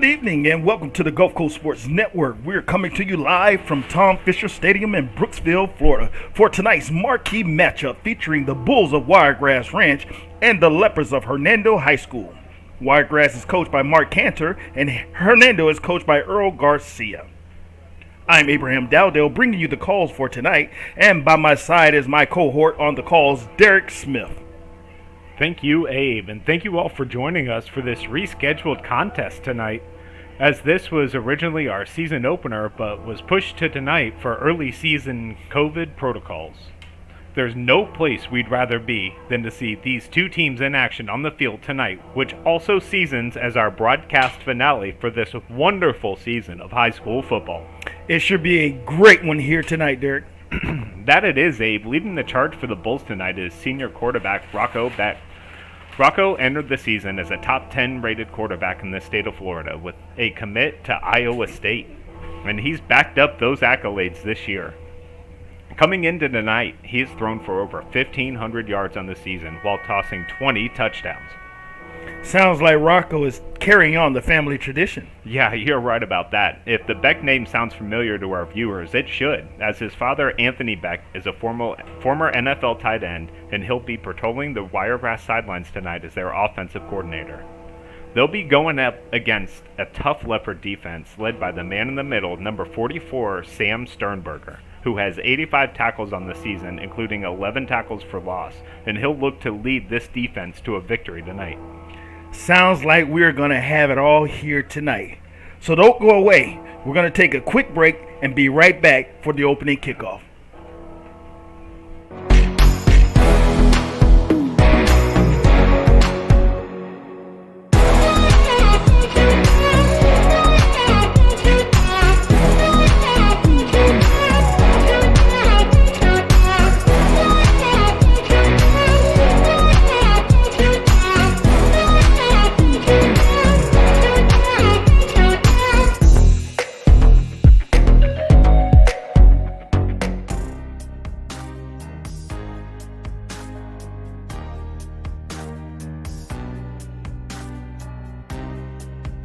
Good evening and welcome to the Gulf Coast Sports Network. We're coming to you live from Tom Fisher Stadium in Brooksville, Florida for tonight's marquee matchup featuring the Bulls of Wiregrass Ranch and the Leopards of Hernando High School. Wiregrass is coached by Mark Cantor and Hernando is coached by Earl Garcia. I'm Abraham Dowdell bringing you the calls for tonight, and by my side is my cohort on the calls, Derek Smith. Thank you, Abe, and thank you all for joining us for this rescheduled contest tonight, as this was originally our season opener but was pushed to tonight for early season COVID protocols. There's no place we'd rather be than to see these two teams in action on the field tonight, which also seasons as our broadcast finale for this wonderful season of high school football. It should be a great one here tonight, Derek. That it is, Abe. Leading the charge for the Bulls tonight is senior quarterback Rocco Beck. Rocco entered the season as a top 10 rated quarterback in the state of Florida with a commit to Iowa State, and he's backed up those accolades this year. Coming into tonight, he has thrown for over 1,500 yards on the season while tossing 20 touchdowns. Sounds like Rocco is carrying on the family tradition. Yeah, you're right about that. If the Beck name sounds familiar to our viewers, it should, as his father, Anthony Beck, is a former NFL tight end, and he'll be patrolling the Wiregrass sidelines tonight as their offensive coordinator. They'll be going up against a tough Leopard defense led by the man in the middle, number 44, Sam Sternberger, who has 85 tackles on the season, including 11 tackles for loss, and he'll look to lead this defense to a victory tonight. Sounds like we're going to have it all here tonight. So don't go away. We're going to take a quick break and be right back for the opening kickoff.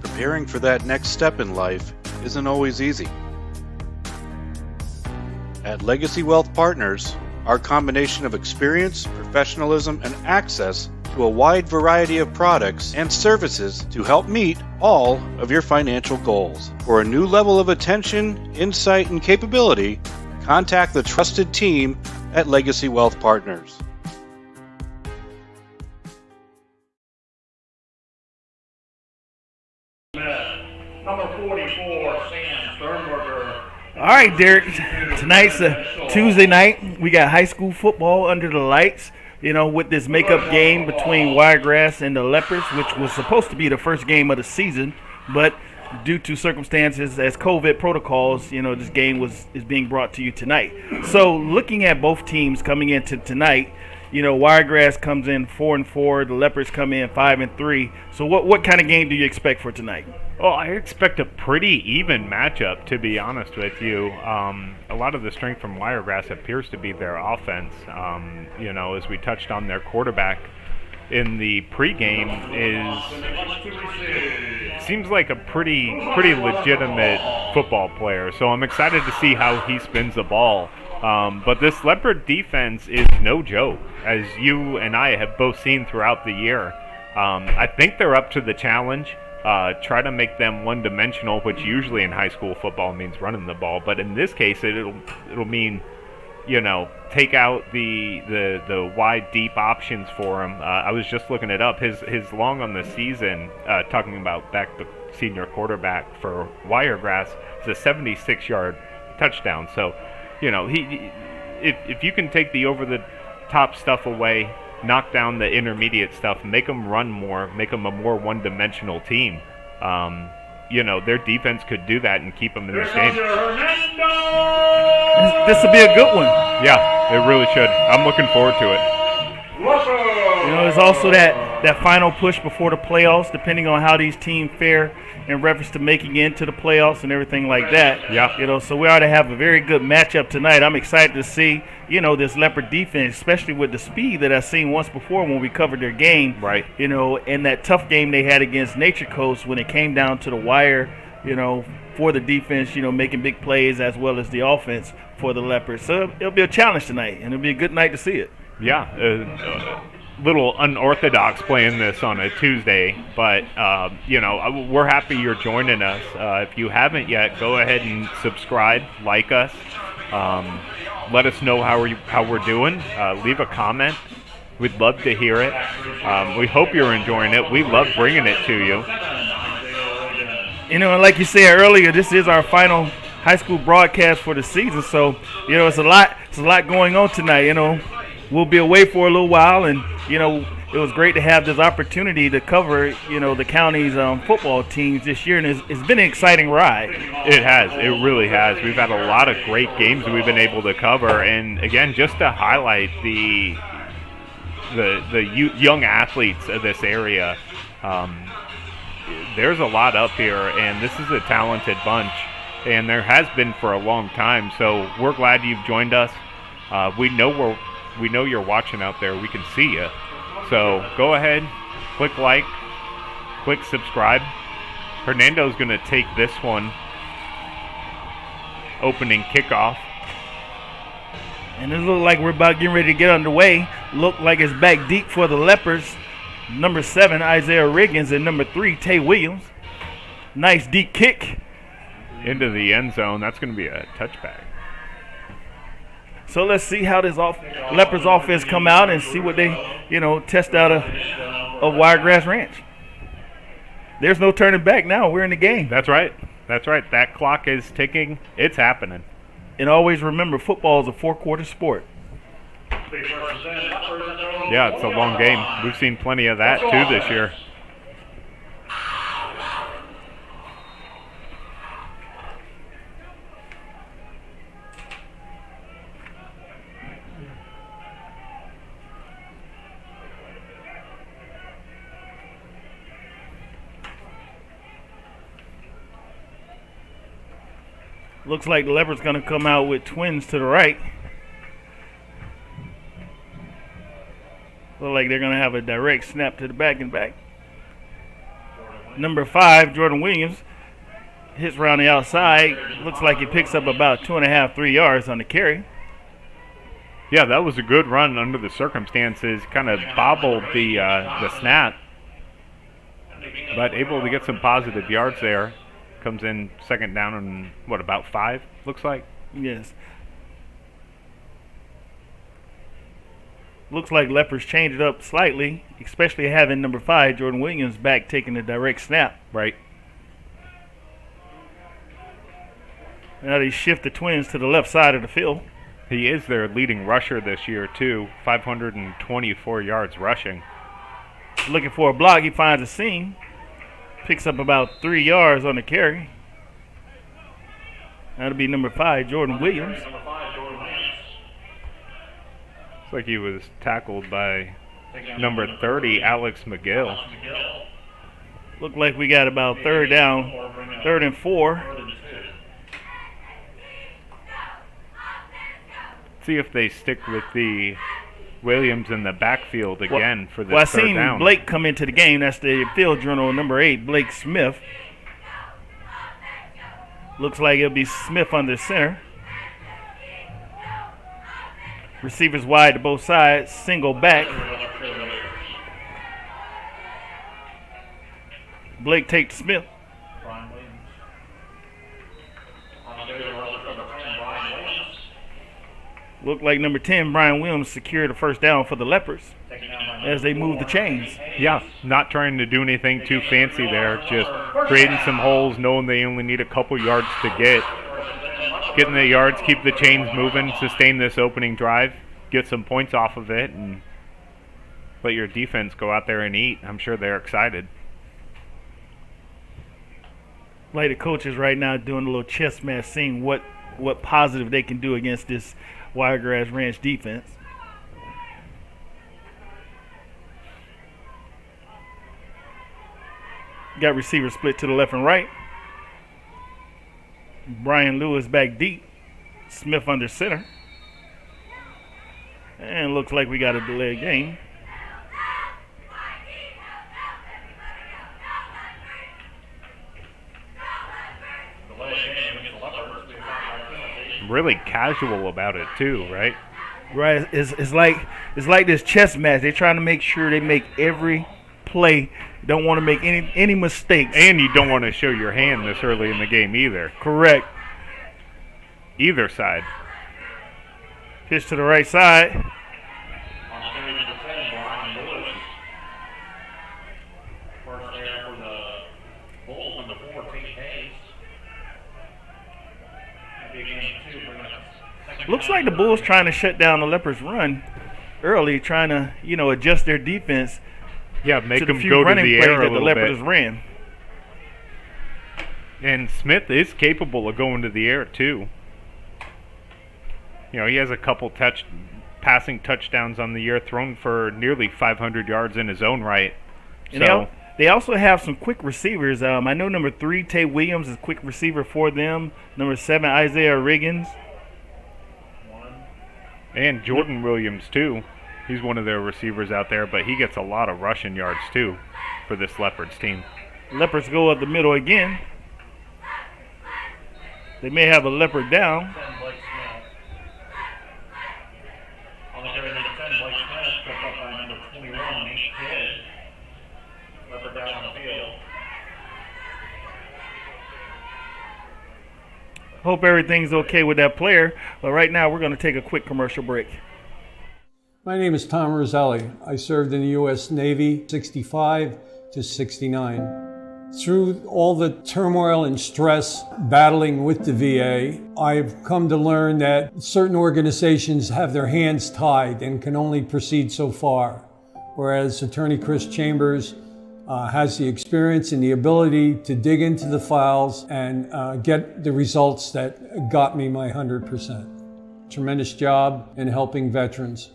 Preparing for that next step in life isn't always easy. At Legacy Wealth Partners, our combination of experience, professionalism, and access to a wide variety of products and services to help meet all of your financial goals. For a new level of attention, insight, and capability, contact the trusted team at Legacy Wealth Partners. Number 44, Sam Sternberger. All right, Derek. Tonight's a Tuesday night. We got high school football under the lights, with this makeup game between Wiregrass and the Leopards, which was supposed to be the first game of the season, but due to circumstances as COVID protocols, this game is being brought to you tonight. So looking at both teams coming into tonight, Wiregrass comes in 4-4, the Leopards come in 5-3. So what kind of game do you expect for tonight? Well, I expect a pretty even matchup, to be honest with you. A lot of the strength from Wiregrass appears to be their offense. As we touched on, their quarterback in the pregame seems like a pretty legitimate football player. So I'm excited to see how he spins the ball. But this Leopard defense is no joke, as you and I have both seen throughout the year. I think they're up to the challenge. Try to make them one-dimensional, which usually in high school football means running the ball. But in this case, it'll mean, take out the wide, deep options for him. I was just looking it up. His long on the season, talking about Beck, the senior quarterback for Wiregrass, is a 76-yard touchdown. So, if you can take the over-the-top stuff away, knock down the intermediate stuff, make them run more, make them a more one-dimensional team. Their defense could do that and keep them in this game. This will be a good one. Yeah, it really should. I'm looking forward to it. There's also that that final push before the playoffs, depending on how these teams fare in reference to making it into the playoffs and everything like that. Yeah. So we ought to have a very good matchup tonight. I'm excited to see, this Leopard defense, especially with the speed that I've seen once before when we covered their game. Right. And that tough game they had against Nature Coast when it came down to the wire, for the defense, making big plays as well as the offense for the Leopards. So it'll be a challenge tonight, and it'll be a good night to see it. Yeah. Little unorthodox playing this on a Tuesday, but we're happy you're joining us. If you haven't yet, go ahead and subscribe, like us, let us know how we're doing. Leave a comment. We'd love to hear it. We hope you're enjoying it. We love bringing it to you. And like you said earlier, this is our final high school broadcast for the season, so it's a lot going on tonight. We'll be away for a little while, and it was great to have this opportunity to cover the county's football teams this year, and it's been an exciting ride. It has. It really has. We've had a lot of great games that we've been able to cover, and again, just to highlight the young athletes of this area. There's a lot up here, and this is a talented bunch, and there has been for a long time. So we're glad you've joined us. We know you're watching out there. We can see you. So go ahead, click like, click subscribe. Hernando's going to take this one, opening kickoff. And it looks like we're about getting ready to get underway. Look like it's back deep for the Leopards. Number 7, Isaiah Riggins, and number 3, Tay Williams. Nice deep kick. Into the end zone. That's going to be a touchback. So let's see how this Leopards offense come out and see what they, test out of Wiregrass Ranch. There's no turning back now. We're in the game. That's right. That clock is ticking. It's happening. And always remember, football is a 4-quarter sport. Yeah, it's a long game. We've seen plenty of that, too, this year. Looks like the Leopard's going to come out with twins to the right. Look like they're going to have a direct snap to the back and back. Number 5, Jordan Williams, hits around the outside. Looks like he picks up about 2.5, 3 yards on the carry. Yeah, that was a good run under the circumstances. Kind of bobbled the snap, but able to get some positive yards there. Comes in second down and, about 5, looks like? Yes. Looks like Leopards changed it up slightly, especially having number 5, Jordan Williams, back taking the direct snap. Right. Now they shift the twins to the left side of the field. He is their leading rusher this year, too. 524 yards rushing. Looking for a block, he finds a seam. Picks up about 3 yards on the carry. That'll be number 5, Jordan Williams. Looks like he was tackled by number 30, Alex McGill. Look like we got about third and 4. See if they stick with the Williams in the backfield again for this I third seen down. Blake come into the game. That's the field journal, number 8, Blake Smith. Looks like it'll be Smith under center. Receivers wide to both sides. Single back. Blake takes Smith. Looked like number 10, Brian Williams, secured a first down for the Leopards as they move the chains. Yeah, not trying to do anything too fancy there, just creating some holes, knowing they only need a couple yards to getting the yards, keep the chains moving, sustain this opening drive, get some points off of it, and let your defense go out there and eat. I'm sure they're excited. Like the coaches right now doing a little chess match, seeing what positive they can do against this Wiregrass Ranch defense. Got receivers split to the left and right. Brian Lewis back deep. Smith under center. And looks like we got a delayed game. Really casual about it too, right? Right. It's like this chess match. They're trying to make sure they make every play. Don't want to make any mistakes. And you don't want to show your hand this early in the game either. Correct. Either side. Pitch to the right side. Looks like the Bulls trying to shut down the Leopards' run early, trying to, adjust their defense. Yeah, make to them the few go to running the plays air a that the little Leopards bit. ran. And Smith is capable of going to the air too. He has a couple passing touchdowns on the year, thrown for nearly 500 yards in his own right. And they also have some quick receivers. I know number 3, Tay Williams, is a quick receiver for them. Number 7, Isaiah Riggins. And Jordan Williams, too. He's one of their receivers out there, but he gets a lot of rushing yards, too, for this Leopards team. Leopards go up the middle again. They may have a Leopard down. Hope everything's okay with that player. But right now, we're going to take a quick commercial break. My name is Tom Roselli. I served in the U.S. Navy 65 to 69. Through all the turmoil and stress battling with the VA, I've come to learn that certain organizations have their hands tied and can only proceed so far, whereas Attorney Chris Chambers has the experience and the ability to dig into the files and get the results that got me my 100%. Tremendous job in helping veterans.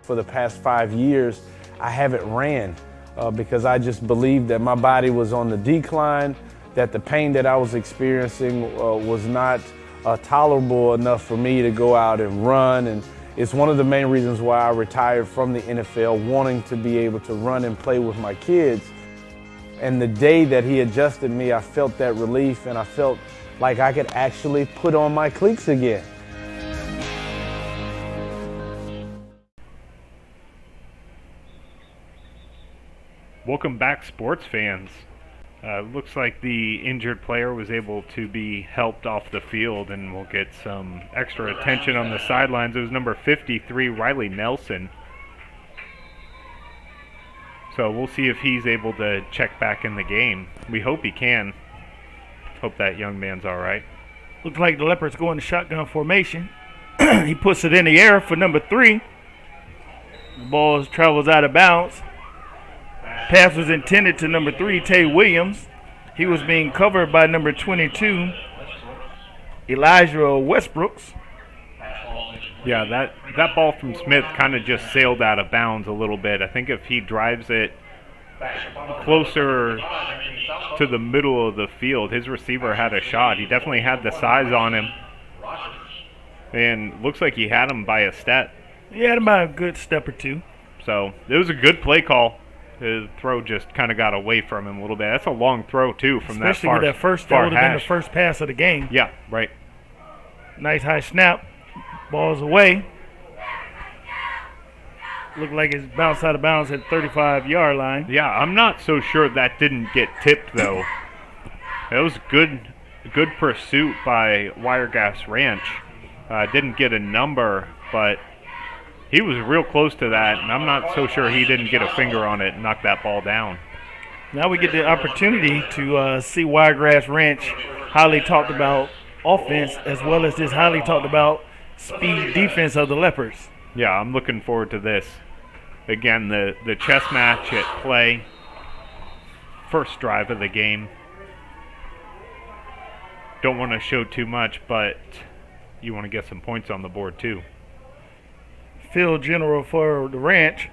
For the past 5 years, I haven't ran because I just believed that my body was on the decline, that the pain that I was experiencing was not tolerable enough for me to go out and run. And it's one of the main reasons why I retired from the NFL, wanting to be able to run and play with my kids. And the day that he adjusted me, I felt that relief and I felt like I could actually put on my cleats again. Welcome back, sports fans. Looks like the injured player was able to be helped off the field and will get some extra attention on the sidelines. It was number 53, Riley Nelson. So we'll see if he's able to check back in the game. We hope he can. Hope that young man's all right. Looks like the Leopards go into shotgun formation. He puts it in the air for number 3. The ball travels out of bounds. Pass was intended to number 3, Tay Williams. He was being covered by number 22, Elijah Westbrooks. Yeah, that ball from Smith kind of just sailed out of bounds a little bit. I think if he drives it closer to the middle of the field, his receiver had a shot. He definitely had the size on him. And looks like he had him by a step. He had him by a good step or two. So it was a good play call. His throw just kind of got away from him a little bit. That's a long throw, too, from especially that far with that first, far that would have been hash. the first pass of the game. Yeah, right. Nice high snap. Ball's away. Looked like it's bounced out of bounds at the 35-yard line. Yeah, I'm not so sure that didn't get tipped, though. That was good pursuit by Wiregrass Ranch. Didn't get a number, but he was real close to that, and I'm not so sure he didn't get a finger on it and knock that ball down. Now we get the opportunity to see Wiregrass Ranch highly talked about offense as well as this highly talked about speed defense of the Leopards. Yeah, I'm looking forward to this. Again, the chess match at play. First drive of the game. Don't want to show too much, but you want to get some points on the board too. field general for the ranch,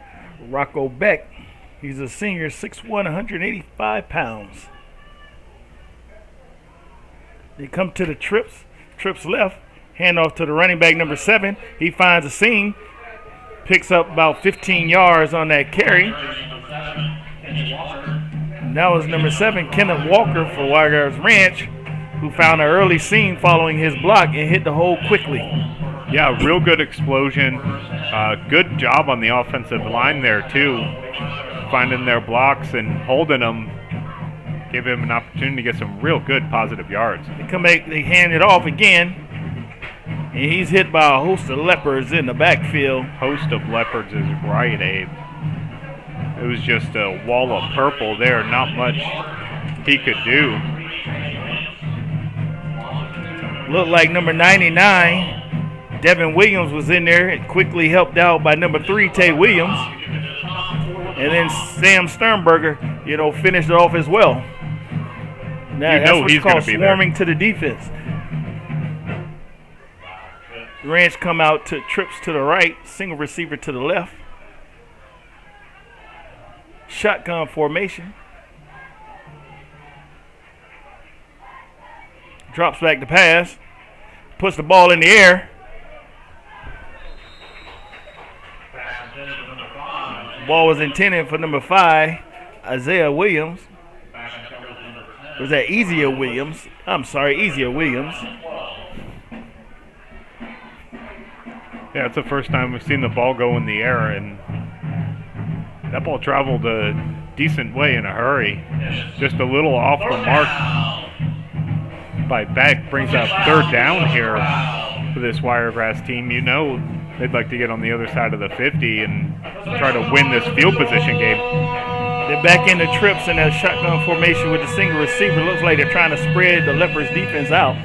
Rocco Beck. He's a senior, 6'1", 185 pounds. They come to the trips left, hand off to the running back, number 7. He finds a seam, picks up about 15 yards on that carry. And that was number 7, Kenneth Walker for Wiregrass Ranch, who found an early seam following his block and hit the hole quickly. Yeah, real good explosion. Good job on the offensive line there, too. Finding their blocks and holding them. Give him an opportunity to get some real good positive yards. They come back, they hand it off again. And he's hit by a host of Leopards in the backfield. Host of Leopards is right, Abe. It was just a wall of purple there. Not much he could do. Looked like number 99, Devin Williams, was in there and quickly helped out by number 3, Tay Williams. And then Sam Sternberger, finished it off as well. Now, that's what's called swarming to the defense. The Ranch come out to trips to the right, single receiver to the left. Shotgun formation. Drops back to pass. Puts the ball in the air. Ball was intended for number 5, Isaiah Williams. Was that Easier Williams? I'm sorry, Easier Williams. Yeah, it's the first time we've seen the ball go in the air, and that ball traveled a decent way in a hurry. Just a little off the mark by Beck. Brings up 3rd down here for this Wiregrass team. They'd like to get on the other side of the 50 and try to win this field position game. They're back in the trips in a shotgun formation with the single receiver. Looks like they're trying to spread the Leopards defense out.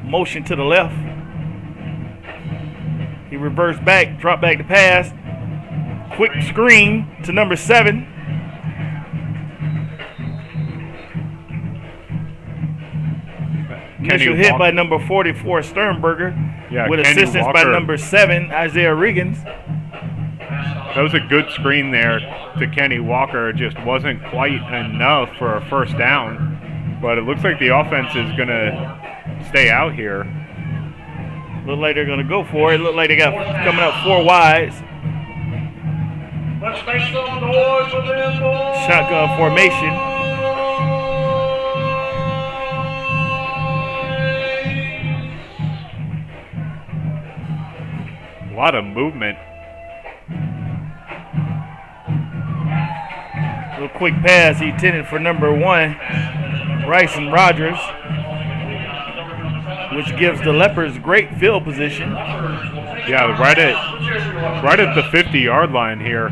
Motion to the left. He reversed back, dropped back to pass. Quick screen to number 7. Initial hit by number 44, Sternberger, with Kenny assistance Walker. by number 7, Isaiah Riggins. That was a good screen there to Kenny Walker. It just wasn't quite enough for a 1st down. But it looks like the offense is going to stay out here. Look like they're going to go for it. Look like they got coming up 4 wides. Let's make some noise for them, boys. Shotgun formation. A lot of movement. Little quick pass he intended for number 1, Bryson Rogers, which gives the Leopards great field position. Yeah, right at the 50-yard line here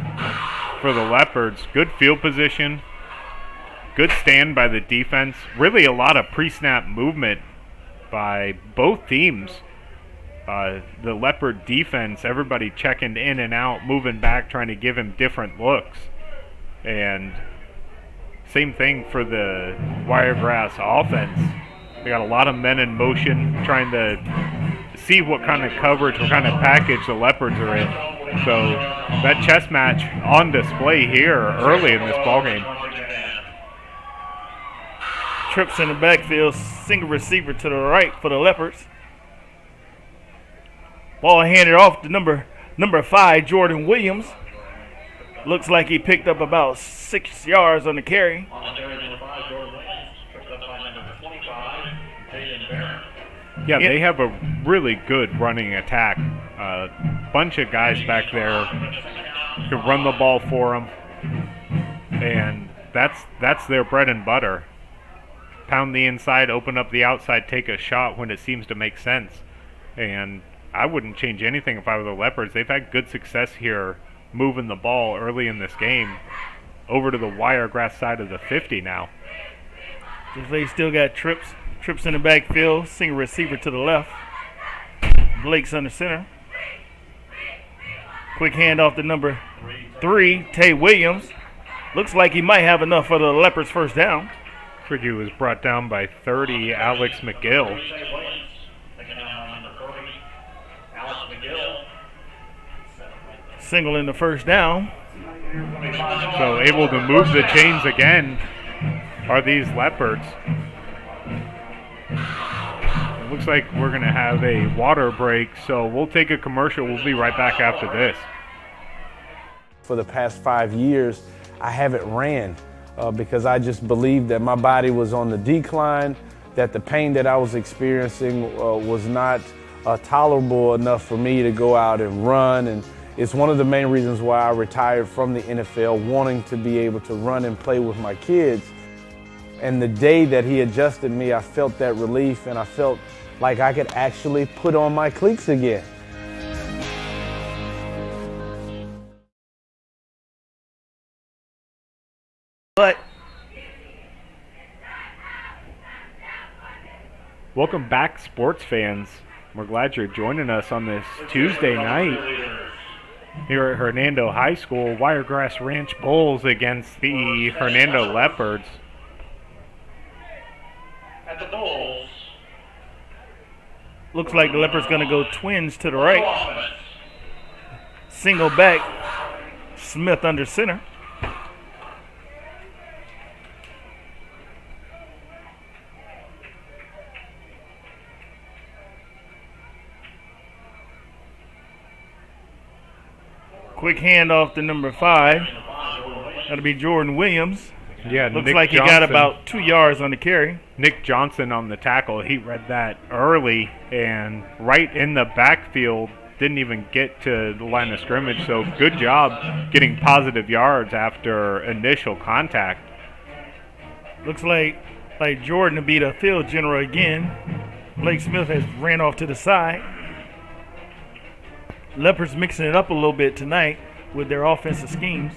for the Leopards. Good field position. Good stand by the defense. Really a lot of pre-snap movement by both teams. The Leopard defense, everybody checking in and out, moving back, trying to give him different looks. And same thing for the Wiregrass offense. They got a lot of men in motion, trying to see what kind of coverage, what kind of package the Leopards are in. So that chess match on display here early in this ballgame. Trips in the backfield, single receiver to the right for the Leopards. Ball handed off to number 5, Jordan Williams. Looks like he picked up about 6 yards on the carry. Yeah, they have a really good running attack. Bunch of guys back there can run the ball for them, and that's their bread and butter. Pound the inside, open up the outside, take a shot when it seems to make sense. And I wouldn't change anything if I were the Leopards. They've had good success here moving the ball early in this game over to the Wiregrass side of the 50 now. They still got trips in the backfield, single receiver to the left. Blake's under center. Quick handoff to number 3, Tay Williams. Looks like he might have enough for the Leopards' 1st down. Triggy was brought down by 30, Alex McGill. Single in the first down. So able to move the chains again are these Leopards. It looks like we're going to have a water break, so we'll take a commercial. We'll be right back after this. For the past 5 years, I haven't ran because I just believed that my body was on the decline, that the pain that I was experiencing was not tolerable enough for me to go out and run. And it's one of the main reasons why I retired from the NFL, wanting to be able to run and play with my kids. And the day that he adjusted me, I felt that relief, and I felt like I could actually put on my cleats again. But welcome back, sports fans. We're glad you're joining us on this Tuesday night here at Hernando High School. Wiregrass Ranch Bulls against the Hernando Leopards. At the Bulls. looks like the Leopards going to go twins to the right. Single back. Smith under center. Quick handoff to number 5. That'll be Jordan Williams. Yeah, Looks Nick like he Johnson. got about 2 yards on the carry. Nick Johnson on the tackle. He read that early and right in the backfield. Didn't even get to the line of scrimmage. So good job getting positive yards after initial contact. Looks like Jordan to be the field general again. Blake Smith has ran off to the side. Leopards mixing it up a little bit tonight with their offensive schemes.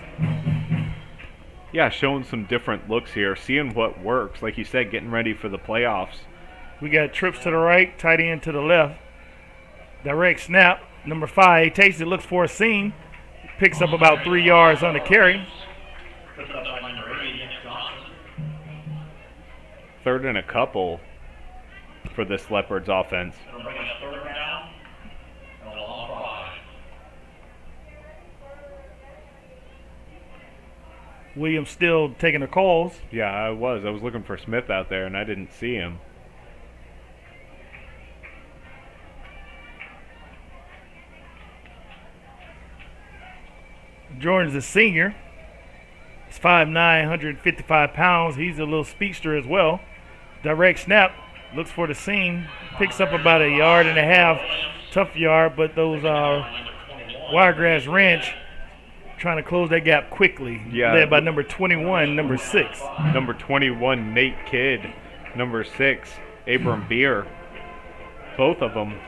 Yeah, showing some different looks here, seeing what works. Like you said, getting ready for the playoffs. We got trips to the right, tight end to the left. Direct snap, number 5. Takes it, looks for a seam. Picks up about 3 yards on the carry. Third and a couple for this Leopards offense. Williams still taking the calls. Yeah, I was looking for Smith out there, and I didn't see him. Jordan's a senior. He's 5'9", 155 pounds. He's a little speedster as well. Direct snap, looks for the seam. Picks up about 1.5 yards. Tough yard, but those Wiregrass Ranch trying to close that gap quickly. Yeah. Led by number 21, number 6. Number 21, Nate Kidd. Number 6, Abram Beer. Both of them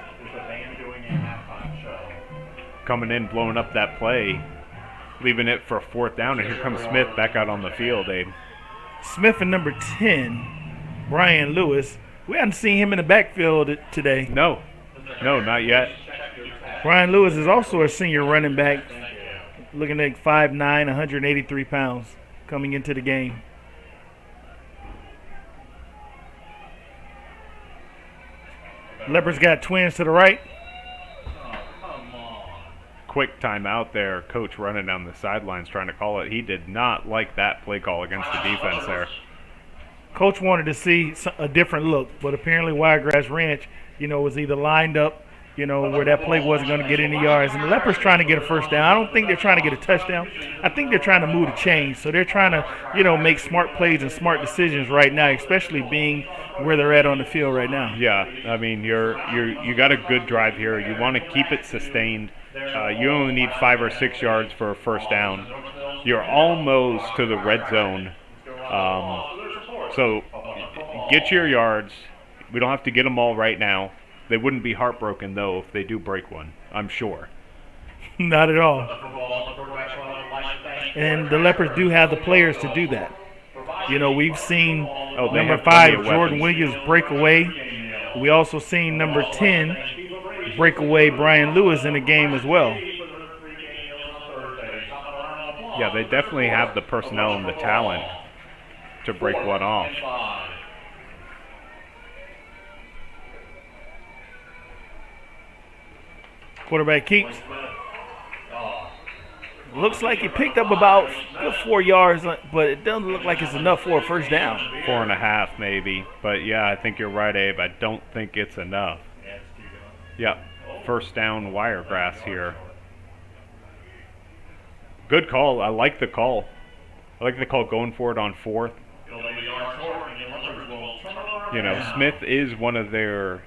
coming in, blowing up that play, leaving it for a 4th down, and here comes Smith back out on the field, Abe. Smith and number 10, Brian Lewis. We haven't seen him in the backfield today. No, not yet. Brian Lewis is also a senior running back, looking at 5'9", 183 pounds coming into the game. Leopards got twins to the right. Quick timeout there. Coach running down the sidelines trying to call it. He did not like that play call against the defense there. Coach wanted to see a different look, but apparently Wiregrass Ranch, was either lined up, where that play wasn't going to get any yards. And the Leopards trying to get a first down. I don't think they're trying to get a touchdown. I think they're trying to move the chains. So they're trying to, make smart plays and smart decisions right now, especially being where they're at on the field right now. Yeah, I mean, you got a good drive here. You want to keep it sustained. You only need 5 or 6 yards for a first down. You're almost to the red zone. So get your yards. We don't have to get them all right now. They wouldn't be heartbroken, though, if they do break one, I'm sure. Not at all. And the Leopards do have the players to do that. We've seen number 5, Jordan Williams, break away. We also seen number 10 break away Brian Lewis in the game as well. Yeah, they definitely have the personnel and the talent to break one off. Quarterback keeps. Looks like he picked up about 4 yards, but it doesn't look like it's enough for a first down. 4.5 maybe. But, yeah, I think you're right, Abe. I don't think it's enough. Yep, first down Wiregrass here. Good call. I like the call. I like the call going for it on 4th. You know, Smith is one of their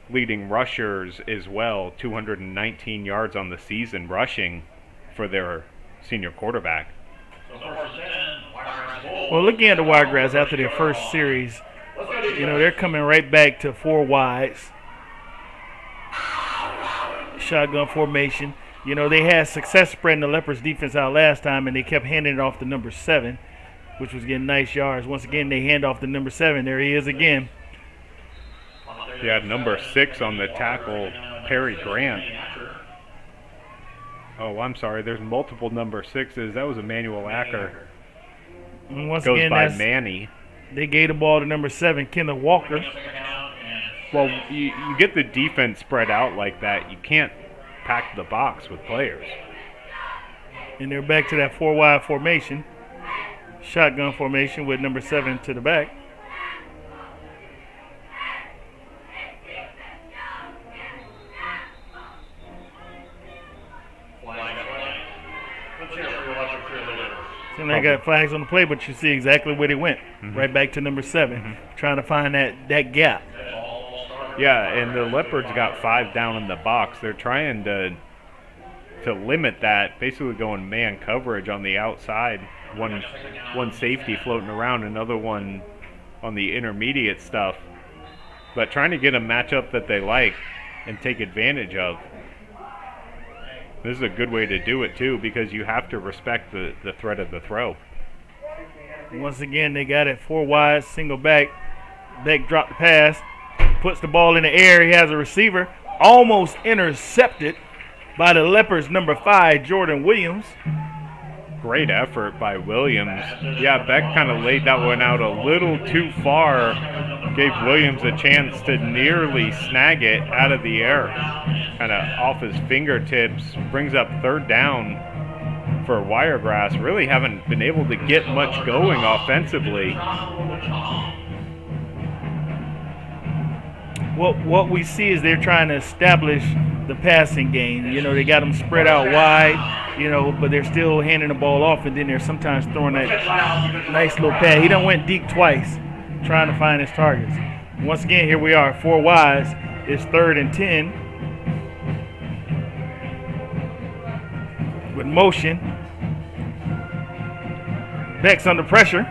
leading rushers as well, 219 yards on the season rushing for their senior quarterback. Well, looking at the Wiregrass after their first series, you know, they're coming right back to 4 wides. Shotgun formation. You know, they had success spreading the Leopards defense out last time, and they kept handing it off to number 7, which was getting nice yards. Once again, they hand off to number 7. There he is again. Yeah, number 6 on the tackle, Perry Grant. Oh, I'm sorry. There's multiple number 6s. That was Emmanuel Acker. And once Goes again, by Manny. They gave the ball to number 7, Kenneth Walker. Well, you get the defense spread out like that, you can't pack the box with players. And they're back to that 4 wide formation. Shotgun formation with number 7 to the back. And they got flags on the play, but you see exactly where they went. Right back to number 7, trying to find that gap. Yeah, and the Leopards got 5 down in the box. They're trying to limit that, basically going man coverage on the outside. One safety floating around, another one on the intermediate stuff. But trying to get a matchup that they like and take advantage of. This is a good way to do it, too, because you have to respect the threat of the throw. Once again, they got it 4 wide, single back. Beck dropped the pass, puts the ball in the air. He has a receiver, almost intercepted by the Leopards' number 5, Jordan Williams. Great effort by Williams. Yeah, Beck kind of laid that one out a little too far. Gave Williams a chance to nearly snag it out of the air. Kind of off his fingertips. Brings up 3rd down for Wiregrass. Really haven't been able to get much going offensively. What we see is they're trying to establish the passing game. You know, they got them spread out wide, you know, but they're still handing the ball off, and then they're sometimes throwing that nice little pass. He done went deep twice trying to find his targets. Once again, here we are, 4 wides. It's 3rd and 10. With motion. Beck's under pressure.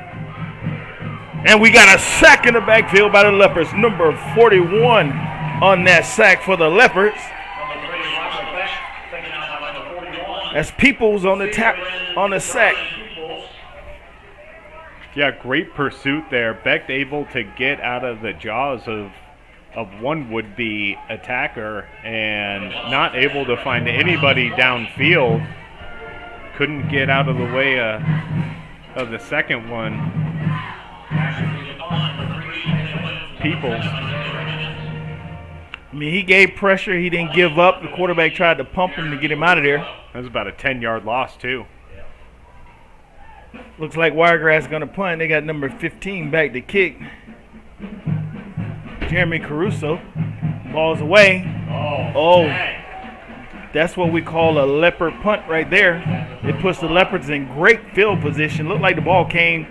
And we got a sack in the backfield by the Leopards. Number 41 on that sack for the Leopards. That's Peoples on the sack. Yeah, great pursuit there. Beck able to get out of the jaws of one would-be attacker and not able to find anybody downfield. Couldn't get out of the way of the second one. Peoples. I mean, he gave pressure. He didn't give up. The quarterback tried to pump him to get him out of there. That was about a 10-yard loss, too. Looks like Wiregrass is going to punt. They got number 15 back to kick. Jeremy Caruso. Ball's away. Oh, that's what we call a leopard punt right there. It puts the Leopards in great field position. Looked like the ball came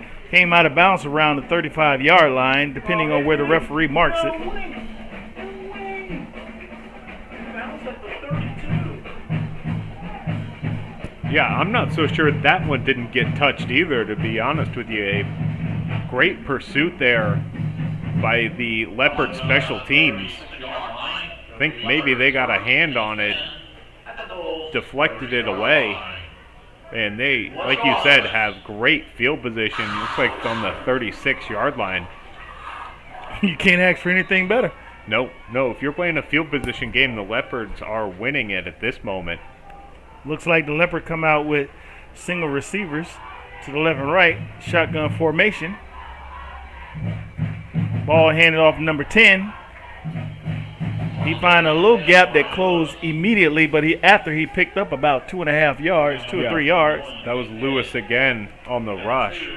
out of bounds around the 35-yard line, depending on where the referee marks it. Yeah, I'm not so sure that one didn't get touched either, to be honest with you, Abe. Great pursuit there by the Leopard special teams. I think maybe they got a hand on it, deflected it away, and they, like you said, have great field position. Looks like it's on the 36-yard line. You can't ask for anything better. No. If you're playing a field position game, the Leopards are winning it at this moment. Looks like the Leopard come out with single receivers to the left and right. Shotgun formation. Ball handed off to number 10. He found a little gap that closed immediately, but after he picked up about 2.5 yards, 2 or 3 yards. That was Lewis again on the rush.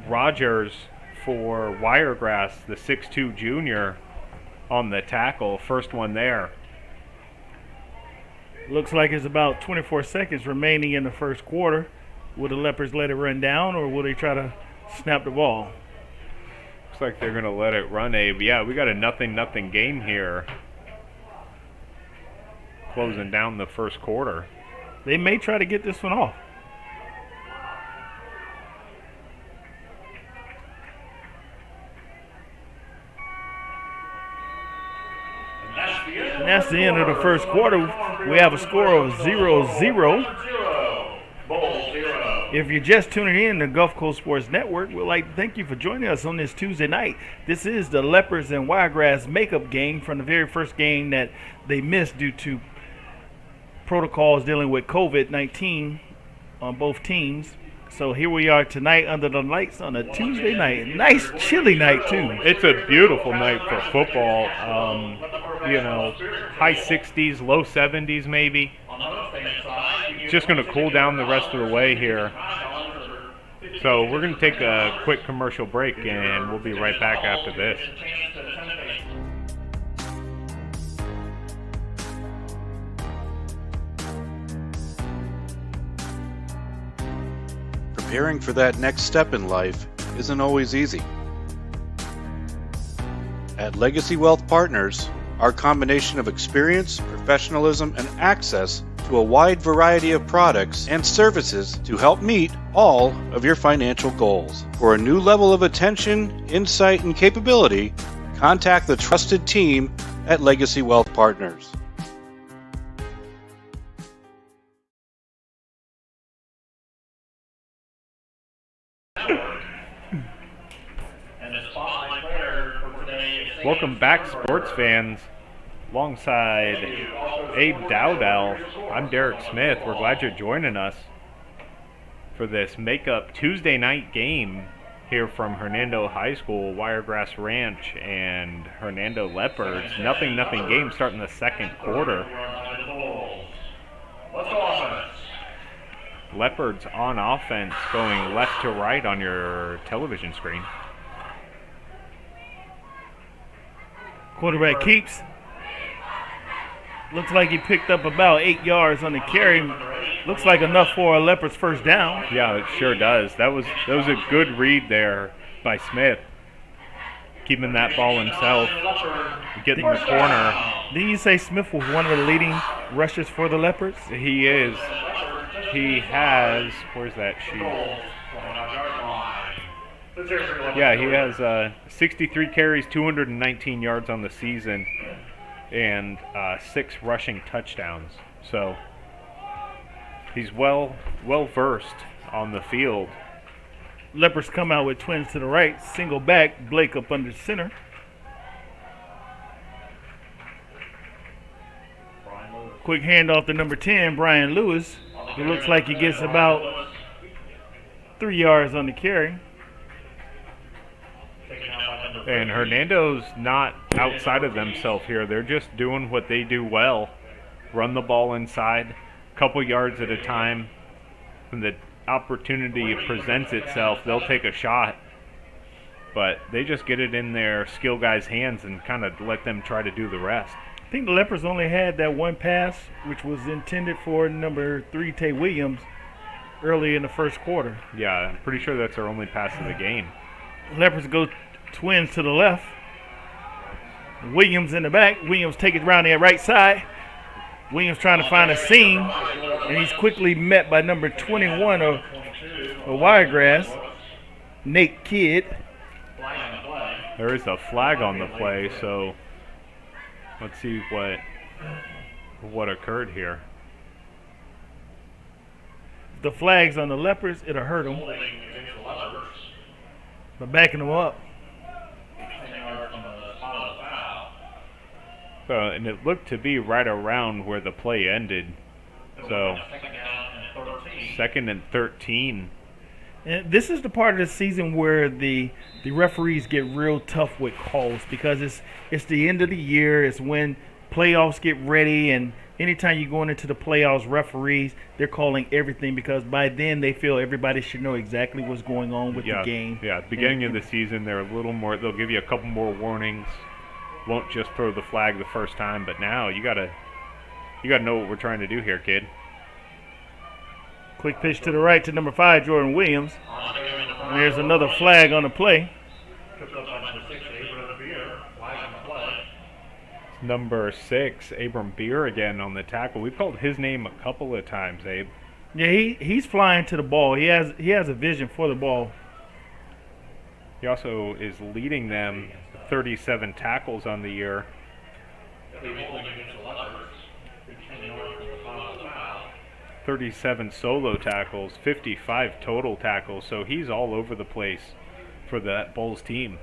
Rogers for Wiregrass, the 6'2 junior, on the tackle. First one there. Looks like it's about 24 seconds remaining in the first quarter. Will the Leopards let it run down, or will they try to snap the ball? Looks like they're going to let it run, Abe. Yeah, we got a 0-0 game here. Closing down the first quarter. They may try to get this one off. And that's the end of the first quarter. We have a score of 0-0. If you're just tuning in to Gulf Coast Sports Network, we'd like to thank you for joining us on this Tuesday night. This is the Leopards and Wiregrass makeup game from the very first game that they missed due to protocols dealing with COVID-19 on both teams. So here we are tonight under the lights on a Tuesday night. Nice chilly night, too. It's a beautiful night for football. High 60s, low 70s maybe. It's just going to cool down the rest of the way here. So we're going to take a quick commercial break, and we'll be right back after this. Preparing for that next step in life isn't always easy. At Legacy Wealth Partners, our combination of experience, professionalism, and access to a wide variety of products and services to help meet all of your financial goals. For a new level of attention, insight, and capability, contact the trusted team at Legacy Wealth Partners. Welcome back, sports fans. Alongside Abe Dowdell, I'm Derek Smith. We're glad you're joining us for this makeup Tuesday night game here from Hernando High School, Wiregrass Ranch, and Hernando Leopards. 0-0 game starting the second quarter. Leopards on offense going left to right on your television screen. Quarterback keeps. Looks like he picked up about 8 yards on the carry. Looks like enough for a Leopards first down. Yeah, it sure does. That was a good read there by Smith. Keeping that ball himself. Getting the corner. Didn't you say Smith was one of the leading rushers for the Leopards? He is. He has, where's that sheet? Yeah, he has 63 carries, 219 yards on the season, and 6 rushing touchdowns. So he's well versed on the field. Leopards come out with twins to the right, single back, Blake up under center. Quick handoff to number 10, Brian Lewis. It looks like he gets about 3 yards on the carry. And Hernando's not outside of themselves here. They're just doing what they do well. Run the ball inside, a couple yards at a time. When the opportunity presents itself, they'll take a shot. But they just get it in their skill guys' hands and kind of let them try to do the rest. I think the Leopards only had that one pass, which was intended for number 3, Tay Williams, early in the first quarter. Yeah, I'm pretty sure that's their only pass of the game. Leopards go twins to the left. Williams in the back. Williams take it around the right side. Williams trying to find a seam, and he's quickly met by number 21 of Wiregrass, Nate Kidd. There is a flag on the play, so let's see what occurred here. The flag's on the Leopards, it'll hurt them. But backing them up. And it looked to be right around where the play ended. So, 2nd and 13. And this is the part of the season where the referees get real tough with calls because it's the end of the year. It's when playoffs get ready, and anytime you're going into the playoffs, referees, they're calling everything because by then they feel everybody should know exactly what's going on with the game. Yeah, at the beginning of the season, they're a little more. They'll give you a couple more warnings. Won't just throw the flag the first time, but now you gotta know what we're trying to do here, kid. Quick pitch to the right to number 5, Jordan Williams. And there's another flag on the play. Number 6, Abram Beer again on the tackle. We've called his name a couple of times, Abe. Yeah, he's flying to the ball. He has a vision for the ball. He also is leading them 37 tackles on the year. 37 solo tackles, 55 total tackles, so he's all over the place for that Bulls team.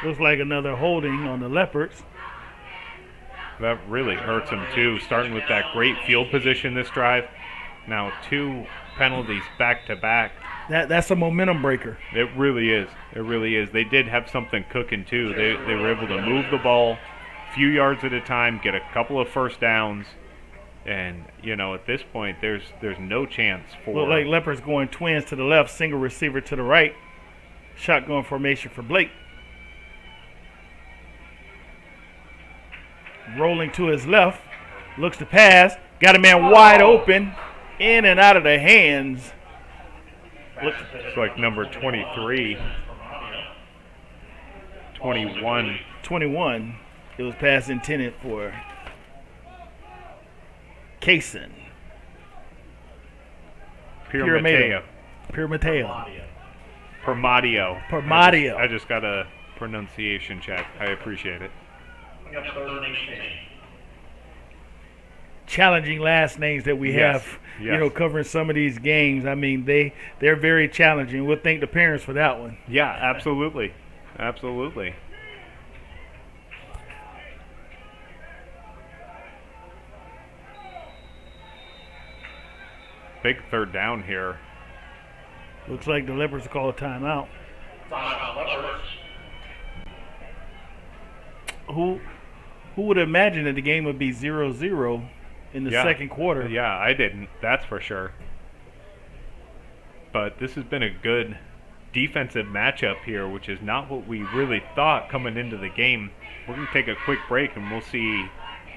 Looks like another holding on the Leopards. That really hurts him too, starting with that great field position this drive. Now 2 penalties back to back. That's a momentum breaker. It really is. It really is. They did have something cooking too. They were able to move the ball a few yards at a time, get a couple of first downs, and at this point there's no chance for. Look like Leopards going twins to the left, single receiver to the right. Shotgun formation for Blake. Rolling to his left, looks to pass, got a man wide open, in and out of the hands. It's like number 23, 21. It was pass intended for Kaysen. Permadio. Permadio. I just got a pronunciation check. I appreciate it. Challenging last names that we have, covering some of these games. I mean, they're very challenging. We'll thank the parents for that one. Yeah, absolutely. Absolutely. Big third down here. Looks like the Leopards call a timeout. Who would imagine that the game would be 0-0 in the second quarter? Yeah, I didn't. That's for sure. But this has been a good defensive matchup here, which is not what we really thought coming into the game. We're going to take a quick break, and we'll see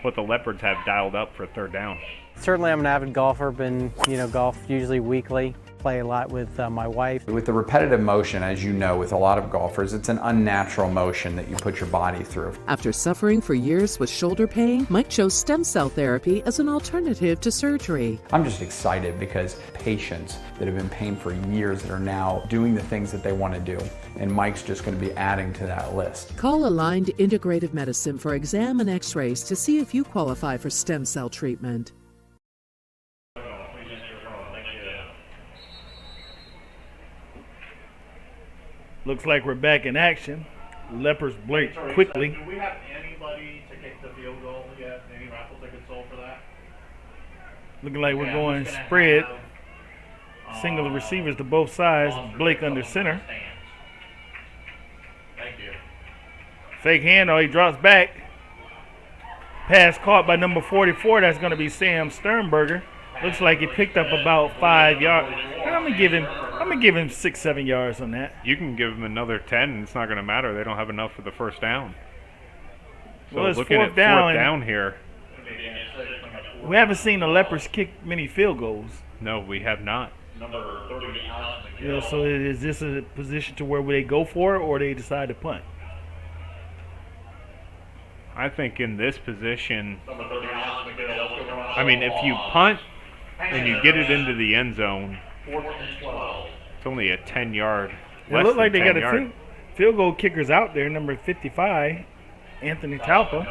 what the Leopards have dialed up for third down. Certainly I'm an avid golfer, been, golf usually weekly. Play a lot with my wife. With the repetitive motion, as you know, with a lot of golfers, it's an unnatural motion that you put your body through. After suffering for years with shoulder pain, Mike chose stem cell therapy as an alternative to surgery. I'm just excited because patients that have been in pain for years that are now doing the things that they want to do, and Mike's just going to be adding to that list. Call Aligned Integrative Medicine for exam and x-rays to see if you qualify for stem cell treatment. Looks like we're back in action. Leopards blink quickly. Do we have anybody to kick the field goal yet? Any raffle tickets sold for that? Looking like we're going spread. Single receivers to both sides. Blake under center. Thank you. Fake handoff. He drops back. Pass caught by number 44. That's going to be Sam Sternberger. Looks like he picked up about 5 yards. I'm gonna give him 6-7 yards on that. You can give them another 10, and it's not going to matter. They don't have enough for the first down. So well, it's looking fourth at down, fourth down here. We haven't seen the Leopards kick many field goals. No, we have not. Number 30, Alex. So is this a position to where they go for it or they decide to punt? I think in this position, Number 30, Alex. I mean, if you punt and you get it into the end zone, 4th and 12. it's only a 10-yard. It looked like they got a field goal kickers out there. Number 55, Anthony Talpa.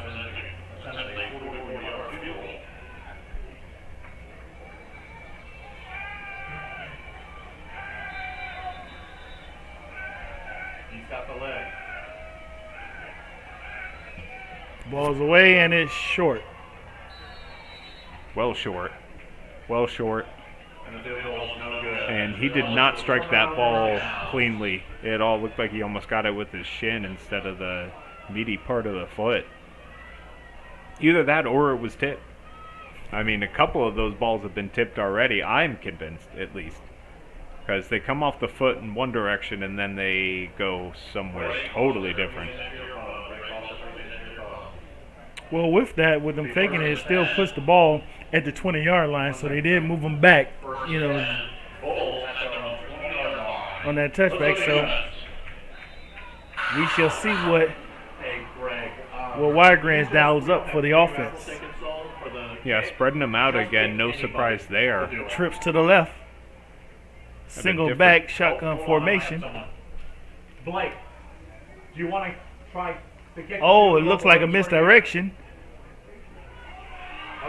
Ball's away, and it's short. Well short. Well short. And the field goal is no good. And he did not strike that ball cleanly. It all looked like he almost got it with his shin instead of the meaty part of the foot. Either that or it was tipped. I mean, a couple of those balls have been tipped already, I'm convinced, at least. Because they come off the foot in one direction and then they go somewhere totally different. Well, with that, with them faking it, it still puts the ball at the 20-yard line, so they did move them back, you know, on that touchback. So we shall see what Wiregrass dials up for the offense. Yeah, spreading them out again, no surprise there. Trips to the left. Single back shotgun formation. Blake, do you want to try to kick? Oh, it looks like a misdirection.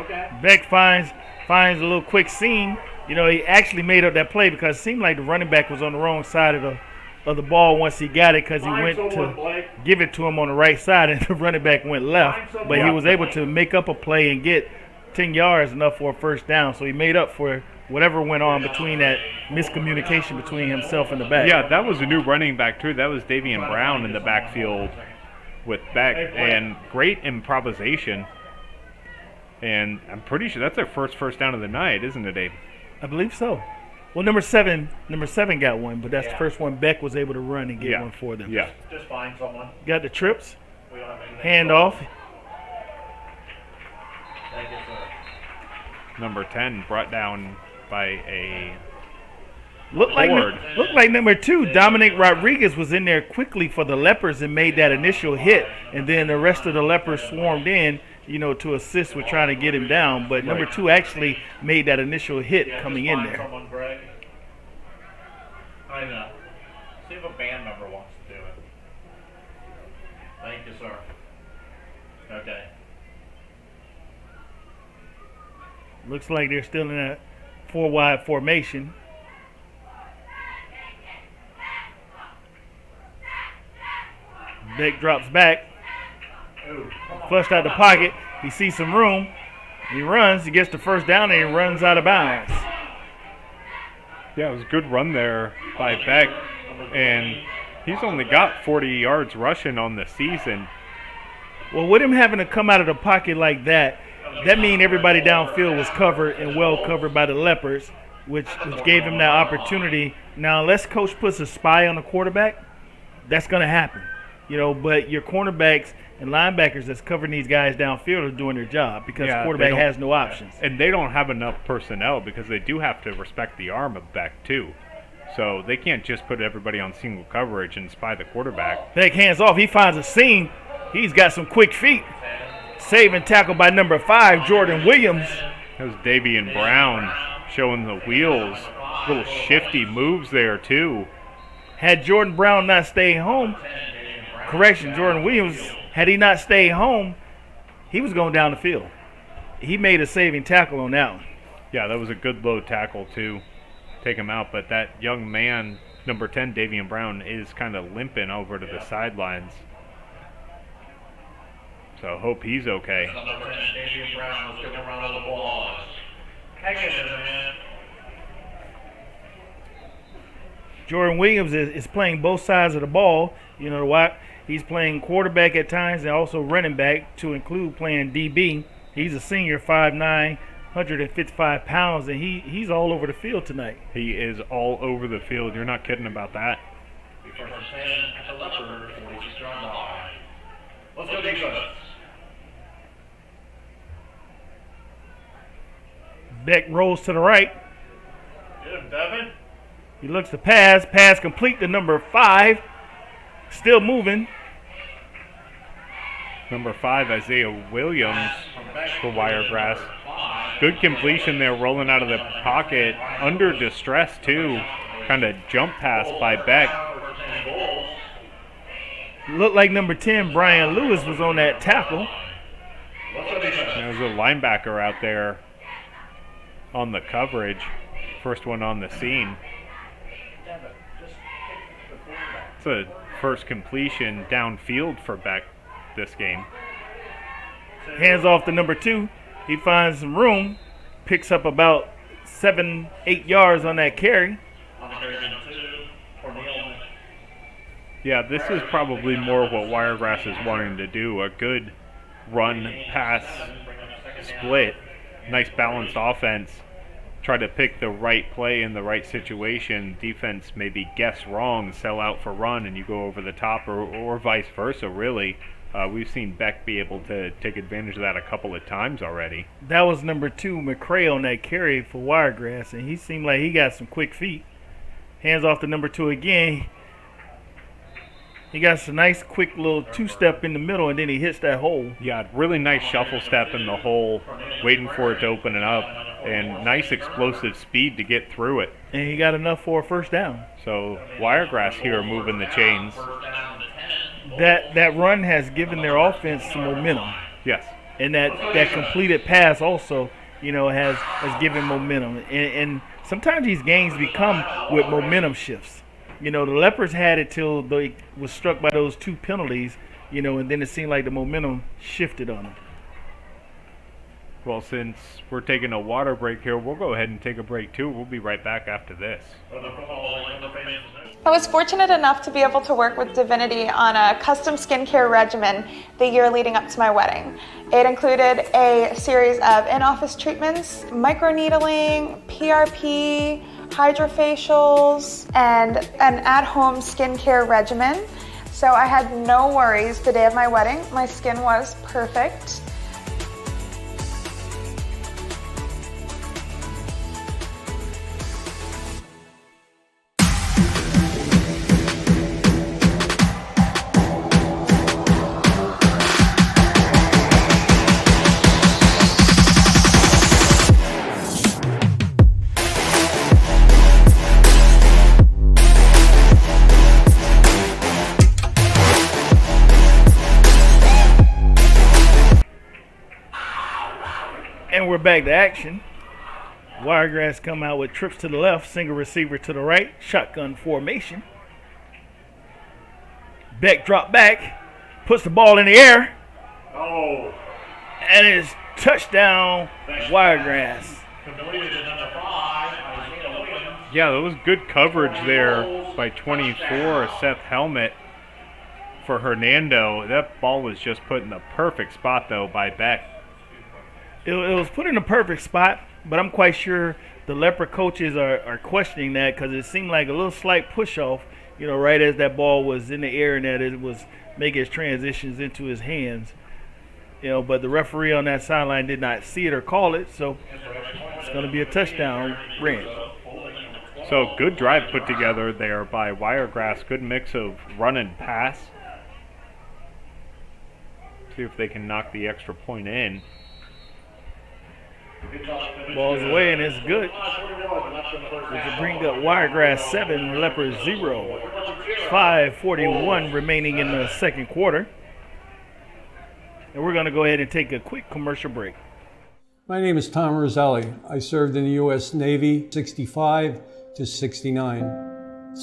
Okay. Beck finds a little quick seam. You know, he actually made up that play because it seemed like the running back was on the wrong side of the ball once he got it, because he went to give it to him on the right side and the running back went left. But he was able to make up a play and get 10 yards, enough for a first down. So he made up for whatever went on between that miscommunication between himself and the back. Yeah, that was a new running back too. That was Davian Brown in the backfield with Beck, and great improvisation. And I'm pretty sure that's their first down of the night, isn't it, Dave? I believe so. Well, number seven got one, but that's the first one Beck was able to run and get one for them. Yeah. Just find someone. Got the trips. We don't have anything. Hand off. Thank you, sir. Number 10 brought down by a Looked like number 2, Dominic Rodriguez, was in there quickly for the Leopards and made that initial hit, and then the rest of the Leopards swarmed in, you know, to assist with trying to get him down. But number 2 actually made that initial hit coming in there. Someone, Greg. I know. See if a band member wants to do it. Thank you, sir. Okay. Looks like they're still in that 4-wide formation. Beck drops back. Flushed out the pocket. He sees some room. He runs. He gets the first down and he runs out of bounds. Yeah, it was a good run there by Beck. And he's only got 40 yards rushing on the season. Well, with him having to come out of the pocket like that, that means everybody downfield was covered and well covered by the Leopards, which gave him that opportunity. Now, unless coach puts a spy on the quarterback, that's going to happen. You know, but your cornerbacks and linebackers that's covering these guys downfield are doing their job, because the quarterback has no options. And they don't have enough personnel, because they do have to respect the arm of Beck too. So they can't just put everybody on single coverage and spy the quarterback. Beck hands off. He finds a seam. He's got some quick feet. Save and tackle by number 5, Jordan Williams. That was Davian Brown showing the wheels. Little shifty moves there too. Had Jordan Brown not stayed home, Jordan Williams, had he not stayed home, he was going down the field. He made a saving tackle on that one. Yeah, that was a good low tackle too. Take him out, but that young man, number 10, Davian Brown, is kind of limping over to the sidelines. So hope he's okay. Number 10, Davian Brown, was getting around on the ball. Hang in there, man. Jordan Williams is playing both sides of the ball. You know what? He's playing quarterback at times and also running back, to include playing DB. He's a senior, 5'9", 155 pounds, and he's all over the field tonight. He is all over the field. You're not kidding about that. Before 10 at the Leopard, 46-yard line. Let's go defense. Beck rolls to the right. Get him, Devin. He looks to pass. Pass complete to number 5. Still moving. Number 5, Isaiah Williams for Wiregrass. Good completion there, rolling out of the pocket. Under distress, too. Kind of jump pass by Beck. Looked like number 10, Brian Lewis, was on that tackle. There's a linebacker out there on the coverage. First one on the scene. It's a first completion downfield for Beck this game. Hands off to number 2. He finds some room, picks up about 7-8 yards on that carry. Yeah, this is probably more what Wiregrass is wanting to do, a good run-pass split. Nice balanced offense. Try to pick the right play in the right situation. Defense maybe guess wrong, sell out for run, and you go over the top, or vice versa, really. We've seen Beck be able to take advantage of that a couple of times already. That was number 2, McCray, on that carry for Wiregrass, and he seemed like he got some quick feet. Hands off to number 2 again. He got some nice, quick little 2-step in the middle, and then he hits that hole. Yeah, really nice shuffle step in the hole, waiting for it to open it up, and nice explosive speed to get through it. And he got enough for a first down. So Wiregrass here moving the chains. That run has given their offense some momentum. Yes. And that completed pass also, has given momentum. And sometimes these games become with momentum shifts. The Leopards had it till they was struck by those 2 penalties, and then it seemed like the momentum shifted on them. Well, since we're taking a water break here, we'll go ahead and take a break too. We'll be right back after this. I was fortunate enough to be able to work with Divinity on a custom skincare regimen the year leading up to my wedding. It included a series of in-office treatments, microneedling, PRP, hydrofacials, and an at-home skincare regimen. So I had no worries the day of my wedding. My skin was perfect. And we're back to action. Wiregrass come out with trips to the left, single receiver to the right, shotgun formation. Beck drop back, puts the ball in the air. Oh. And it's touchdown, Wiregrass. Yeah, that was good coverage there by 24, Seth Helmet for Hernando. That ball was just put in the perfect spot, though, by Beck. It was put in the perfect spot, but I'm quite sure the Leopard coaches are questioning that because it seemed like a little slight push-off, right as that ball was in the air and that it was making its transitions into his hands. But the referee on that sideline did not see it or call it, so it's going to be a touchdown, Ranch. So good drive put together there by Wiregrass. Good mix of run and pass. See if they can knock the extra point in. Ball's away and it's good. Which will bring up Wiregrass 7, Leopards 0. 5:41 remaining in the second quarter. And we're going to go ahead and take a quick commercial break. My name is Tom Roselli. I served in the U.S. Navy 65 to 69.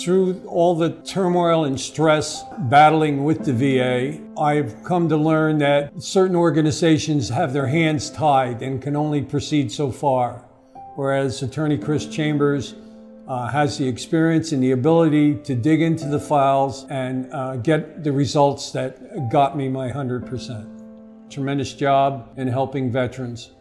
Through all the turmoil and stress battling with the VA, I've come to learn that certain organizations have their hands tied and can only proceed so far, whereas Attorney Chris Chambers has the experience and the ability to dig into the files and get the results that got me my 100%. Tremendous job in helping veterans.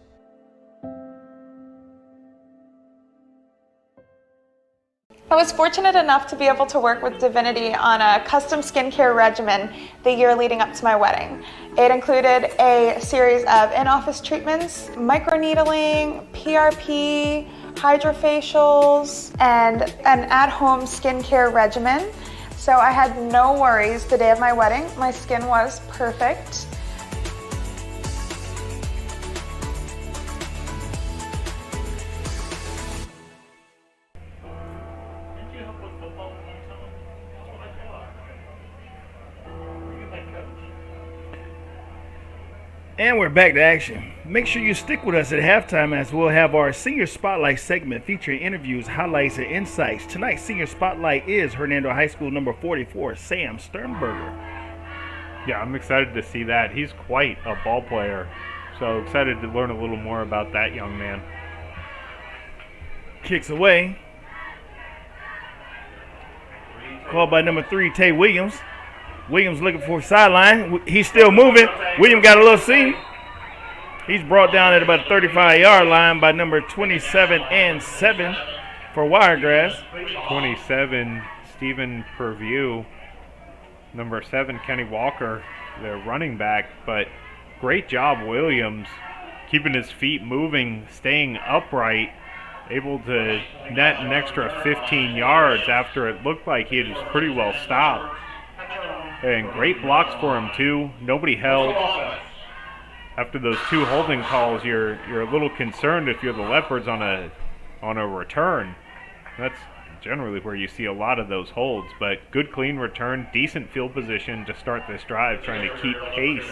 I was fortunate enough to be able to work with Divinity on a custom skincare regimen the year leading up to my wedding. It included a series of in-office treatments, microneedling, PRP, hydrofacials, and an at-home skincare regimen. So I had no worries the day of my wedding. My skin was perfect. And we're back to action. Make sure you stick with us at halftime as we'll have our Senior Spotlight segment featuring interviews, highlights, and insights. Tonight's Senior Spotlight is Hernando High School number 44, Sam Sternberger. Yeah, I'm excited to see that. He's quite a ball player. So excited to learn a little more about that young man. Kicks away. Called by number 3, Tay Williams. Williams looking for a sideline. He's still moving. Williams got a little seam. He's brought down at about the 35-yard line by number 27 and 7 for Wiregrass. 27, Stephen Purview. Number 7, Kenny Walker, the running back. But great job, Williams, keeping his feet moving, staying upright, able to net an extra 15 yards after it looked like he was pretty well stopped. And great blocks for him, too. Nobody held. After those 2 holding calls, you're a little concerned if you're the Leopards on a return. That's generally where you see a lot of those holds, but good clean return, decent field position to start this drive, trying to keep pace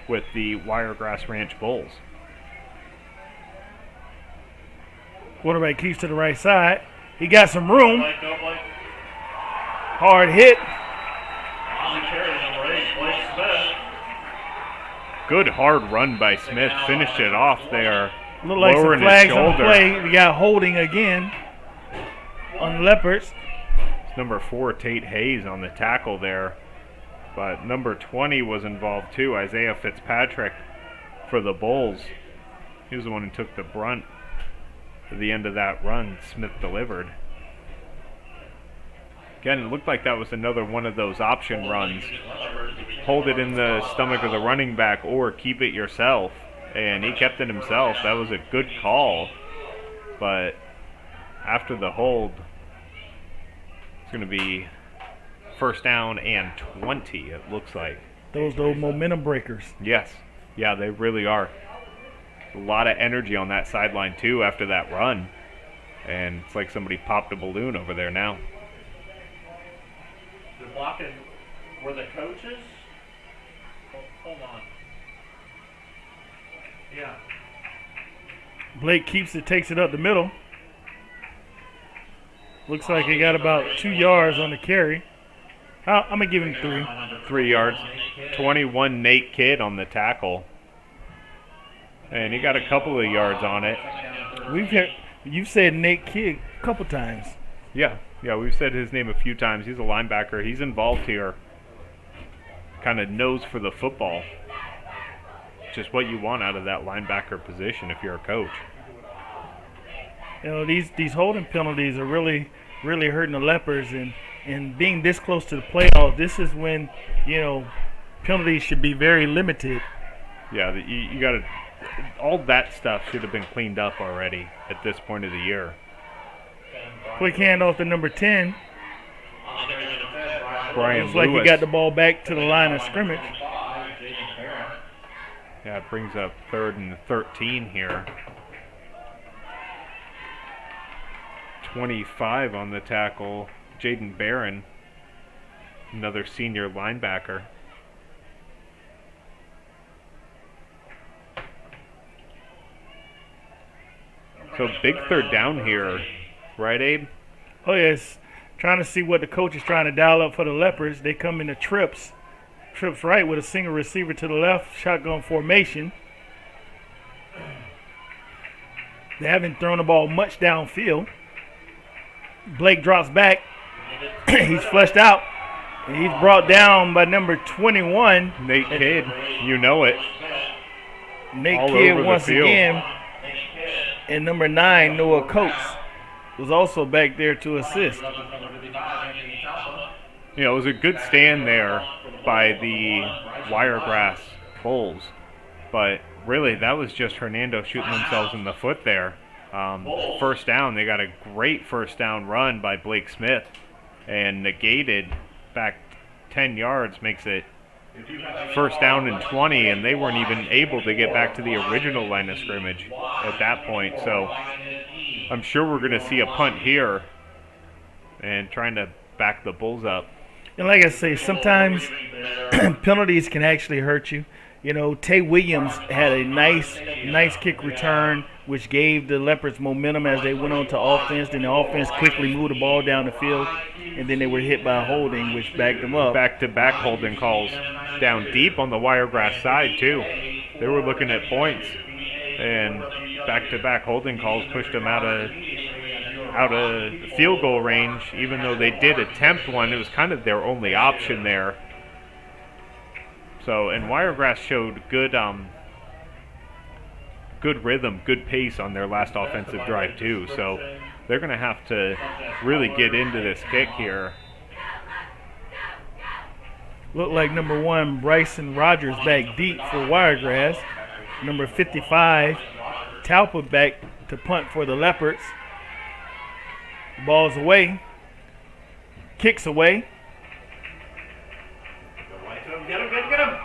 with the Wiregrass Ranch Bulls. Quarterback keeps to the right side. He got some room. Hard hit. Good hard run by Smith. Finished it off there. Looked like some flags on the play. We got holding again on the Leopards. It's number 4, Tate Hayes, on the tackle there. But number 20 was involved too, Isaiah Fitzpatrick for the Bulls. He was the one who took the brunt at the end of that run. Smith delivered. Again, it looked like that was another one of those option runs. Hold it in the stomach of the running back or keep it yourself. And he kept it himself. That was a good call. But after the hold, it's going to be first down and 20, it looks like. Those momentum breakers. Yes. Yeah, they really are. A lot of energy on that sideline, too, after that run. And it's like somebody popped a balloon over there now. The blocking were the coaches? Hold on. Yeah. Blake keeps it, takes it up the middle. Looks like he got about 2 yards on the carry. I'm going to give him 3. 3 yards. 21, Nate Kidd on the tackle. And he got a couple of yards on it. You've said Nate Kidd a couple times. Yeah, we've said his name a few times. He's a linebacker. He's involved here. Kind of knows for the football. Just what you want out of that linebacker position if you're a coach. You know, these holding penalties are really hurting the Leopards, and being this close to the playoffs, this is when, you know, penalties should be very limited. Yeah, you got to. All that stuff should have been cleaned up already at this point of the year. Quick handoff to number 10. Brian Looks like he got the ball back to the line of scrimmage. Yeah, it brings up 3rd and 13 here. 25 on the tackle, Jaden Barron, another senior linebacker. So big 3rd down here, right, Abe? Oh, yes. Trying to see what the coach is trying to dial up for the Leopards. They come into trips. Trips right with a single receiver to the left, shotgun formation. They haven't thrown the ball much downfield. Blake drops back. He's flushed out. And he's brought down by number 21. Nate Kidd, you know it. Nate Kidd once again. And number 9, Noah Coates, was also back there to assist. You know, it was a good stand there by the Wiregrass Bulls. But really, that was just Hernando shooting themselves in the foot there. First down, they got a great first down run by Blake Smith. And negated back 10 yards, makes it first down and 20, and they weren't even able to get back to the original line of scrimmage at that point. So I'm sure we're going to see a punt here and trying to back the Bulls up. And like I say, sometimes penalties can actually hurt you. You know, Tay Williams had a nice kick return which gave the Leopards momentum as they went on to offense. Then the offense quickly moved the ball down the field, and then they were hit by a holding, which backed them up. Back-to-back holding calls down deep on the Wiregrass side, too. They were looking at points, and back-to-back holding calls pushed them out of field goal range. Even though they did attempt one, it was kind of their only option there. So, and Wiregrass showed good rhythm, good pace on their last offensive drive too. So they're going to have to really get into this kick here. Looked like number 1, Bryson Rogers back deep for Wiregrass. Number 55, Talpa back to punt for the Leopards. Ball's away. Kicks away. Get him.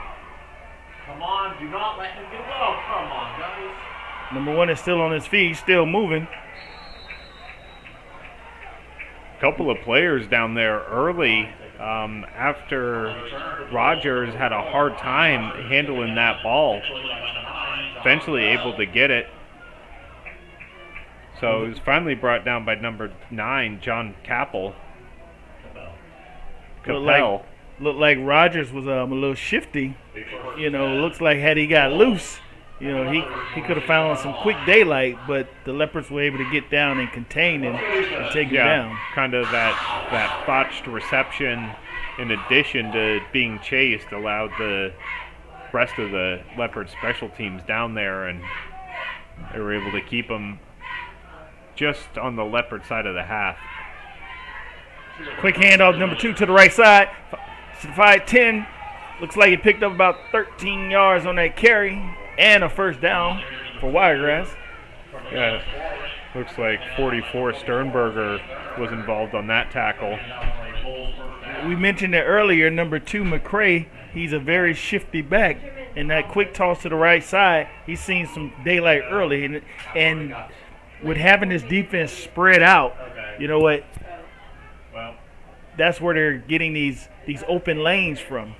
Come on, do not let him get away. Oh, come on, guys. Number 1 is still on his feet, still moving. Couple of players down there early after Rogers had a hard time handling that ball. Eventually able to get it. So it was finally brought down by number 9, John Capel. Capel. Looked like Rogers was a little shifty. Looks like had he got loose, he could have found some quick daylight, but the Leopards were able to get down and contain him and take him down. Kind of that botched reception in addition to being chased allowed the rest of the Leopard special teams down there, and they were able to keep them just on the Leopard side of the half. Quick handoff, number 2 to the right side. 5-10. Looks like he picked up about 13 yards on that carry and a first down for Wiregrass. Yeah, looks like 44 Sternberger was involved on that tackle. We mentioned it earlier, number 2 McCray, he's a very shifty back, and that quick toss to the right side, he's seen some daylight early, and with having this defense spread out, you know what, that's where they're getting these open lanes from.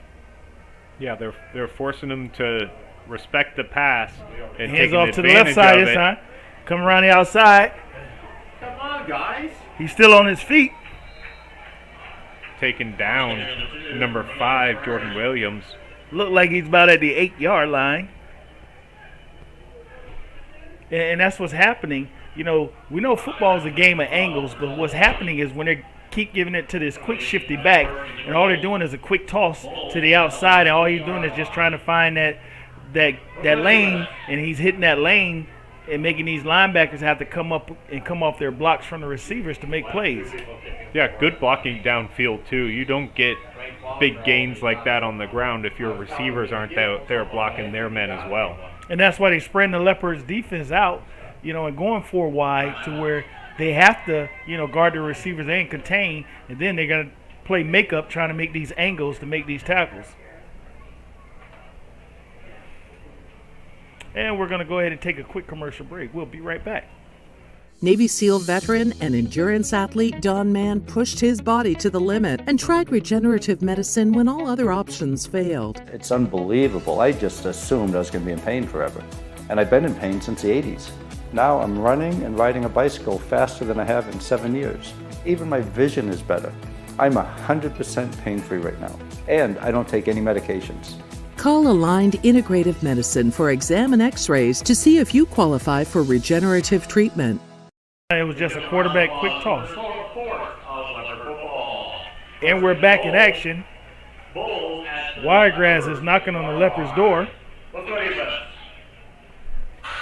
Yeah, they're forcing them to respect the pass and hands taking off to the left side this time. Come around the outside. Come on, guys. He's still on his feet. Taken down, number 5, Jordan Williams. Looked like he's about at the 8-yard line. And that's what's happening. We know football is a game of angles, but what's happening is when they keep giving it to this quick shifty back, and all they're doing is a quick toss to the outside, and all he's doing is just trying to find that lane, and he's hitting that lane and making these linebackers have to come up and come off their blocks from the receivers to make plays. Yeah, good blocking downfield too. You don't get big gains like that on the ground if your receivers aren't out there blocking their men as well. And that's why they spreading the Leopards defense out, and going 4 wide to where they have to, guard the receivers and contain, and then they're going to play makeup trying to make these angles to make these tackles. And we're going to go ahead and take a quick commercial break. We'll be right back. Navy SEAL veteran and endurance athlete Don Mann pushed his body to the limit and tried regenerative medicine when all other options failed. It's unbelievable. I just assumed I was going to be in pain forever. And I've been in pain since the 80s. Now I'm running and riding a bicycle faster than I have in 7 years. Even my vision is better. I'm 100% pain-free right now. And I don't take any medications. Call Aligned Integrative Medicine for exam and x-rays to see if you qualify for regenerative treatment. It was just a quarterback quick toss. And we're back in action. Wiregrass is knocking on the Leopards' door.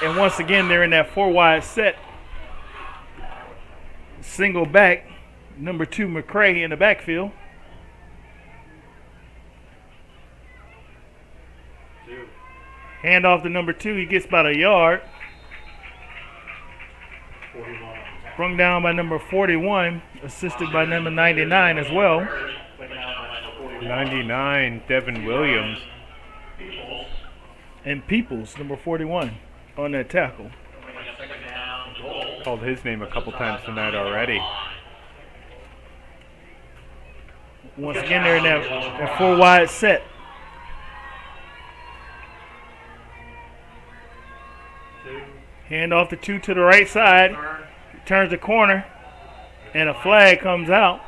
And once again, they're in that 4 wide set. Single back, number 2 McCray in the backfield. Hand off to number 2. He gets about a yard. Sprung down by number 41, assisted by number 99 as well. 99, Devin Williams. And Peoples, number 41, on that tackle. Called his name a couple times tonight already. Once again, they're in that 4 wide set. Hand off the 2 to the right side. Turns the corner, and a flag comes out.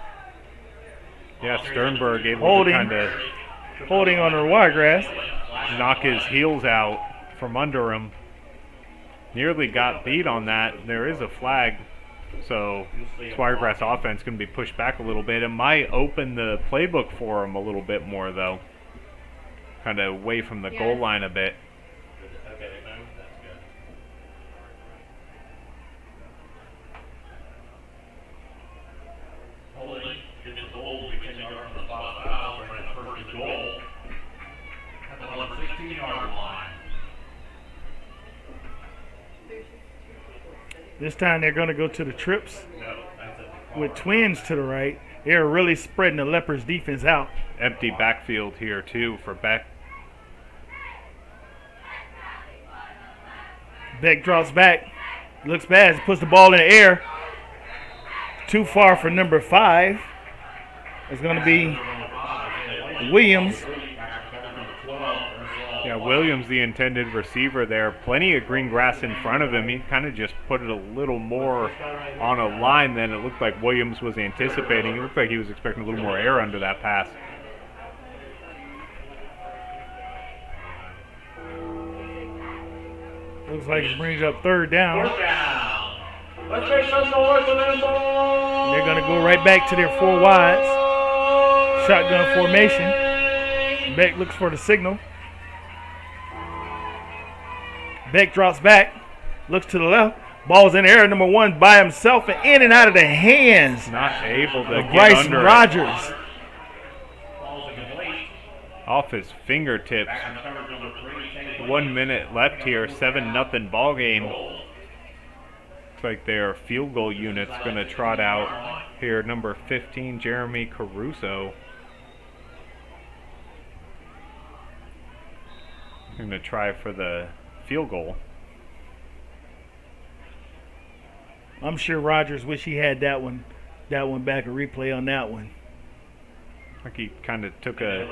Yeah, Sternberg able Holding. to kind of Holding on the Wiregrass. knock his heels out from under him. Nearly got beat on that. There is a flag, so this Wiregrass offense going to be pushed back a little bit. It might open the playbook for him a little bit more, though. Kind of away from the goal line a bit. Holding gets a goal, we can yard from the spot foul for his first goal at the 16-yard line. This time they're going to go to the trips with twins to the right. They're really spreading the Leopards defense out. Empty backfield here, too, for Beck. Beck drops back. Looks bad. Puts the ball in the air. Too far for number 5. It's going to be Williams. Yeah, Williams, the intended receiver there. Plenty of green grass in front of him. He kind of just put it a little more on a line than it looked like Williams was anticipating. It looked like he was expecting a little more air under that pass. Looks like it brings up 3rd down. Let's make some noise for them ball. They're going to go right back to their 4 wides. Shotgun formation. Beck looks for the signal. Beck drops back. Looks to the left. Ball's in the air. Number 1 by himself and in and out of the hands. Not able to get Bryce under Rogers. it. Off his fingertips. 1 minute left here. 7-0 ball game. Looks like their field goal unit's going to trot out here. Number 15, Jeremy Caruso. Going to try for the field goal. I'm sure Rogers wish he had that one back, a replay on that one. Like he kind of took instead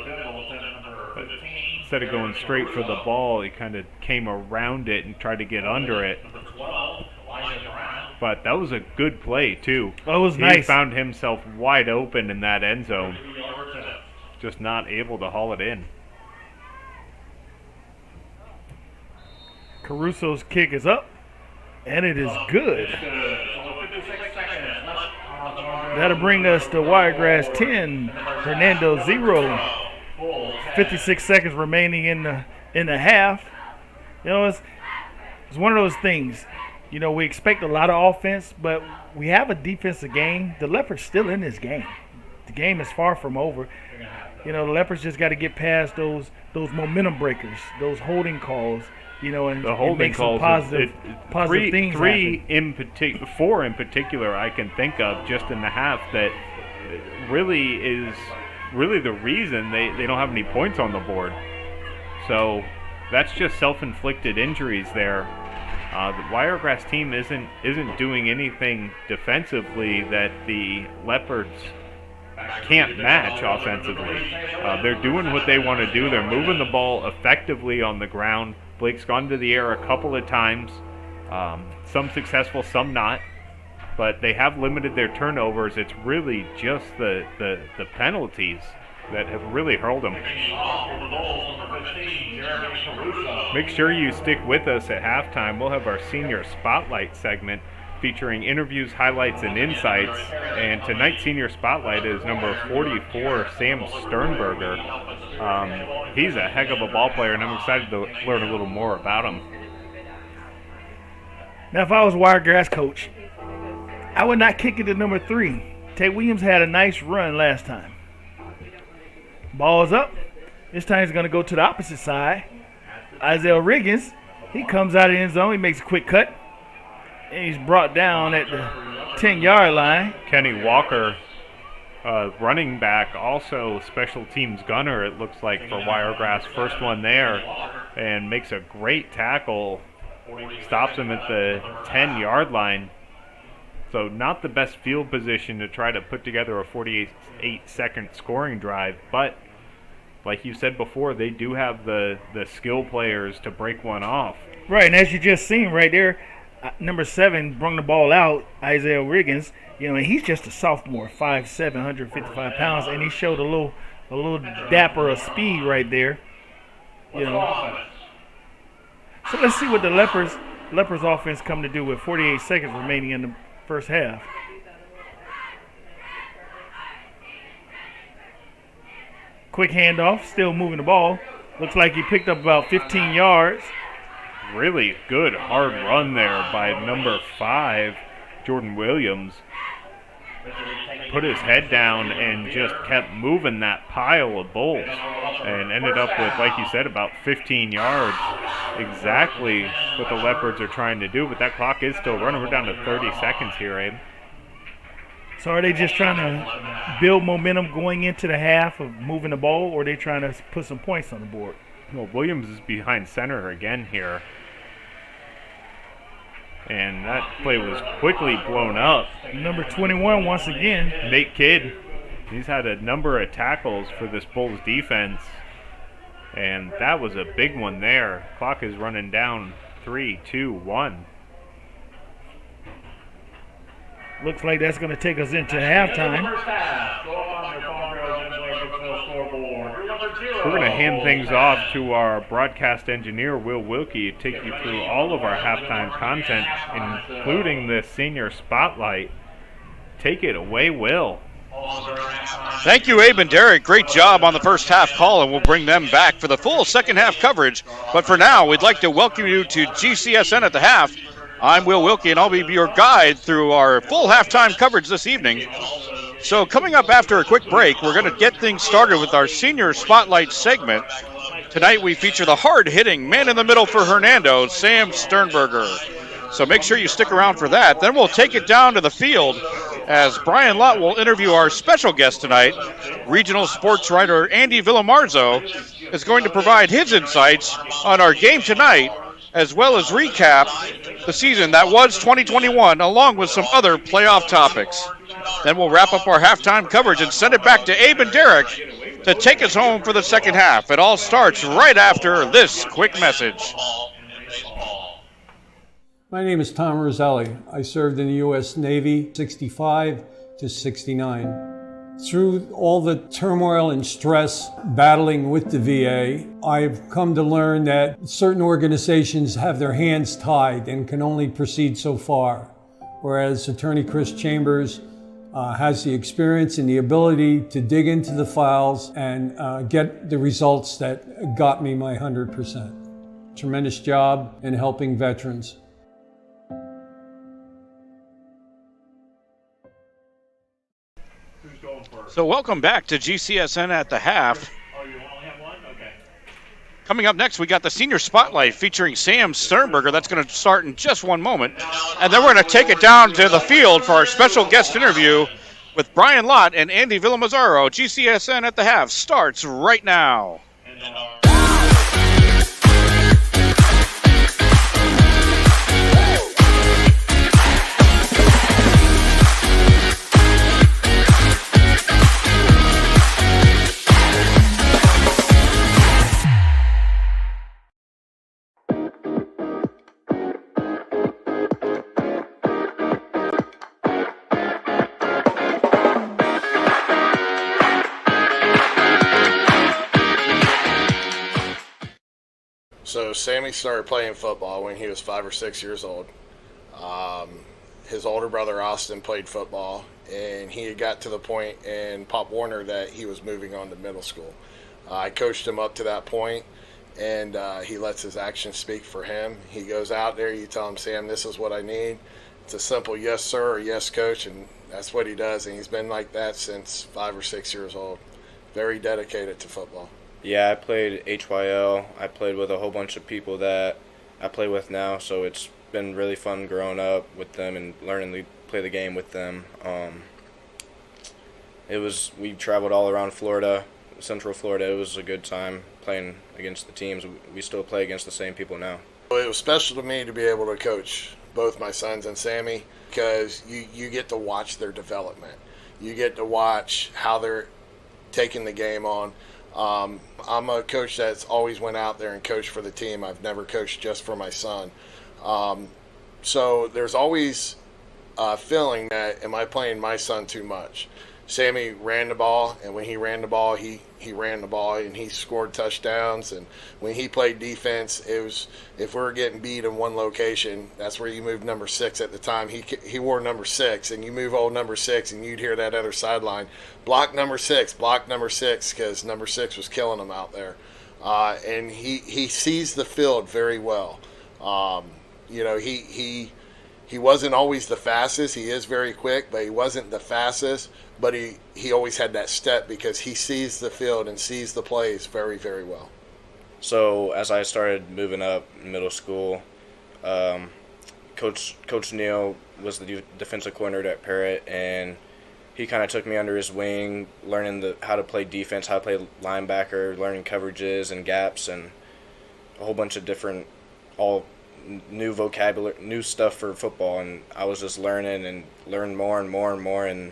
of going straight for the ball, he kind of came around it and tried to get under it. But that was a good play, too. That was he nice. He found himself wide open in that end zone. Just not able to haul it in. Caruso's kick is up, and it is good. That'll bring us to Wiregrass 10, Hernando 0. 56 seconds remaining in the half. You know, it's one of those things. You know, we expect a lot of offense, but we have a defensive game. The Leopards still in this game. The game is far from over. You know, the Leopards just got to get past those momentum breakers, those holding calls. You know, and, the holding make some calls, positive things happen. 4 in particular I can think of just in the half that really is the reason they don't have any points on the board. So that's just self-inflicted injuries there. The Wiregrass team isn't doing anything defensively that the Leopards can't match offensively. They're doing what they want to do. They're moving the ball effectively on the ground. Blake's gone to the air a couple of times, some successful, some not. But they have limited their turnovers. It's really just the penalties that have really hurled them. Make sure you stick with us at halftime. We'll have our senior spotlight segment featuring interviews, highlights, and insights. And tonight's senior spotlight is number 44, Sam Sternberger. He's a heck of a ball player, and I'm excited to learn a little more about him. Now, if I was Wiregrass coach, I would not kick it to number 3. Tate Williams had a nice run last time. Ball's up. This time he's going to go to the opposite side. Isaiah Riggins, he comes out of the end zone. He makes a quick cut. And he's brought down at the 10-yard line. Kenny Walker, running back, also special teams gunner, it looks like, for Wiregrass. First one there, and makes a great tackle. Stops him at the 10-yard line. So not the best field position to try to put together a 48-second scoring drive. But like you said before, they do have the skill players to break one off. Right, and as you just seen right there, number 7 brung the ball out, Isaiah Riggins. And he's just a sophomore, 5'7", 155 pounds, and he showed a little dapper of speed right there. So let's see what the Leopards offense come to do with 48 seconds remaining in the first half. Quick handoff, still moving the ball. Looks like he picked up about 15 yards. Really good hard run there by number 5, Jordan Williams. Put his head down and just kept moving that pile of bulls and ended up with, like you said, about 15 yards. Exactly what the Leopards are trying to do, but that clock is still running. We're down to 30 seconds here, Abe. So are they just trying to build momentum going into the half of moving the ball, or are they trying to put some points on the board? Well, Williams is behind center again here. And that play was quickly blown up. Number 21 once again. Nate Kidd. He's had a number of tackles for this Bulls defense. And that was a big one there. Clock is running down. 3, 2, 1. Looks like that's going to take us into halftime. We're going to hand things off to our broadcast engineer, Will Wilkie, to take you through all of our halftime content, including the senior spotlight. Take it away, Will. Thank you, Abe and Derek. Great job on the first half call, and we'll bring them back for the full second half coverage. But for now, we'd like to welcome you to GCSN at the half. I'm Will Wilkie, and I'll be your guide through our full halftime coverage this evening. So coming up after a quick break, we're going to get things started with our senior spotlight segment. Tonight we feature the hard-hitting man in the middle for Hernando, Sam Sternberger. So make sure you stick around for that. Then we'll take it down to the field as Brian Lott will interview our special guest tonight. Regional sports writer Andy Villamarzo is going to provide his insights on our game tonight, as well as recap the season that was 2021, along with some other playoff topics. Then we'll wrap up our halftime coverage and send it back to Abe and Derek to take us home for the second half. It all starts right after this quick message. My name is Tom Roselli. I served in the U.S. Navy 65 to 69. Through all the turmoil and stress battling with the VA, I've come to learn that certain organizations have their hands tied and can only proceed so far, whereas Attorney Chris Chambers has the experience and the ability to dig into the files and get the results that got me my 100%. Tremendous job in helping veterans. So welcome back to GCSN at the half. Coming up next, we got the senior spotlight featuring Sam Sternberger. That's going to start in just one moment. And then we're going to take it down to the field for our special guest interview with Brian Lott and Andy Villamazaro. GCSN at the half starts right now. So Sammy started playing football when he was 5 or 6 years old. His older brother Austin played football, and he had got to the point in Pop Warner that he was moving on to middle school. I coached him up to that point, and he lets his actions speak for him. He goes out there, you tell him, Sam, this is what I need. It's a simple yes, sir, or yes, coach, and that's what he does, and he's been like that since 5 or 6 years old. Very dedicated to football. Yeah, I played HYL. I played with a whole bunch of people that I play with now, so it's been really fun growing up with them and learning to play the game with them. We traveled all around Florida, Central Florida. It was a good time playing against the teams. We still play against the same people now. It was special to me to be able to coach both my sons and Sammy because you get to watch their development. You get to watch how they're taking the game on. I'm a coach that's always went out there and coached for the team. I've never coached just for my son. So there's always a feeling that, am I playing my son too much? Sammy ran the ball, and when he ran the ball, he ran the ball, and he scored touchdowns. And when he played defense, it was, if we were getting beat in one location, that's where you moved number 6 at the time. He wore number 6, and you move old number 6, and you'd hear that other sideline, block number 6, because number 6 was killing him out there. And he sees the field very well. He wasn't always the fastest. He is very quick, but he wasn't the fastest. But he always had that step because he sees the field and sees the plays very, very well. So as I started moving up in middle school, Coach Neal was the defensive coordinator at Parrott, and he kind of took me under his wing, learning how to play defense, how to play linebacker, learning coverages and gaps, and a whole bunch of different, all new vocabulary, new stuff for football. And I was just learning and learned more and more and more, and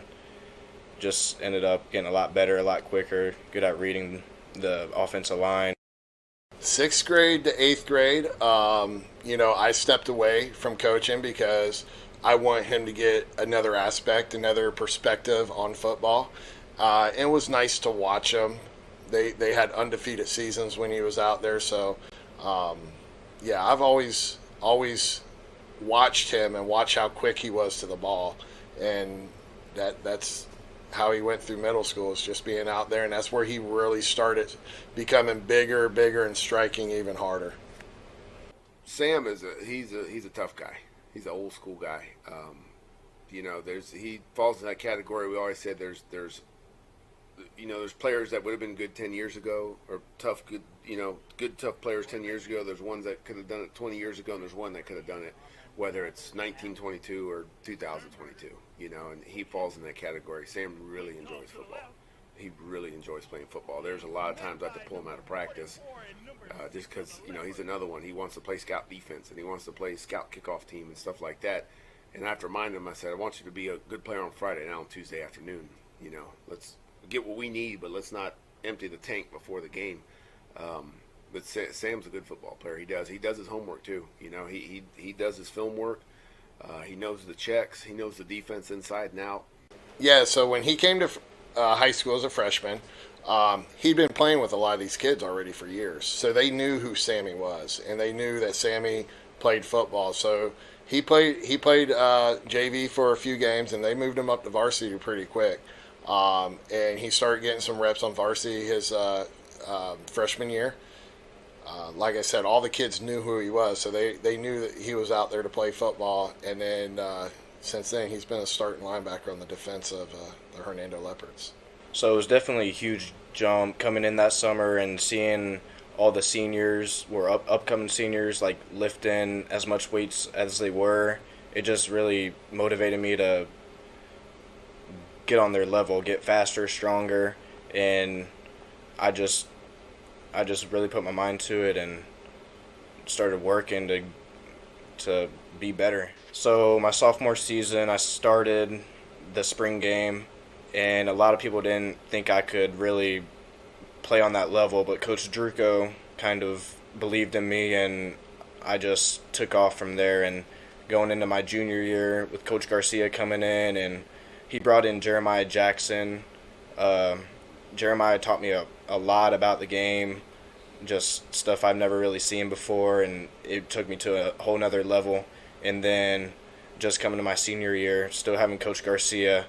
just ended up getting a lot better, a lot quicker, good at reading the offensive line. 6th grade to 8th grade, I stepped away from coaching because I want him to get another aspect, another perspective on football. It was nice to watch him. They had undefeated seasons when he was out there. So, I've always watched him and watched how quick he was to the ball. And that's how he went through middle school, is just being out there. And that's where he really started becoming bigger, and striking even harder. Sam he's a tough guy. He's an old school guy. He falls in that category. We always said there's players that would have been good 10 years ago, or tough players 10 years ago. There's ones that could have done it 20 years ago, and there's one that could have done it, whether it's 1922 or 2022. And he falls in that category. Sam really enjoys football. He really enjoys playing football. There's a lot of times I have to pull him out of practice just because, he's another one. He wants to play scout defense, and he wants to play scout kickoff team and stuff like that. And I have to remind him, I said, I want you to be a good player on Friday, not on Tuesday afternoon. Let's get what we need, but let's not empty the tank before the game. But Sam's a good football player. He does his homework too. He does his film work. He knows the checks. He knows the defense inside and out. Yeah, so when he came to high school as a freshman, he'd been playing with a lot of these kids already for years. So they knew who Sammy was, and they knew that Sammy played football. So he played JV for a few games, and they moved him up to varsity pretty quick. And he started getting some reps on varsity his freshman year. Like I said, all the kids knew who he was, so they knew that he was out there to play football. And then since then, he's been a starting linebacker on the defense of the Hernando Leopards. So it was definitely a huge jump coming in that summer and seeing all the seniors, upcoming seniors, like lifting as much weights as they were. It just really motivated me to get on their level, get faster, stronger, and I just really put my mind to it and started working to be better. So my sophomore season, I started the spring game, and a lot of people didn't think I could really play on that level, but Coach Druko kind of believed in me, and I just took off from there. And going into my junior year with Coach Garcia coming in, and he brought in Jeremiah Jackson. Jeremiah taught me a lot about the game, just stuff I've never really seen before, and it took me to a whole nother level. And then just coming to my senior year, still having Coach Garcia,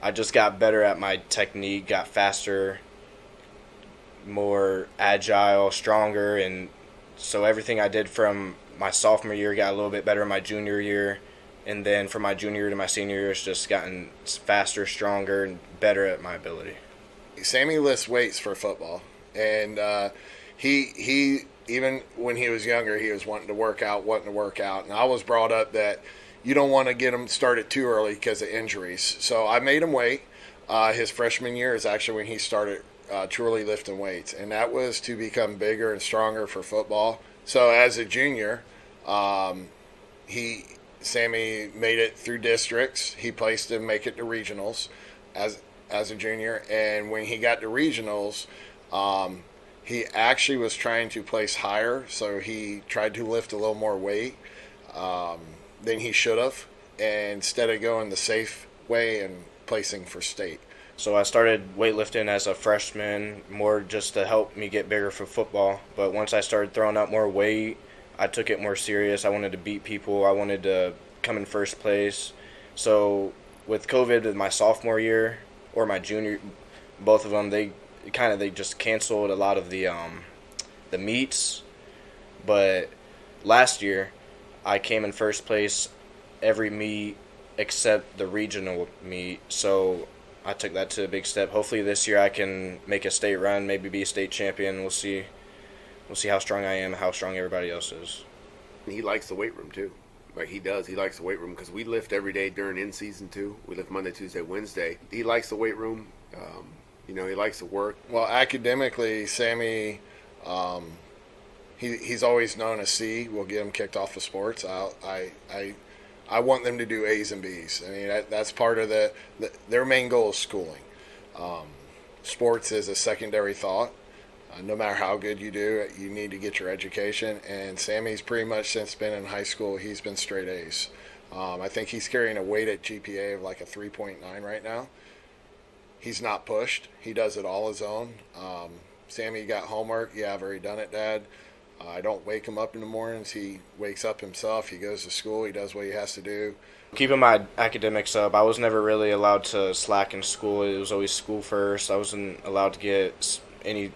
I just got better at my technique, got faster, more agile, stronger, and so everything I did from my sophomore year got a little bit better in my junior year. And then from my junior year to my senior year, it's just gotten faster, stronger, and better at my ability. Sammy lifts weights for football, and he even when he was younger, he was wanting to work out. And I was brought up that you don't want to get him started too early because of injuries. So I made him wait. His freshman year is actually when he started truly lifting weights, and that was to become bigger and stronger for football. So as a junior, Sammy made it through districts. He placed to make it to regionals as a junior, and when he got to regionals, he actually was trying to place higher, so he tried to lift a little more weight. than he should have, and instead of going the safe way and placing for state. So I started weightlifting as a freshman, more just to help me get bigger for football. But once I started throwing out more weight, I took it more serious. I wanted to beat people. I wanted to come in first place. So with COVID in my sophomore year or my junior, both of them, they just canceled a lot of the meets. But last year, I came in first place every meet except the regional meet. So I took that to a big step. Hopefully this year I can make a state run, maybe be a state champion. We'll see. We'll see how strong I am, how strong everybody else is. He likes the weight room too. Like he does. He likes the weight room because we lift every day during in season too. We lift Monday, Tuesday, Wednesday. He likes the weight room. He likes to work. Well, academically, Sammy, he's always known a C. We'll get him kicked off of sports. I want them to do A's and B's. I mean, that's part of their main goal is schooling. Sports is a secondary thought. No matter how good you do, you need to get your education. And Sammy's pretty much since been in high school, he's been straight A's. I think he's carrying a weighted GPA of like a 3.9 right now. He's not pushed. He does it all his own. Sammy, you got homework? Yeah, I've already done it, Dad. I don't wake him up in the mornings. He wakes up himself. He goes to school. He does what he has to do. Keeping my academics up, I was never really allowed to slack in school. It was always school first. I wasn't allowed to get any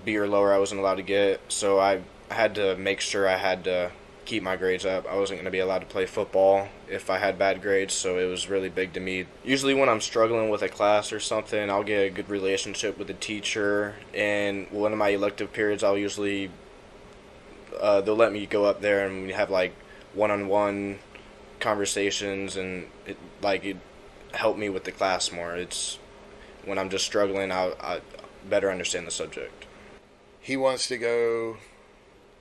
B or lower I wasn't allowed to get. So I had to make sure I had to keep my grades up. I wasn't going to be allowed to play football if I had bad grades, so it was really big to me. Usually when I'm struggling with a class or something, I'll get a good relationship with the teacher, and one of my elective periods I'll usually they'll let me go up there and we have like one-on-one conversations, and it helped me with the class more. It's when I'm just struggling, I better understand the subject. He wants to go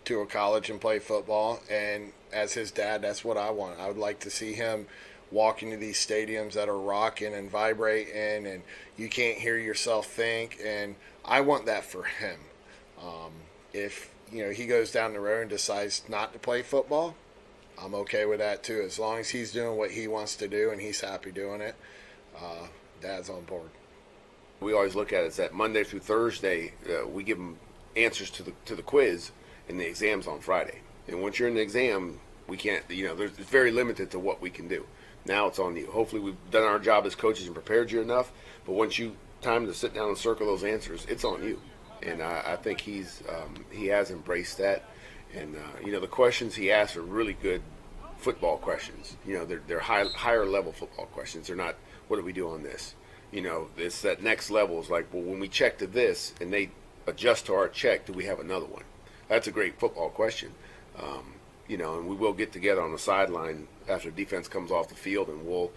to a college and play football, and as his dad, that's what I want. I would like to see him walk into these stadiums that are rocking and vibrating, and you can't hear yourself think, and I want that for him. If he goes down the road and decides not to play football, I'm okay with that too. As long as he's doing what he wants to do and he's happy doing it, Dad's on board. We always look at it as that Monday through Thursday, we give them answers to the quiz, and the exam's on Friday. And once you're in the exam, we can't, it's very limited to what we can do. Now it's on you. Hopefully we've done our job as coaches and prepared you enough, but once you time to sit down and circle those answers, it's on you. And I think he has embraced that. And, the questions he asks are really good football questions. They're higher level football questions. They're not, what do we do on this? It's that next level is like, well, when we check to this and they adjust to our check, do we have another one? That's a great football question. And we will get together on the sideline after defense comes off the field, and we'll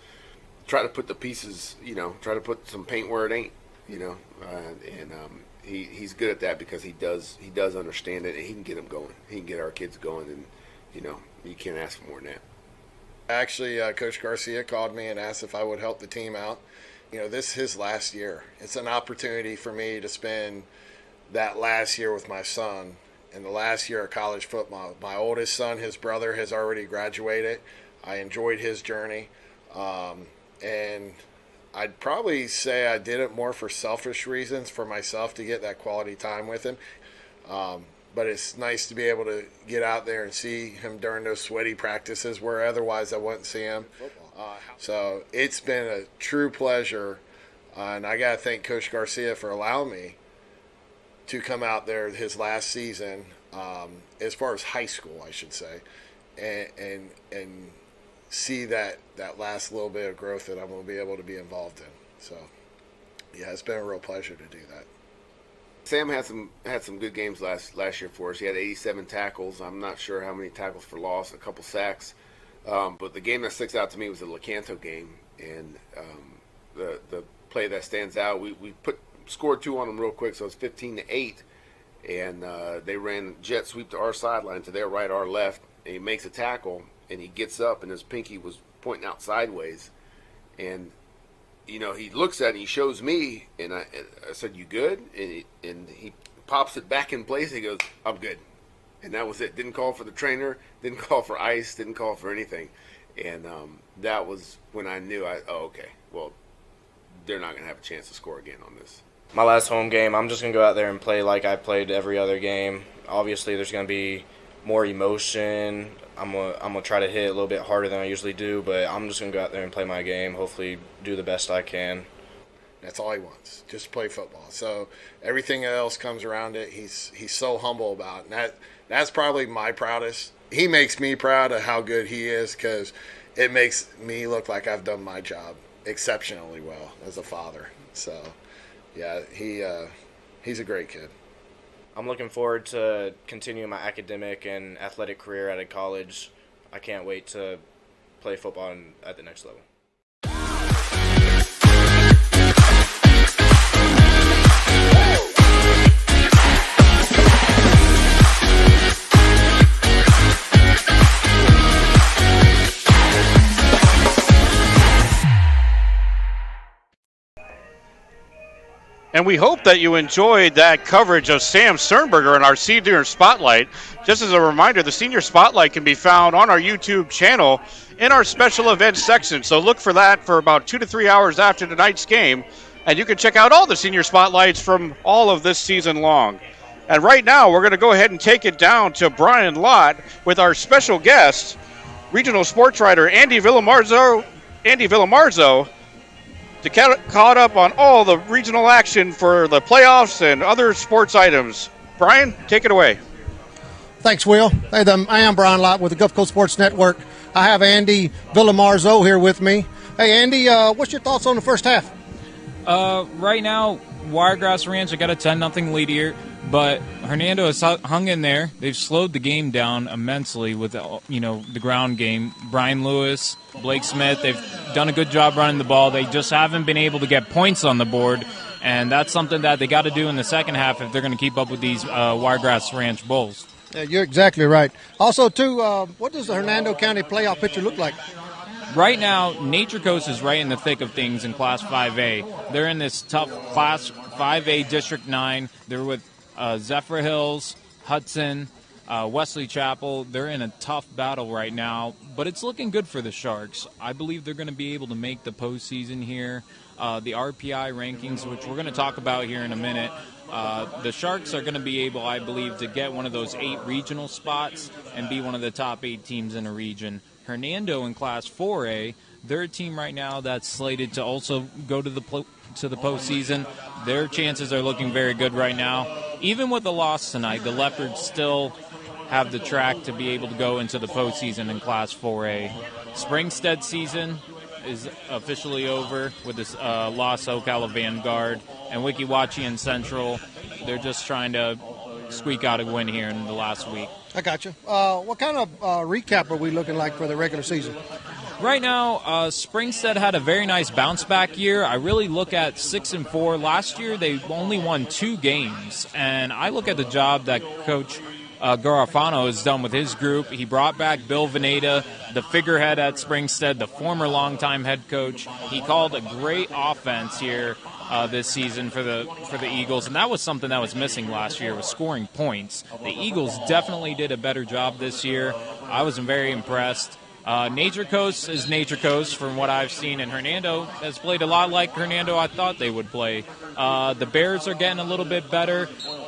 try to put the pieces, try to put some paint where it ain't, he's good at that because he does understand it, and he can get them going. He can get our kids going, and, you can't ask for more than that. Actually, Coach Garcia called me and asked if I would help the team out. This is his last year. It's an opportunity for me to spend that last year with my son and the last year of college football. My oldest son, his brother, has already graduated. I enjoyed his journey. And I'd probably say I did it more for selfish reasons, for myself to get that quality time with him. But it's nice to be able to get out there and see him during those sweaty practices where otherwise I wouldn't see him. So it's been a true pleasure. And I got to thank Coach Garcia for allowing me to come out there his last season, as far as high school, I should say, and see that last little bit of growth that I'm going to be able to be involved in. So, yeah, it's been a real pleasure to do that. Sam had some good games last year for us. He had 87 tackles. I'm not sure how many tackles for loss, a couple sacks. But the game that sticks out to me was the Lecanto game, and the play that stands out. We scored 2 on them real quick, so it's 15-8, and they ran jet sweep to our sideline, to their right, our left, and he makes a tackle, and he gets up, and his pinky was pointing out sideways, and he looks at it, and he shows me, and I said, "You good?" And he pops it back in place. He goes, "I'm good," and that was it. Didn't call for the trainer, didn't call for ice, didn't call for anything, And that was when I knew, okay, well, they're not going to have a chance to score again on this. My last home game, I'm just going to go out there and play like I played every other game. Obviously, there's going to be more emotion. I'm gonna try to hit a little bit harder than I usually do, but I'm just going to go out there and play my game, hopefully do the best I can. That's all he wants, just play football. So everything else comes around it. He's so humble about it. And that's probably my proudest. He makes me proud of how good he is because it makes me look like I've done my job exceptionally well as a father. So, yeah, he's a great kid. I'm looking forward to continuing my academic and athletic career at a college. I can't wait to play football at the next level. And we hope that you enjoyed that coverage of Sam Sternberger in our Senior Spotlight. Just as a reminder, the Senior Spotlight can be found on our YouTube channel in our special events section. So look for that for about 2 to 3 hours after tonight's game. And you can check out all the Senior Spotlights from all of this season long. And right now, we're going to go ahead and take it down to Brian Lott with our special guest, regional sports writer Andy Villamarzo, to get caught up on all the regional action for the playoffs and other sports items. Brian, take it away. Thanks, Will. Hey, I am Brian Lott with the Gulf Coast Sports Network. I have Andy Villamarzo here with me. Hey, Andy, what's your thoughts on the first half? Right now, Wiregrass Ranch, I got a 10-0 lead here, but Hernando has hung in there. They've slowed the game down immensely with the ground game. Brian Lewis, Blake Smith, they've done a good job running the ball. They just haven't been able to get points on the board, and that's something that they got to do in the second half if they're going to keep up with these Wiregrass Ranch Bulls. Yeah, you're exactly right. Also, too, what does the Hernando County playoff picture look like? Right now, Nature Coast is right in the thick of things in Class 5A. They're in this tough Class 5A District 9. They're with Zephyr Hills, Hudson, Wesley Chapel. They're in a tough battle right now, but it's looking good for the Sharks. I believe they're going to be able to make the postseason here. The RPI rankings, which we're going to talk about here in a minute, the Sharks are going to be able, I believe, to get one of those 8 regional spots and be one of the top 8 teams in a region. Hernando in Class 4A, they're a team right now that's slated to also go to the postseason. Their chances are looking very good right now. Even with the loss tonight, the Leopards still have the track to be able to go into the postseason in Class 4A. Springstead season is officially over with this loss to Ocala Vanguard, and Weeki Wachee Central, they're just trying to squeak out a win here in the last week. I got you. What kind of recap are we looking like for the regular season? Right now, Springstead had a very nice bounce-back year. I really look at 6-4. Last year, they only won 2 games, and I look at the job that Coach Garofano has done with his group. He brought back Bill Veneta, the figurehead at Springstead, the former longtime head coach. He called a great offense here this season for the Eagles, and that was something that was missing last year, was scoring points. The Eagles definitely did a better job this year. I was very impressed. Nature Coast is Nature Coast from what I've seen, and Hernando has played a lot like Hernando I thought they would play. The Bears are getting a little bit better.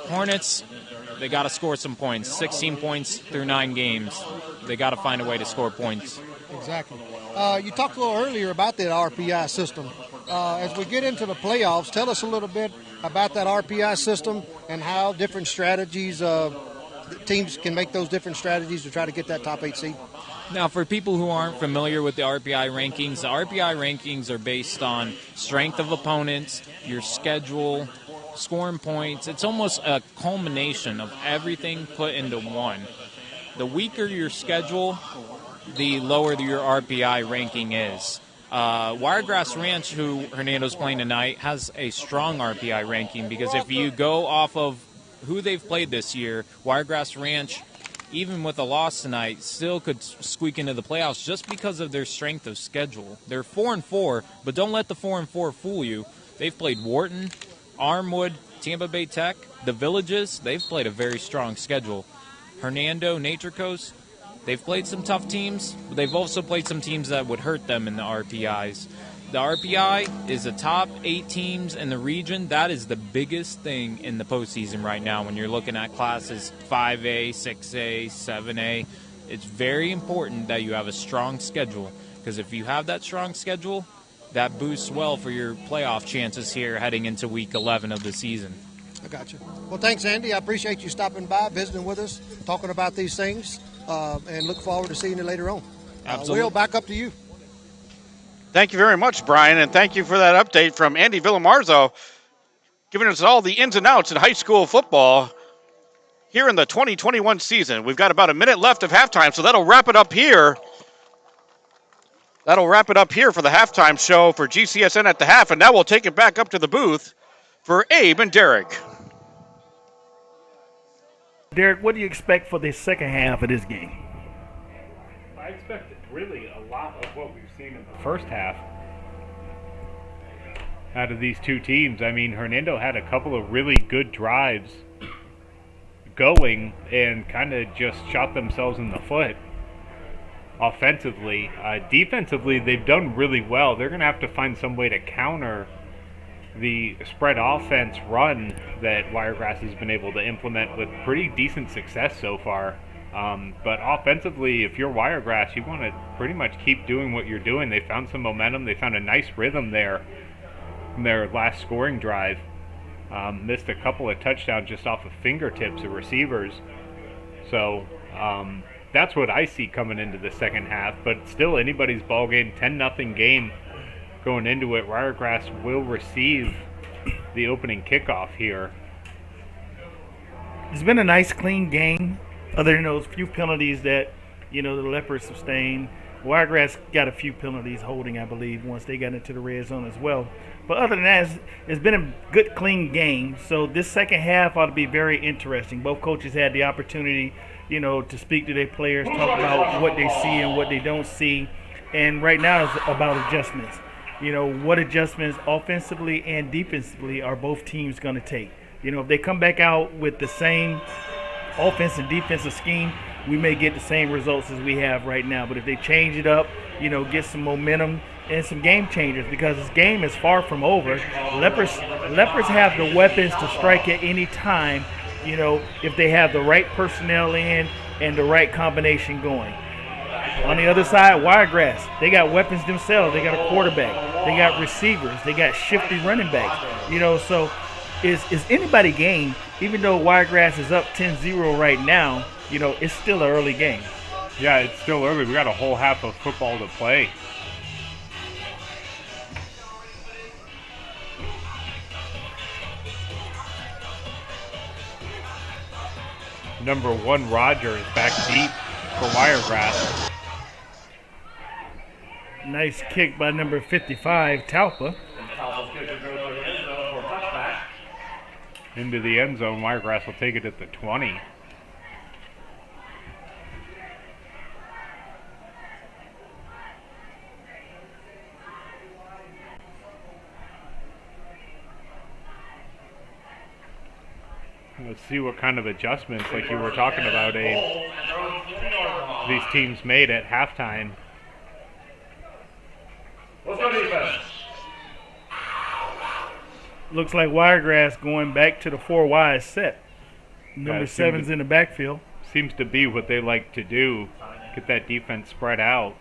Hornets, they got to score some points. 16 points through 9 games. They got to find a way to score points. Exactly. You talked a little earlier about that RPI system. As we get into the playoffs, tell us a little bit about that RPI system and how different strategies, teams can make those different strategies to try to get that top 8 seed. Now, for people who aren't familiar with the RPI rankings are based on strength of opponents, your schedule, scoring points. It's almost a culmination of everything put into one. The weaker your schedule, the lower your RPI ranking is. Wiregrass Ranch, who Hernando's playing tonight, has a strong RPI ranking because if you go off of who they've played this year, Wiregrass Ranch, even with a loss tonight, still could squeak into the playoffs just because of their strength of schedule. They're 4-4, but don't let the 4-4 fool you. They've played Wharton, Armwood, Tampa Bay Tech, the Villages. They've played a very strong schedule. Hernando, Nature Coast, They've played some tough teams, but they've also played some teams that would hurt them in the RPIs. The RPI is the top 8 teams in the region. That is the biggest thing in the postseason right now when you're looking at classes 5A, 6A, 7A. It's very important that you have a strong schedule, because if you have that strong schedule, that boosts well for your playoff chances here heading into week 11 of the season. I got you. Well, thanks, Andy. I appreciate you stopping by, visiting with us, talking about these things, and look forward to seeing you later on. Absolutely. Will, back up to you. Thank you very much, Brian, and thank you for that update from Andy Villamarzo, giving us all the ins and outs in high school football here in the 2021 season. We've got about a minute left of halftime, so that'll wrap it up here. That'll wrap it up here for the halftime show for GCSN at the half, and now we'll take it back up to the booth for Abe and Derek. Derek, what do you expect for the second half of this game? I expect really a lot of what we've seen in the first half out of these two teams. I mean, Hernando had a couple of really good drives going and kind of just shot themselves in the foot offensively. Defensively, they've done really well. They're going to have to find some way to counter the spread offense run that Wiregrass has been able to implement with pretty decent success so far. But offensively, if you're Wiregrass, you want to pretty much keep doing what you're doing. They found some momentum. They found a nice rhythm there in their last scoring drive. Missed a couple of touchdowns just off of fingertips of receivers. So that's what I see coming into the second half. But still, anybody's ball game, 10-0 game going into it. Wiregrass will receive the opening kickoff here. It's been a nice, clean game, other than those few penalties that, the Leopards sustained. Wiregrass got a few penalties holding, I believe, once they got into the red zone as well. But other than that, it's been a good, clean game. So this second half ought to be very interesting. Both coaches had the opportunity, to speak to their players, talk about what they see and what they don't see. And right now it's about adjustments. What adjustments offensively and defensively are both teams going to take? If they come back out with the same offense and defensive scheme, we may get the same results as we have right now. But if they change it up, get some momentum and some game changers, because this game is far from over. Leopards have the weapons to strike at any time, if they have the right personnel in and the right combination going. On the other side, Wiregrass, they got weapons themselves. They got a quarterback. They got receivers. They got shifty running backs. So is anybody game, even though Wiregrass is up 10-0 right now, it's still an early game. Yeah, it's still early. We got a whole half of football to play. Number 1, Rogers, back deep for Wiregrass. Nice kick by number 55, Talpa. Into the end zone. Wiregrass will take it at the 20. Let's see what kind of adjustments, like you were talking about, Abe, these teams made at halftime. Let's go defense. Looks like Wiregrass going back to the 4 wide set. Number 7's in the backfield. Seems to be what they like to do, get that defense spread out.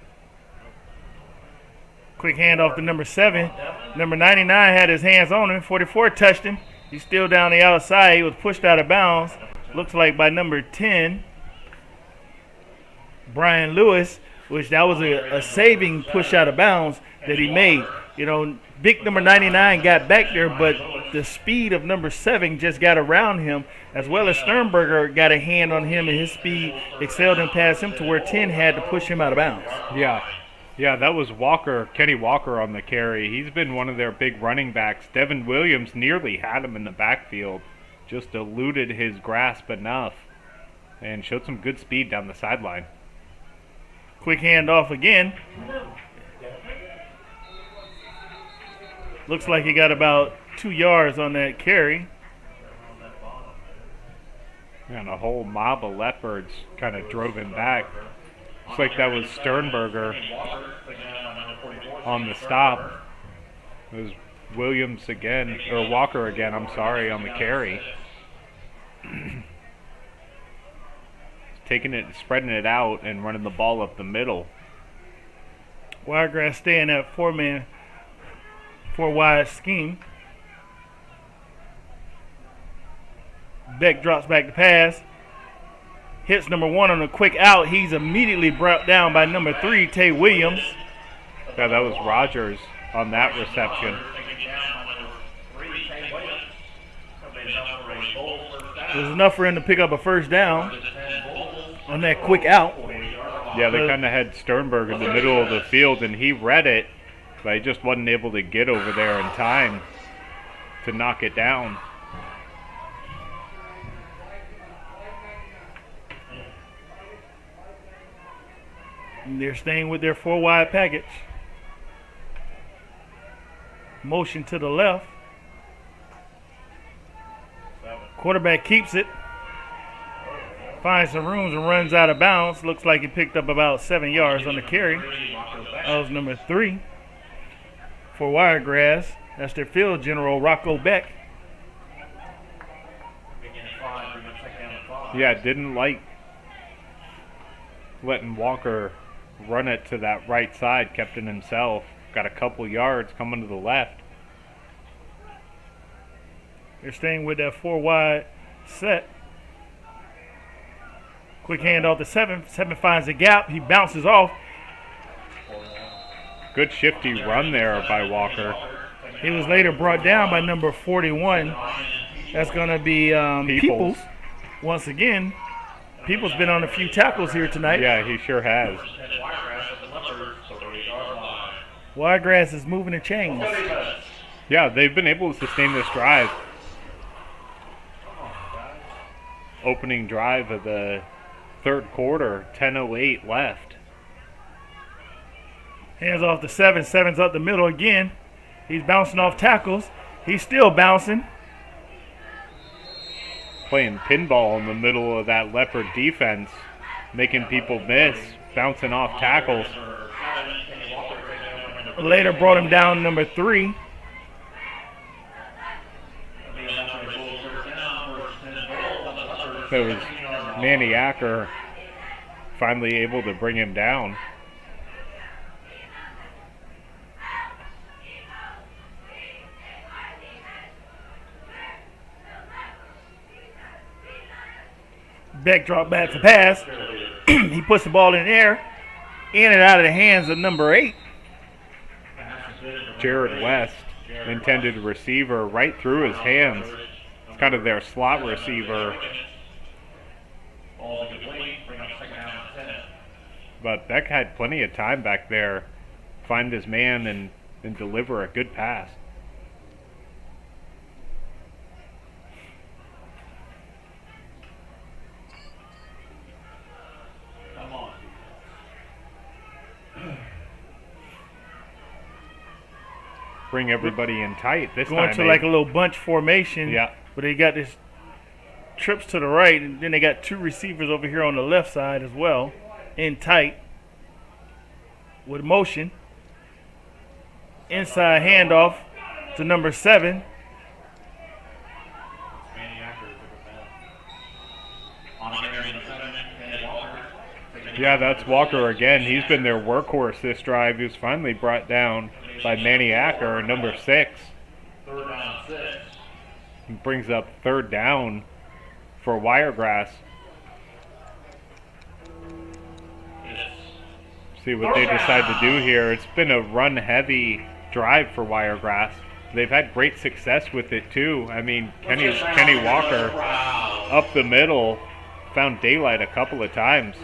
Quick handoff to number 7. Number 99 had his hands on him. 44 touched him. He's still down the outside. He was pushed out of bounds. Looks like by number 10, Brian Lewis, which that was a saving push out of bounds that he made. Big number 99 got back there, but the speed of number 7 just got around him, as well as Sternberger got a hand on him, and his speed excelled him past him to where 10 had to push him out of bounds. Yeah, that was Kenny Walker on the carry. He's been one of their big running backs. Devin Williams nearly had him in the backfield, just eluded his grasp enough and showed some good speed down the sideline. Quick handoff again. Looks like he got about 2 yards on that carry. And a whole mob of Leopards kind of drove him back. Looks like that was Sternberger on the stop. It was Williams again, or Walker again, I'm sorry, on the carry. Taking it, spreading it out, and running the ball up the middle. Wiregrass staying at 4-man, 4-wide scheme. Beck drops back to pass. Hits number 1 on a quick out. He's immediately brought down by number 3, Tay Williams. Yeah, that was Rogers on that reception. It was enough for him to pick up a first down on that quick out. Yeah, they kind of had Sternberg in the middle of the field, and he read it, but he just wasn't able to get over there in time to knock it down. And they're staying with their 4-wide package. Motion to the left. Quarterback keeps it. Finds some rooms and runs out of bounds. Looks like he picked up about 7 yards on the carry. That was number 3 for Wiregrass. That's their field general, Rocco Beck. Yeah, didn't like letting Walker run it to that right side. Kept it himself. Got a couple yards coming to the left. They're staying with that 4-wide set. Quick hand off to 7. 7 finds a gap. He bounces off. Good shifty run there by Walker. He was later brought down by number 41. That's going to be Peoples. Once again, Peoples been on a few tackles here tonight. Yeah, he sure has. Wiregrass is moving the chains. Yeah, they've been able to sustain this drive. Opening drive of the third quarter, 10:08 left. Hands off to 7. 7's up the middle again. He's bouncing off tackles. He's still bouncing. Playing pinball in the middle of that Leopard defense, making people miss, bouncing off tackles. Later brought him down, number 3. It was Manny Acker finally able to bring him down. Beck dropped back to pass. He puts the ball in the air, in and out of the hands of number 8. Jared West, intended receiver, right through his hands. It's kind of their slot receiver. But Beck had plenty of time back there, find his man and deliver a good pass. Bring everybody in tight this time. Going to like a little bunch formation. Yeah. But they got this trips to the right, and then they got 2 receivers over here on the left side as well, in tight with motion. Inside handoff to number 7. Yeah, that's Walker again. He's been their workhorse this drive. He was finally brought down by Manny Acker, number 6. Third down 6. He brings up third down for Wiregrass. See what they decide to do here. It's been a run-heavy drive for Wiregrass. They've had great success with it too. I mean, Kenny Walker up the middle found daylight a couple of times.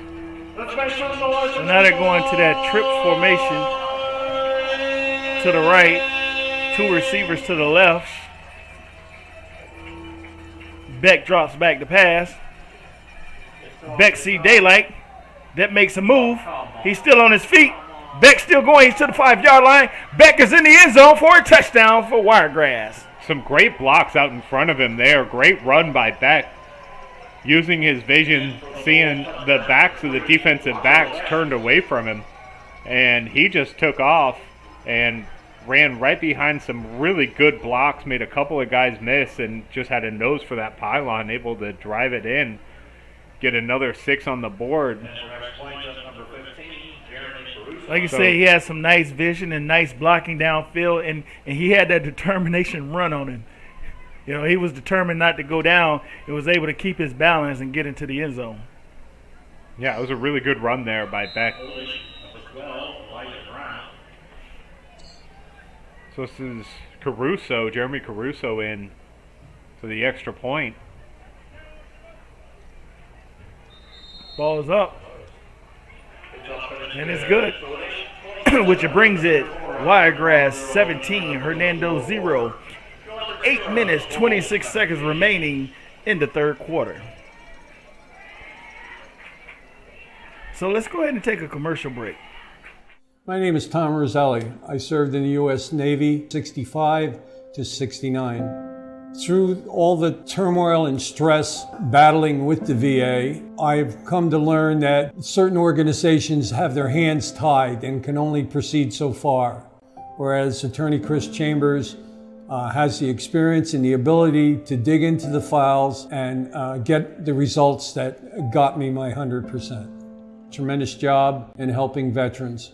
So now they're going to that trips formation to the right, 2 receivers to the left. Beck drops back to pass. Beck see daylight. That makes a move. He's still on his feet. Beck still going. He's to the 5-yard line. Beck is in the end zone for a touchdown for Wiregrass. Some great blocks out in front of him there. Great run by Beck. using his vision, seeing the backs of the defensive backs turned away from him, and he just took off and ran right behind some really good blocks, made a couple of guys miss, and just had a nose for that pylon, able to drive it in, get another 6 on the board. Like you say, he had some nice vision and nice blocking downfield, and he had that determination run on him. You know, he was determined not to go down and was able to keep his balance and get into the end zone. Yeah, it was a really good run there by Beck. So this is Caruso, Jeremy Caruso in for the extra point. Ball is up. And it's good. Which brings it, Wiregrass 17, Hernando 0. 8 minutes, 26 seconds remaining in the third quarter. So let's go ahead and take a commercial break. My name is Tom Roselli. I served in the U.S. Navy 65 to 69. Through all the turmoil and stress battling with the VA, I've come to learn that certain organizations have their hands tied and can only proceed so far, whereas Attorney Chris Chambers has the experience and the ability to dig into the files and get the results that got me my 100%. Tremendous job in helping veterans.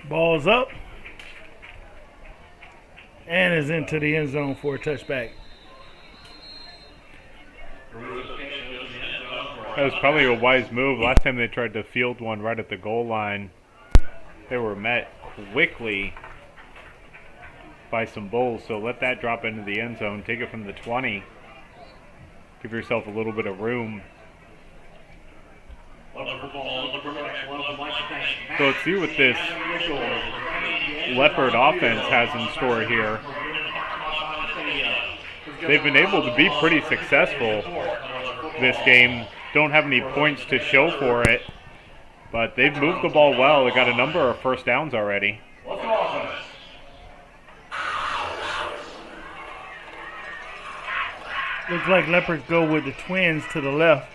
Ball's up and is into the end zone for a touchback. That was probably a wise move. Last time they tried to field one right at the goal line, they were met quickly by some Bulls. So let that drop into the end zone. Take it from the 20. Give yourself a little bit of room. So let's see what this Leopard offense has in store here. They've been able to be pretty successful this game. Don't have any points to show for it, but they've moved the ball well. They got a number of first downs already. Looks like Leopards go with the twins to the left.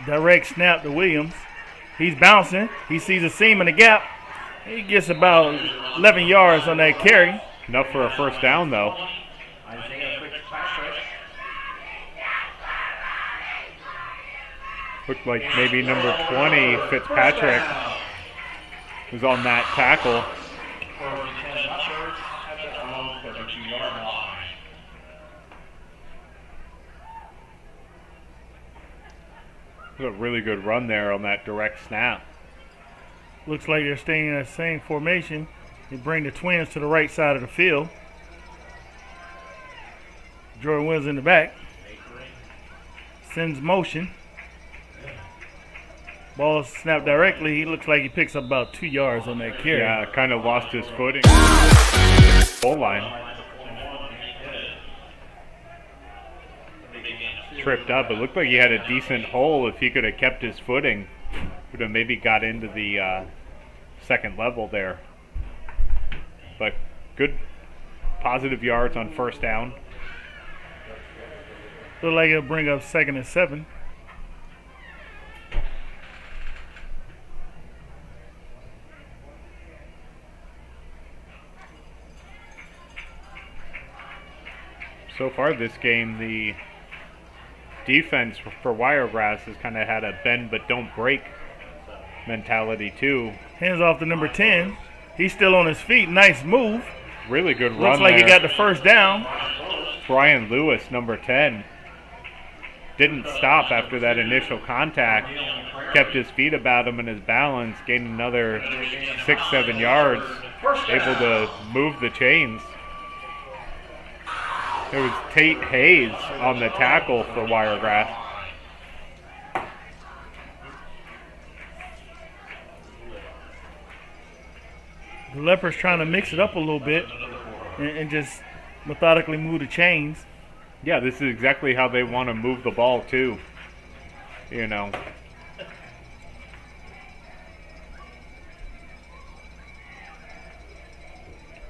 Direct snap to Williams. He's bouncing. He sees a seam in the gap. He gets about 11 yards on that carry. Enough for a first down, though. Looked like maybe number 20, Fitzpatrick, was on that tackle. It was a really good run there on that direct snap. Looks like they're staying in that same formation. They bring the twins to the right side of the field. Jordan Williams in the back. Sends motion. Ball snapped directly. He looks like he picks up about 2 yards on that carry. Yeah, kind of lost his footing. Goal line. Tripped up. It looked like he had a decent hole. If he could have kept his footing, would have maybe got into the second level there. But good positive yards on first down. Look like it'll bring up 2nd and 7. So far this game, the defense for Wiregrass has kind of had a bend but don't break mentality too. Hands off to number 10. He's still on his feet. Nice move. Really good run. Looks like there. he got the first down. Brian Lewis, number 10, didn't stop after that initial contact. Kept his feet about him and his balance. Gained another 6-7 yards. Able to move the chains. There was Tate Hayes on the tackle for Wiregrass. The Leopards trying to mix it up a little bit and just methodically move the chains. Yeah, this is exactly how they want to move the ball too. You know.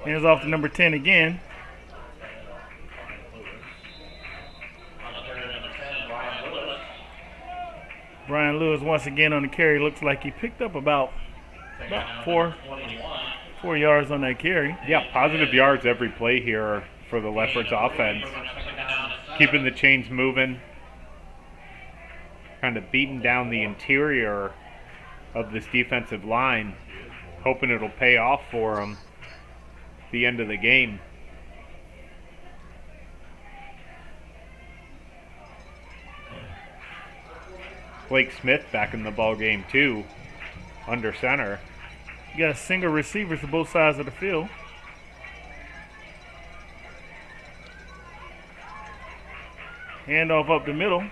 Hands off to number 10 again. Brian Lewis once again on the carry. Looks like he picked up about 4 yards on that carry. Yeah, positive yards every play here for the Leopards offense. Keeping the chains moving. Kind of beating down the interior of this defensive line. Hoping it'll pay off for them at the end of the game. Blake Smith back in the ball game too, under center. You got single receivers to both sides of the field. Handoff up the middle.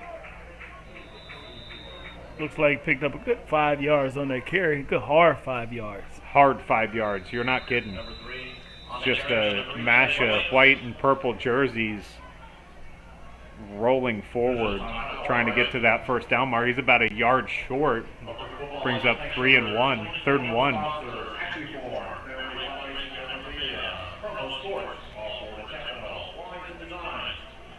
Looks like he picked up a good 5 yards on that carry. Good hard 5 yards. Hard 5 yards. You're not kidding. Just a mash of white and purple jerseys rolling forward, trying to get to that first down mark. He's about a yard short. Brings up 3 and 1, 3rd and 1.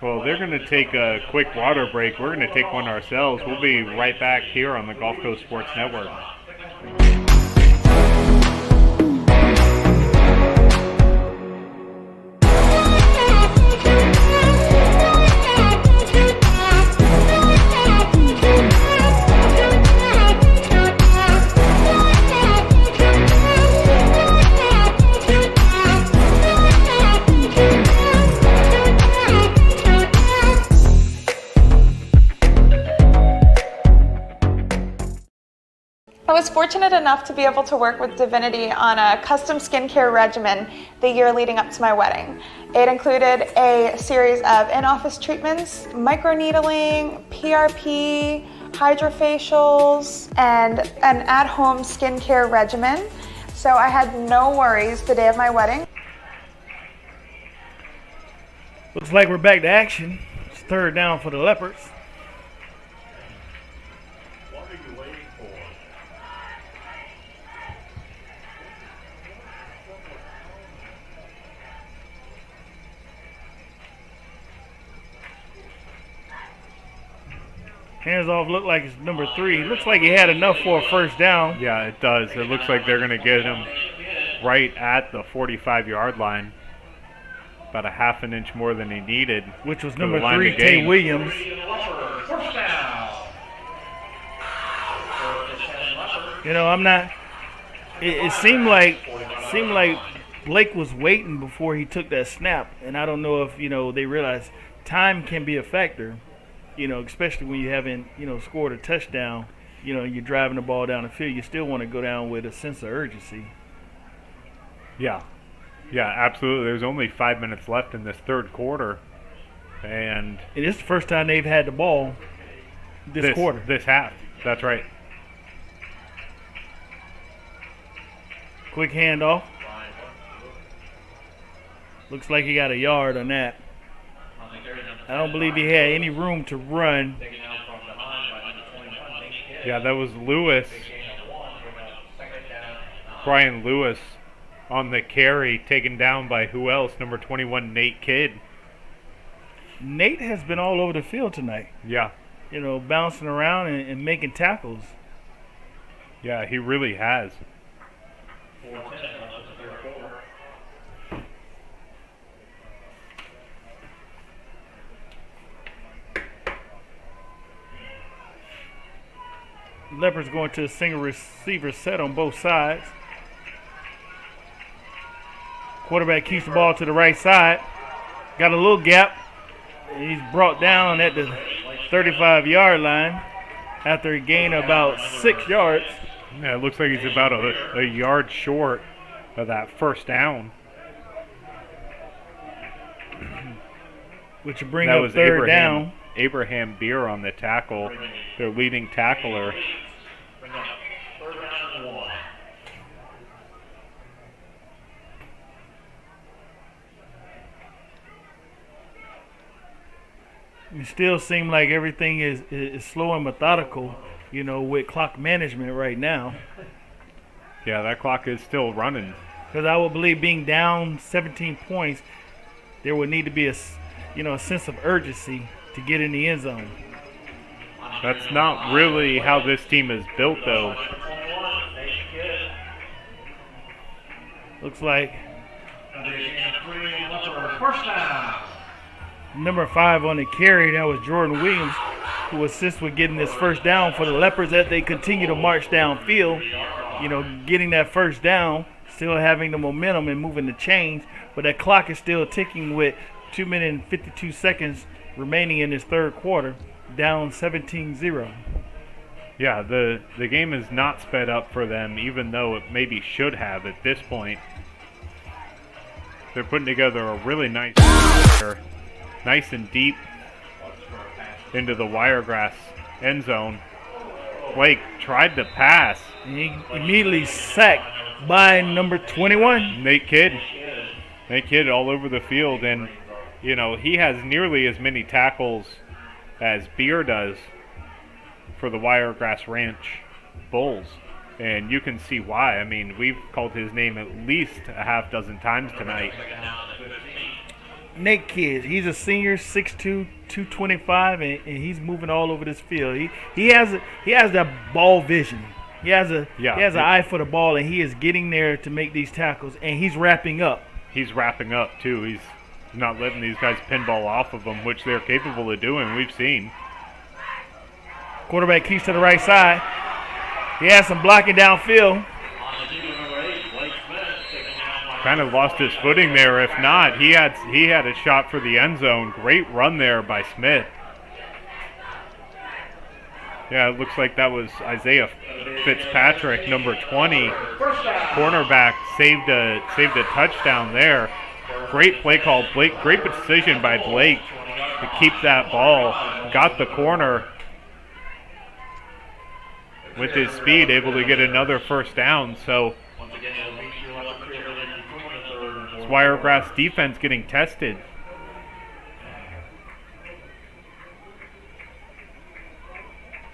Well, they're going to take a quick water break. We're going to take one ourselves. We'll be right back here on the Gulf Coast Sports Network. I was fortunate enough to be able to work with Divinity on a custom skincare regimen the year leading up to my wedding. It included a series of in-office treatments, microneedling, PRP, hydrofacials, and an at-home skincare regimen. So I had no worries the day of my wedding. Looks like we're back to action. It's 3rd down for the Leopards. Hands off look like it's number 3. Looks like he had enough for a first down. Yeah, it does. It looks like they're going to get him right at the 45-yard line. About a half an inch more than he needed. Which was number 3, Tay Williams. You know, I'm not. It seemed like Blake was waiting before he took that snap, and I don't know if they realize time can be a factor. Especially when you haven't scored a touchdown. You're driving the ball down the field. You still want to go down with a sense of urgency. Yeah, absolutely. There's only 5 minutes left in this 3rd quarter, and it's the first time they've had the ball this quarter. This half. That's right. Quick handoff. Looks like he got a yard on that. I don't believe he had any room to run. Yeah, that was Lewis. Brian Lewis on the carry, taken down by who else? Number 21, Nate Kidd. Nate has been all over the field tonight. Yeah. Bouncing around and making tackles. Yeah, he really has. Leopards going to a single receiver set on both sides. Quarterback keeps the ball to the right side. Got a little gap. He's brought down at the 35-yard line after a gain of about 6 yards. Yeah, it looks like he's about a yard short of that first down. Which will bring up third down. Abraham Beer on the tackle, their leading tackler. It still seems like everything is slow and methodical, you know, with clock management right now. Yeah, that clock is still running. Because I would believe being down 17 points, there would need to be a sense of urgency to get in the end zone. That's not really how this team is built, though. Looks like First down. number 5 on the carry, that was Jordan Williams, who assists with getting this first down for the Leopards as they continue to march downfield. You know, getting that first down, still having the momentum and moving the chains, but that clock is still ticking with 2 minutes and 52 seconds remaining in this third quarter, down 17-0. Yeah, the game is not sped up for them, even though it maybe should have at this point. They're putting together a really nice and deep into the Wiregrass end zone. Blake tried to pass. He immediately sacked by number 21. Nate Kidd. Nate Kidd all over the field, and you know, he has nearly as many tackles as Beer does for the Wiregrass Ranch Bulls. And you can see why. I mean, we've called his name at least a half dozen times tonight. Nate Kidd, he's a senior, 6'2", 225, and he's moving all over this field. He has that ball vision. He has an eye for the ball, and he is getting there to make these tackles, and he's wrapping up. He's wrapping up, too. He's not letting these guys pinball off of him, which they're capable of doing. We've seen. Quarterback keeps to the right side. He has some blocking downfield. Kind of lost his footing there. If not, he had a shot for the end zone. Great run there by Smith. Yeah, it looks like that was Isaiah Fitzpatrick, number 20. Cornerback saved a touchdown there. Great play call, Blake. Great decision by Blake to keep that ball. Got the corner with his speed, able to get another first down. So Wiregrass defense getting tested.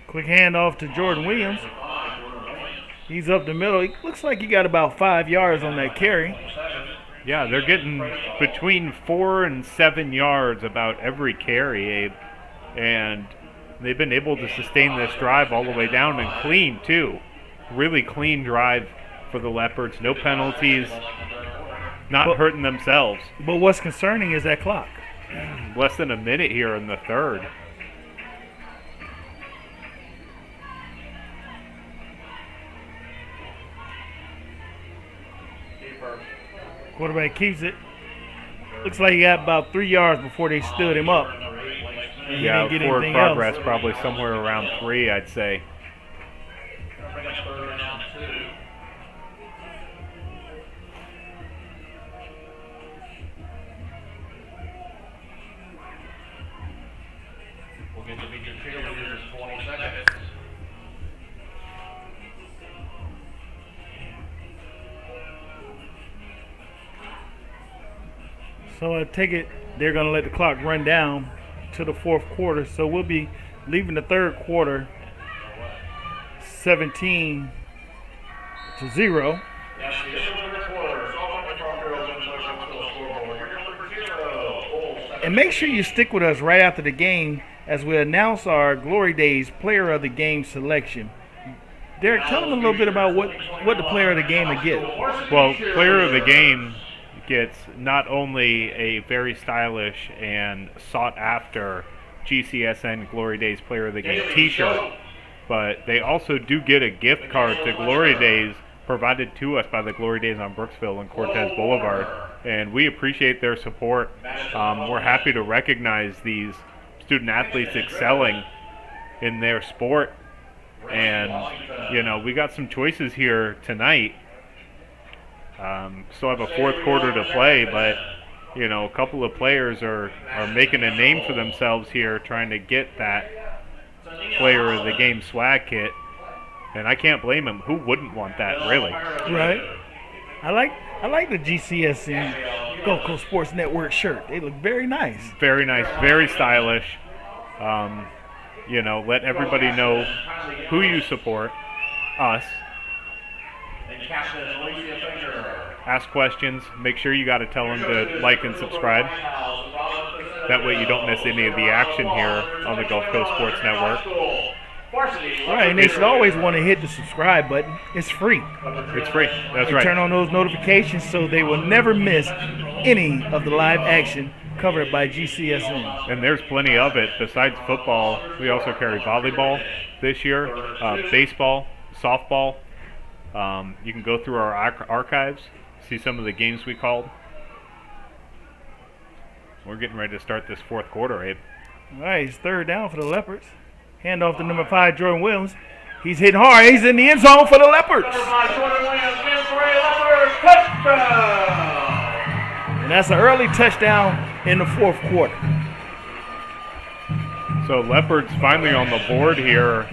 Quick handoff to Jordan Williams. He's up the middle. He looks like he got about 5 yards on that carry. Yeah, they're getting between 4 and 7 yards about every carry, Abe. And they've been able to sustain this drive all the way down and clean, too. Really clean drive for the Leopards. No penalties. Not hurting themselves. But what's concerning is that clock. Less than a minute here in the third. Quarterback keeps it. Looks like he got about 3 yards before they stood him up. Yeah, forward progress probably somewhere around 3, I'd say. We'll get to meet your cheerleaders in 20 seconds. So I take it they're going to let the clock run down to the fourth quarter. So we'll be leaving the third quarter 17-0. And make sure you stick with us right after the game as we announce our Glory Days Player of the Game selection. Derek, tell them a little bit about what the Player of the Game will get. Well, Player of the Game gets not only a very stylish and sought-after GCSN Glory Days Player of the Game t-shirt, but they also do get a gift card to Glory Days provided to us by the Glory Days on Brooksville and Cortez Boulevard, and we appreciate their support. We're happy to recognize these student athletes excelling in their sport, and we got some choices here tonight. Still have a fourth quarter to play, but a couple of players are making a name for themselves here, trying to get that player of the game swag kit. And I can't blame him. Who wouldn't want that, really? Right. I like the GCSN Gulf Coast Sports Network shirt. They look very nice. Very nice, very stylish. Let everybody know who you support. Us. Ask questions. Make sure you got to tell them to like and subscribe. That way you don't miss any of the action here on the Gulf Coast Sports Network. Right, and they should always want to hit the subscribe button. It's free. It's free. That's right. Turn on those notifications so they will never miss any of the live action covered by GCSN. And there's plenty of it. Besides football, we also carry volleyball this year, baseball, softball. You can go through our archives, see some of the games we called. We're getting ready to start this fourth quarter, Abe. All right, it's third down for the Leopards. Hand off to number 5, Jordan Williams. He's hitting hard. He's in the end zone for the Leopards. And that's an early touchdown in the fourth quarter. So Leopards finally on the board here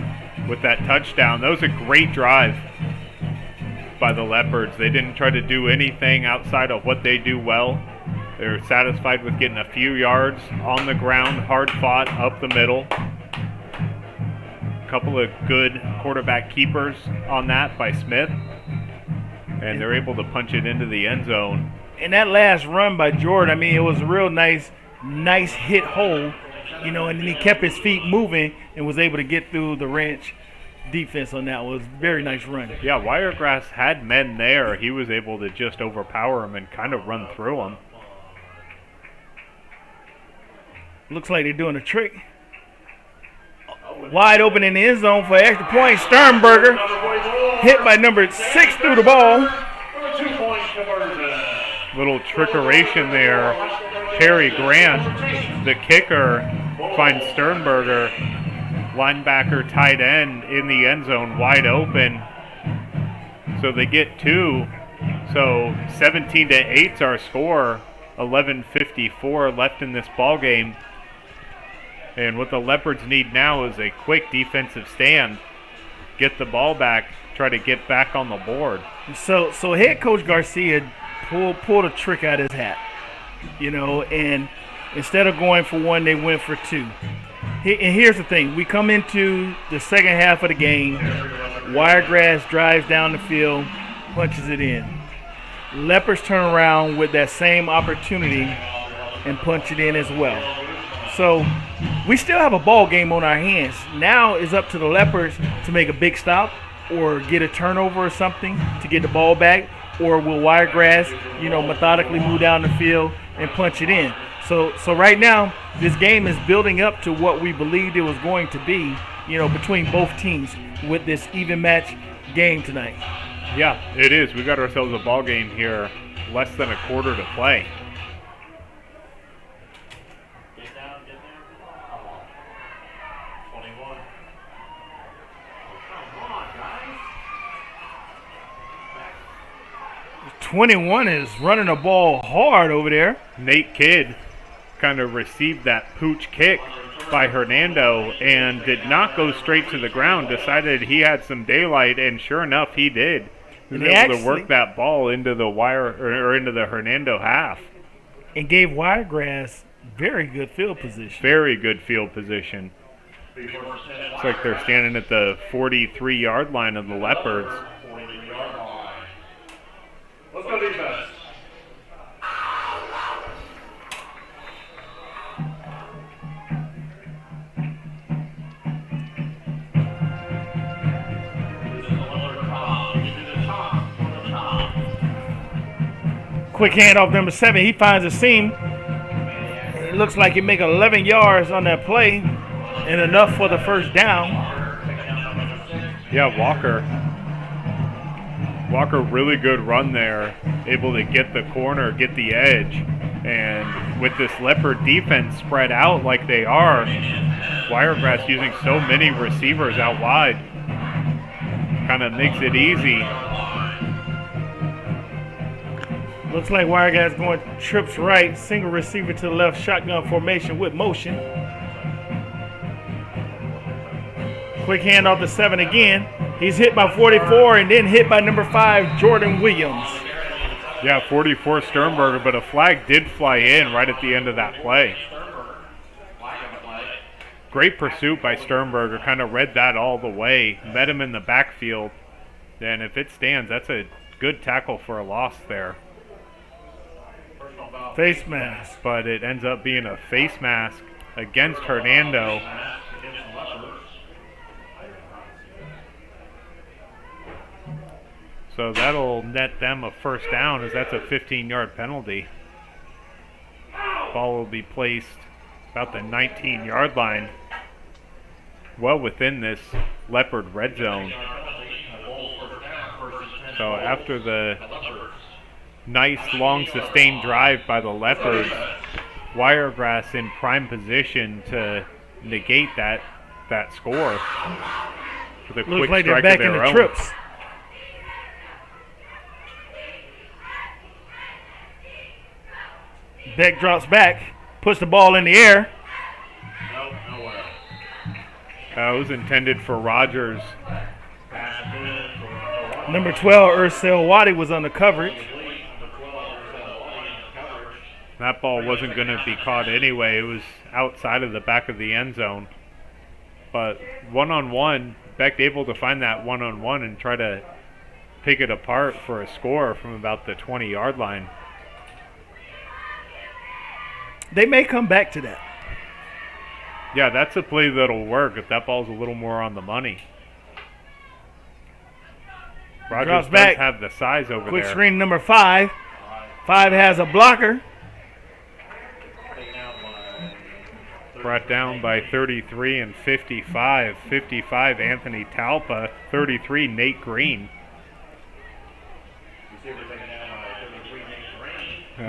with that touchdown. That was a great drive by the Leopards. They didn't try to do anything outside of what they do well. They're satisfied with getting a few yards on the ground, hard fought up the middle. Couple of good quarterback keepers on that by Smith, and they're able to punch it into the end zone. And that last run by Jordan, it was a real nice hit hole, and then he kept his feet moving and was able to get through the Ranch defense on that. It was a very nice run. Yeah, Wiregrass had men there. He was able to just overpower them and kind of run through them. Looks like they're doing a trick. Wide open in the end zone for an extra point. Sternberger hit by number 6 through the ball. Little trickeration there. Terry Grant, the kicker, finds Sternberger, linebacker, tight end, in the end zone, wide open. So they get 2. So 17-8 is our score. 11:54 left in this ball game. And what the Leopards need now is a quick defensive stand, get the ball back, try to get back on the board. So head coach Garcia pulled a trick out of his hat, and instead of going for 1, they went for 2. And here's the thing. We come into the second half of the game. Wiregrass drives down the field, punches it in. Leopards turn around with that same opportunity and punch it in as well. So we still have a ball game on our hands. Now it's up to the Leopards to make a big stop or get a turnover or something to get the ball back, or will Wiregrass, methodically move down the field and punch it in. So right now, this game is building up to what we believed it was going to be, between both teams with this even match game tonight. Yeah, it is. We got ourselves a ball game here, less than a quarter to play. 21 is running the ball hard over there. Nate Kidd kind of received that pooch kick by Hernando and did not go straight to the ground, decided he had some daylight, and sure enough, he did. He was able to work that ball into the into the Hernando half. And gave Wiregrass very good field position. Very good field position. Looks like they're standing at the 43-yard line of the Leopards. Let's go defense. Quick handoff, number 7. He finds a seam. It looks like he make 11 yards on that play and enough for the first down. Yeah, Walker, really good run there, able to get the corner, get the edge, and with this Leopard defense spread out like they are, Wiregrass using so many receivers out wide, kind of makes it easy. Looks like Wiregrass going trips right, single receiver to the left, shotgun formation with motion. Quick handoff to 7 again. He's hit by 44 and then hit by number 5, Jordan Williams. Yeah, 44 Sternberger, but a flag did fly in right at the end of that play. Great pursuit by Sternberger, kind of read that all the way, met him in the backfield, and if it stands, that's a good tackle for a loss there. Face mask. But it ends up being a face mask against Hernando. So that'll net them a first down, as that's a 15-yard penalty. Ball will be placed about the 19-yard line, well within this Leopard red zone. So after the nice long sustained drive by the Leopards, Wiregrass in prime position to negate that score with a quick like strike they're back of in their the own. trips. Beck drops back, puts the ball in the air. It was intended for Rogers. Number 12, Ursel Wadi was on the coverage. That ball wasn't going to be caught anyway. It was outside of the back of the end zone. But one-on-one, Beck able to find that one-on-one and try to pick it apart for a score from about the 20-yard line. They may come back to that. Yeah, that's a play that'll work if that ball's a little more on the money. Rogers Drops does back. have the size over Quick there. screen number 5. 5 has a blocker. Brought down by 33 and 55. 55, Anthony Talpa. 33, Nate Green.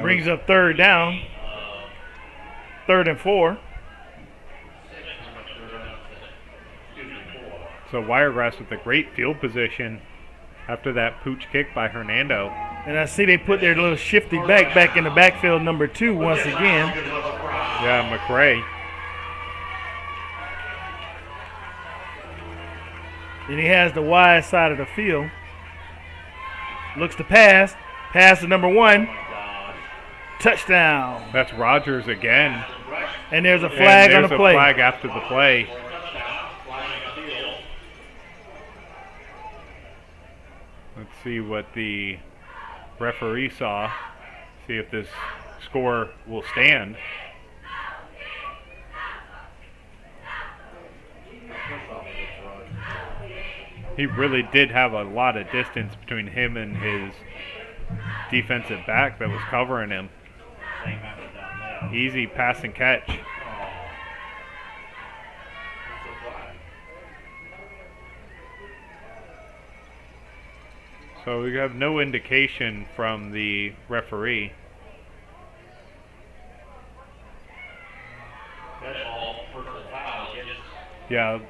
Brings up third down. 3rd and 4. So Wiregrass with a great field position after that pooch kick by Hernando. And I see they put their little shifty back in the backfield, number 2 once again. Yeah, McRae. Then he has the wide side of the field. Looks to pass. Pass to number 1. Touchdown. That's Rogers again. And there's a flag on the play. There's a flag after the play. Let's see what the referee saw. See if this score will stand. He really did have a lot of distance between him and his defensive back that was covering him. Easy pass and catch. So we have no indication from the referee. Yeah.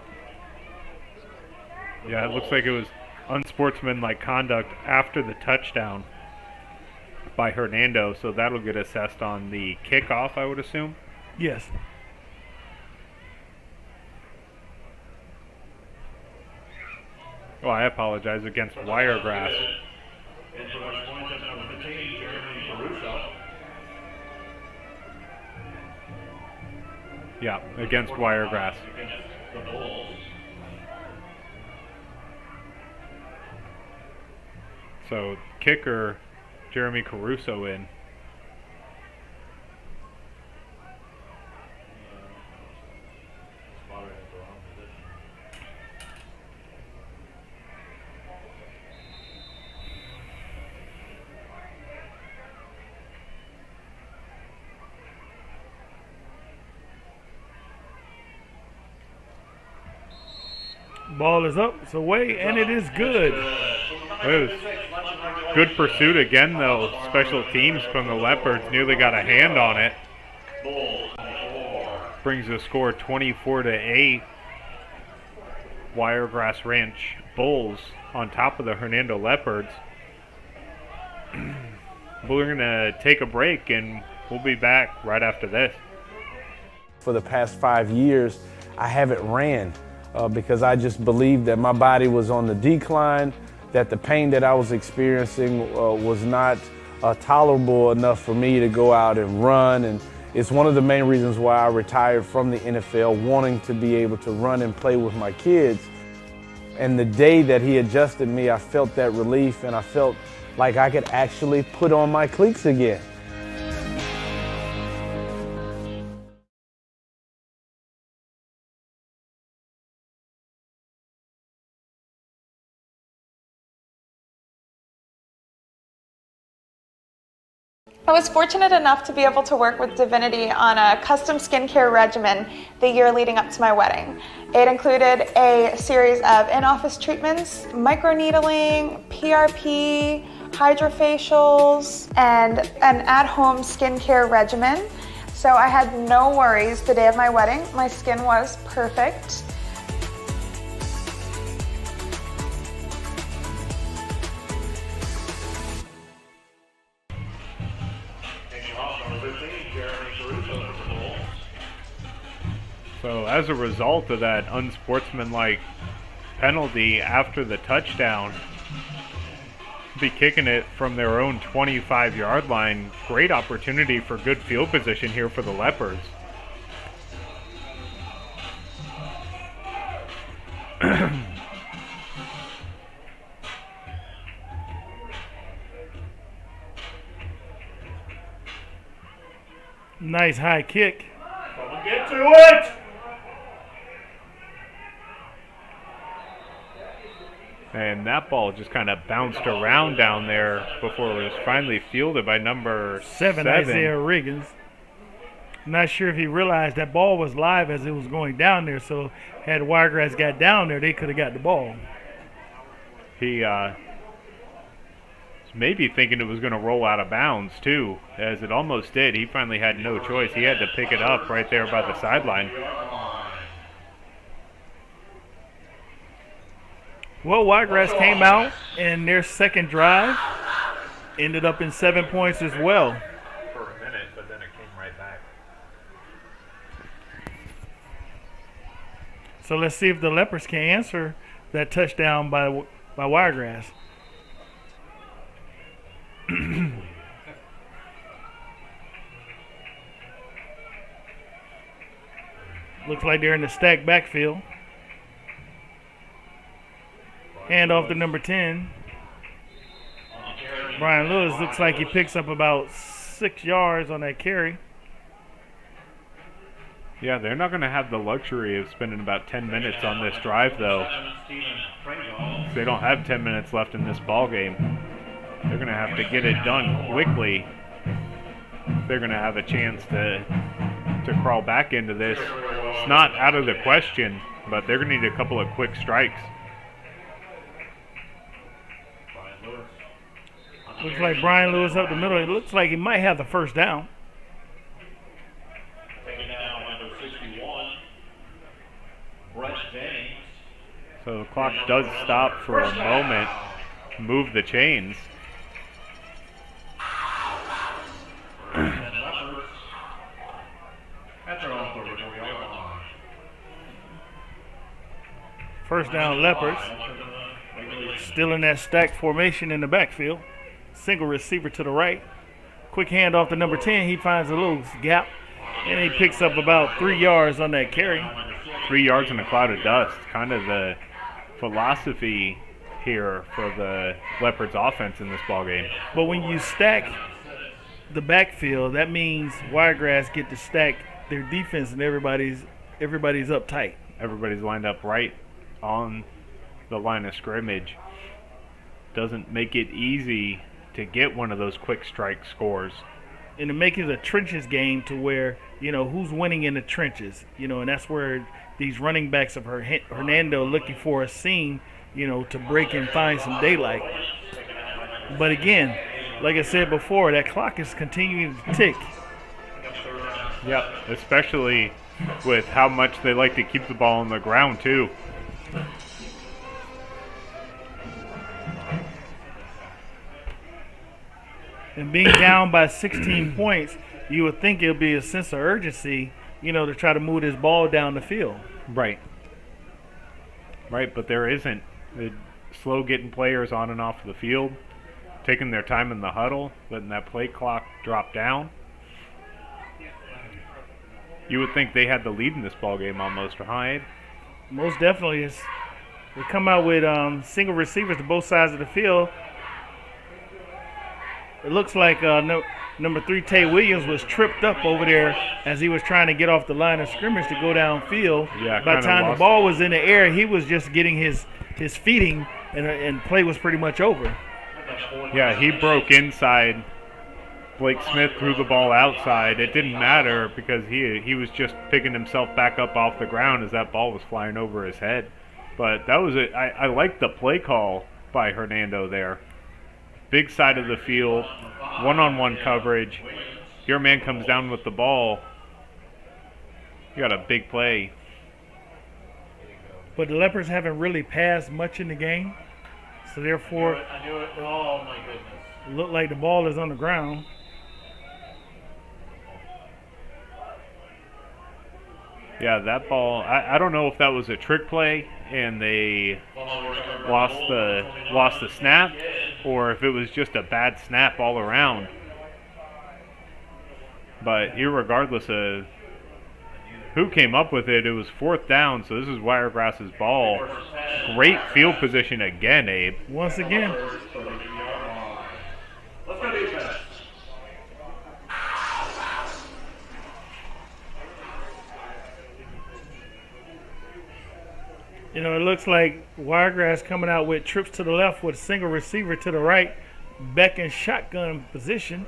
Yeah, it looks like it was unsportsmanlike conduct after the touchdown by Hernando, so that'll get assessed on the kickoff, I would assume. Yes. Oh, I apologize, against Wiregrass. Yeah, against Wiregrass. So kicker Jeremy Caruso in. Ball is up, it's away, and it is good. It was good pursuit again, though. Special teams from the Leopards nearly got a hand on it. Brings the score 24-8. Wiregrass Ranch Bulls on top of the Hernando Leopards. We're going to take a break, and we'll be back right after this. For the past 5 years, I haven't ran because I just believed that my body was on the decline, that the pain that I was experiencing was not tolerable enough for me to go out and run. And it's one of the main reasons why I retired from the NFL, wanting to be able to run and play with my kids. And the day that he adjusted me, I felt that relief, and I felt like I could actually put on my cleats again. I was fortunate enough to be able to work with Divinity on a custom skincare regimen the year leading up to my wedding. It included a series of in-office treatments, microneedling, PRP, hydrofacials, and an at-home skincare regimen. So I had no worries the day of my wedding. My skin was perfect. So as a result of that unsportsmanlike penalty after the touchdown, be kicking it from their own 25-yard line. Great opportunity for good field position here for the Leopards. Nice high kick. Get to it! And that ball just kind of bounced around down there before it was finally fielded by number 7. Isaiah Riggins. Not sure if he realized that ball was live as it was going down there, so had Wiregrass got down there, they could have got the ball. He was maybe thinking it was going to roll out of bounds, too, as it almost did. He finally had no choice. He had to pick it up right there by the sideline. Well, Wiregrass came out, and their second drive ended up in 7 points as well. For a minute, but then it came right back. So let's see if the Leopards can answer that touchdown by Wiregrass. Looks like they're in the stacked backfield. Hand off to number 10. Brian Lewis looks like he picks up about 6 yards on that carry. Yeah, they're not going to have the luxury of spending about 10 minutes on this drive, though. They don't have 10 minutes left in this ball game. They're going to have to get it done quickly. They're going to have a chance to crawl back into this. It's not out of the question, but they're going to need a couple of quick strikes. Looks like Brian Lewis up the middle. It looks like he might have the first down. So the clock does stop for a moment. Move the chains. First down, Leopards. Still in that stacked formation in the backfield. Single receiver to the right. Quick handoff to number 10. He finds a little gap, and he picks up about 3 yards on that carry. 3 yards in a cloud of dust. Kind of the philosophy here for the Leopards offense in this ballgame. But when you stack the backfield, that means Wiregrass get to stack their defense, and everybody's up tight. Everybody's lined up right on the line of scrimmage. Doesn't make it easy to get one of those quick strike scores. and to make it a trenches game to where, who's winning in the trenches, and that's where these running backs of Hernando looking for a seam, to break and find some daylight. But again, like I said before, that clock is continuing to tick. Yep, especially with how much they like to keep the ball on the ground too. And being down by 16 points, you would think it would be a sense of urgency, to try to move this ball down the field. Right. Right, but there isn't. It's slow getting players on and off the field, taking their time in the huddle, letting that play clock drop down. You would think they had the lead in this ball game almost, right? Most definitely. They come out with single receivers to both sides of the field. It looks like number 3, Tay Williams, was tripped up over there as he was trying to get off the line of scrimmage to go downfield. Yeah, by the time the ball was in the air, he was just getting his feeding, and play was pretty much over. Yeah, he broke inside. Blake Smith threw the ball outside. It didn't matter because he was just picking himself back up off the ground as that ball was flying over his head. But that was it. I like the play call by Hernando there. Big side of the field, one-on-one coverage. Your man comes down with the ball. You got a big play. But the Leopards haven't really passed much in the game, so therefore, I knew it. Oh my goodness! It looked like the ball is on the ground. Yeah, that ball. I don't know if that was a trick play and they lost the snap, or if it was just a bad snap all around. But irregardless of who came up with it, it was 4th down, so this is Wiregrass's ball. Great field position again, Abe. Once again. Let's go defense. It looks like Wiregrass coming out with trips to the left with a single receiver to the right, back in shotgun position.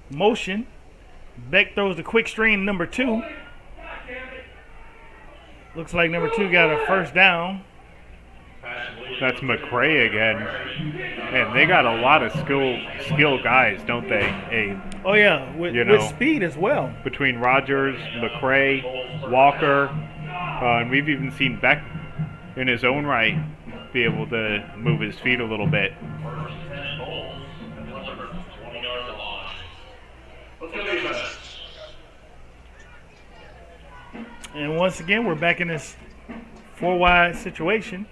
Motion. Beck throws the quick string, number 2. Looks like number 2 got a first down. That's McCray again. Man, they got a lot of skill guys, don't they, Abe? Oh, yeah, with speed as well. Between Rogers, McCray, Walker, and we've even seen Beck in his own right be able to move his feet a little bit. And once again, we're back in this 4-wide situation.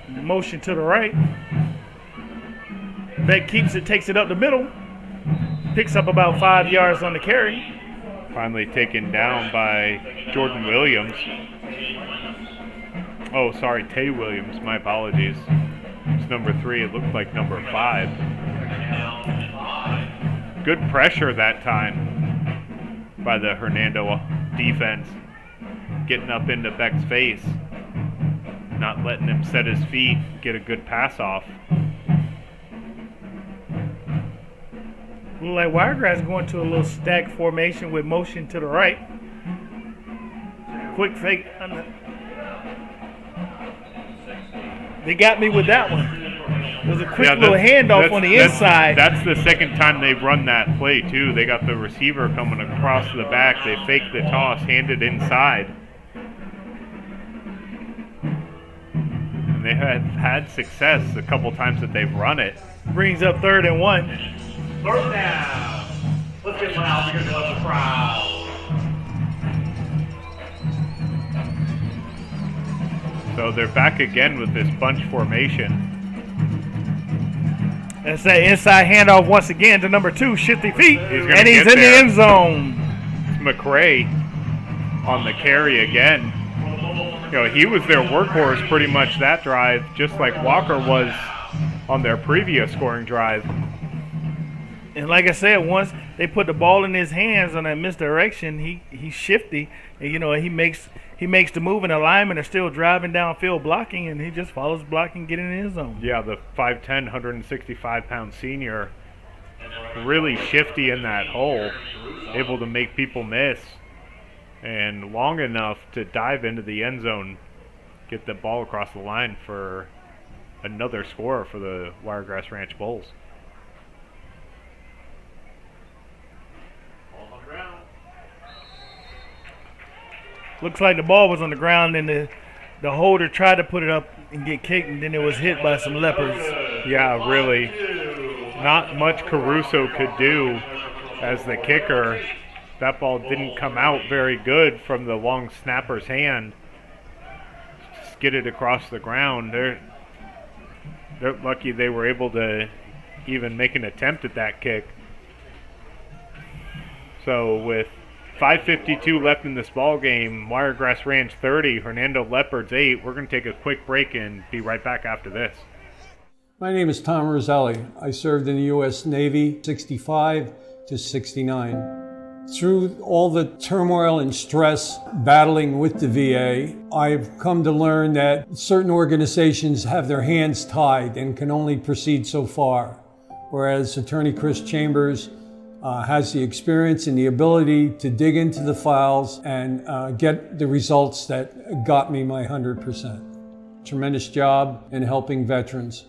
Motion to the right. Beck keeps it, takes it up the middle. Picks up about 5 yards on the carry. Finally taken down by Jordan Williams. Oh, sorry, Tay Williams. My apologies. It's number 3. It looked like number 5. Good pressure that time by the Hernando defense. Getting up into Beck's face. Not letting him set his feet, get a good pass off. Look like Wiregrass going to a little stack formation with motion to the right. Quick fake. They got me with that one. There's a quick little handoff on the inside. That's the second time they've run that play, too. They got the receiver coming across the back. They faked the toss, handed inside. And they have had success a couple times that they've run it. Brings up 3rd and 1. 3rd down. Let's get loud because of the crowd. So they're back again with this bunch formation. That's that inside handoff once again to number 2, Shifty Feet. And he's in the end zone. It's McCray on the carry again. He was their workhorse pretty much that drive, just like Walker was on their previous scoring drive. And like I said, once they put the ball in his hands on that misdirection, he's shifty, and he makes the move, and the linemen are still driving downfield blocking, and he just follows blocking, getting in his zone. Yeah, the 5'10", 165-pound senior, really shifty in that hole, able to make people miss, and long enough to dive into the end zone, get the ball across the line for another score for the Wiregrass Ranch Bulls. Looks like the ball was on the ground, and the holder tried to put it up and get kicked, and then it was hit by some Leopards. Yeah, really. Not much Caruso could do as the kicker. That ball didn't come out very good from the long snapper's hand. Skidded across the ground. They're lucky they were able to even make an attempt at that kick. So with 5:52 left in this ball game, Wiregrass Ranch 30, Hernando Leopards 8. We're going to take a quick break and be right back after this. My name is Tom Roselli. I served in the U.S. Navy 65 to 69. Through all the turmoil and stress battling with the VA, I've come to learn that certain organizations have their hands tied and can only proceed so far, whereas Attorney Chris Chambers has the experience and the ability to dig into the files and get the results that got me my 100%. Tremendous job in helping veterans.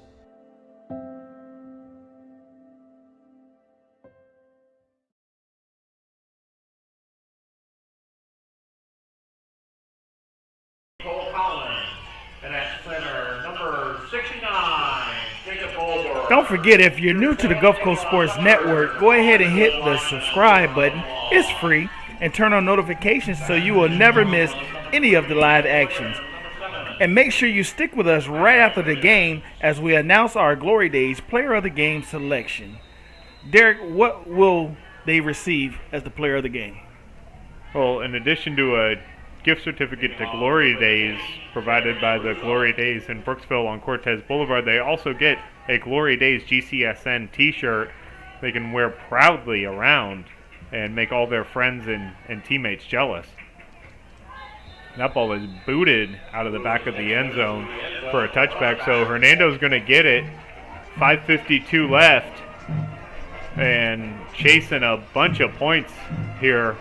Don't forget, if you're new to the Gulf Coast Sports Network, go ahead and hit the subscribe button. It's free, and turn on notifications so you will never miss any of the live actions. And make sure you stick with us right after the game as we announce our Glory Days Player of the Game selection. Derek, what will they receive as the Player of the Game? Well, in addition to a gift certificate to Glory Days provided by the Glory Days in Brooksville on Cortez Boulevard, they also get a Glory Days GCSN t-shirt they can wear proudly around and make all their friends and teammates jealous. That ball is booted out of the back of the end zone for a touchback, so Hernando's going to get it. 5:52 left, and chasing a bunch of points here.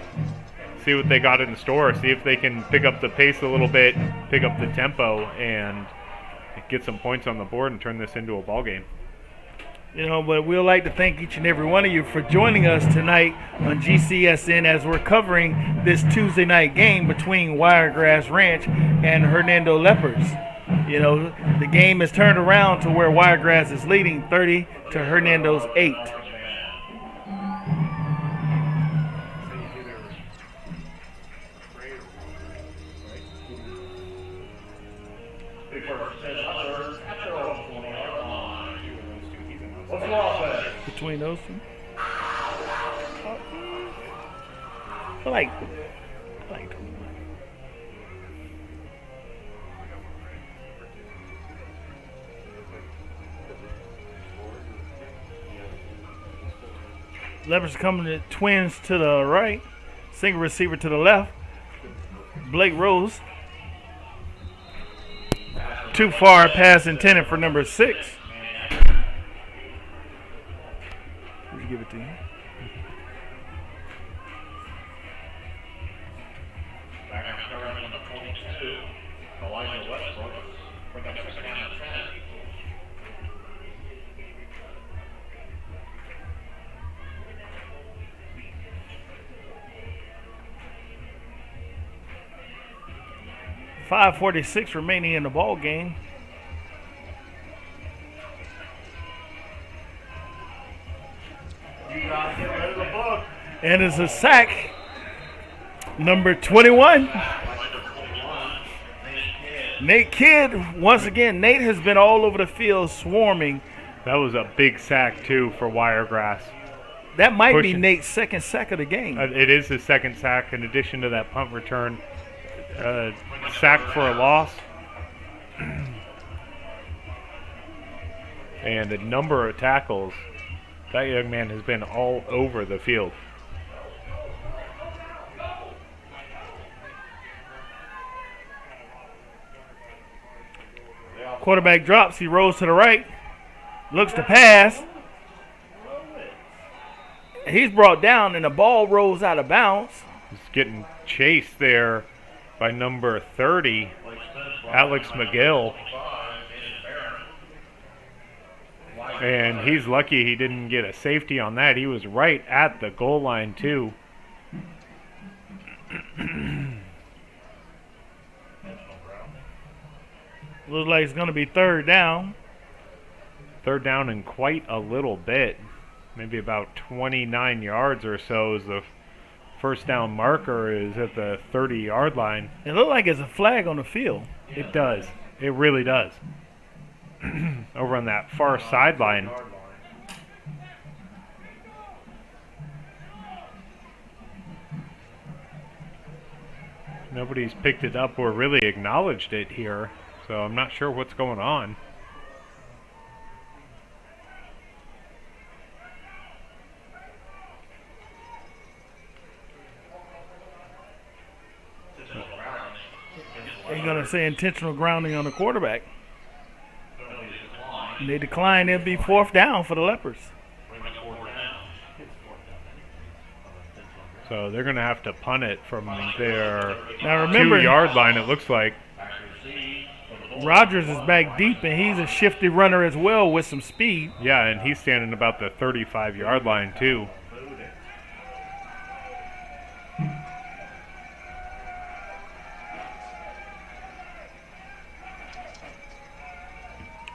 See what they got in store, see if they can pick up the pace a little bit, pick up the tempo, and get some points on the board and turn this into a ball game. But we'd like to thank each and every one of you for joining us tonight on GCSN as we're covering this Tuesday night game between Wiregrass Ranch and Hernando Leopards. The game is turned around to where Wiregrass is leading 30 to Hernando's 8. Between those two, I like 21. Leopards coming to twins to the right, single receiver to the left. Blake Rose, too far pass intended for number 6. Give it to you. .546 remaining in the ball game. And it's a sack, number 21. Nate Kidd, once again, Nate has been all over the field swarming. That was a big sack, too, for Wiregrass. That might be Nate's second sack of the game. It is his second sack, in addition to that punt return. Sack for a loss. And a number of tackles That young man has been all over the field. Quarterback drops. He rolls to the right. Looks to pass. He's brought down, and the ball rolls out of bounds. He's getting chased there by number 30, Alex McGill. And he's lucky he didn't get a safety on that. He was right at the goal line, too. Looks like it's going to be third down. Third down in quite a little bit. Maybe about 29 yards or so as the first down marker is at the 30-yard line. It looks like it's a flag on the field. It does. It really does. Over on that far sideline. Nobody's picked it up or really acknowledged it here, so I'm not sure what's going on. They're going to say intentional grounding on the quarterback. And they decline. It'll be fourth down for the Leopards. So they're going to have to punt it from their now remember, 2-yard line, it looks like. Rogers is back deep, and he's a shifty runner as well with some speed. Yeah, and he's standing about the 35-yard line, too.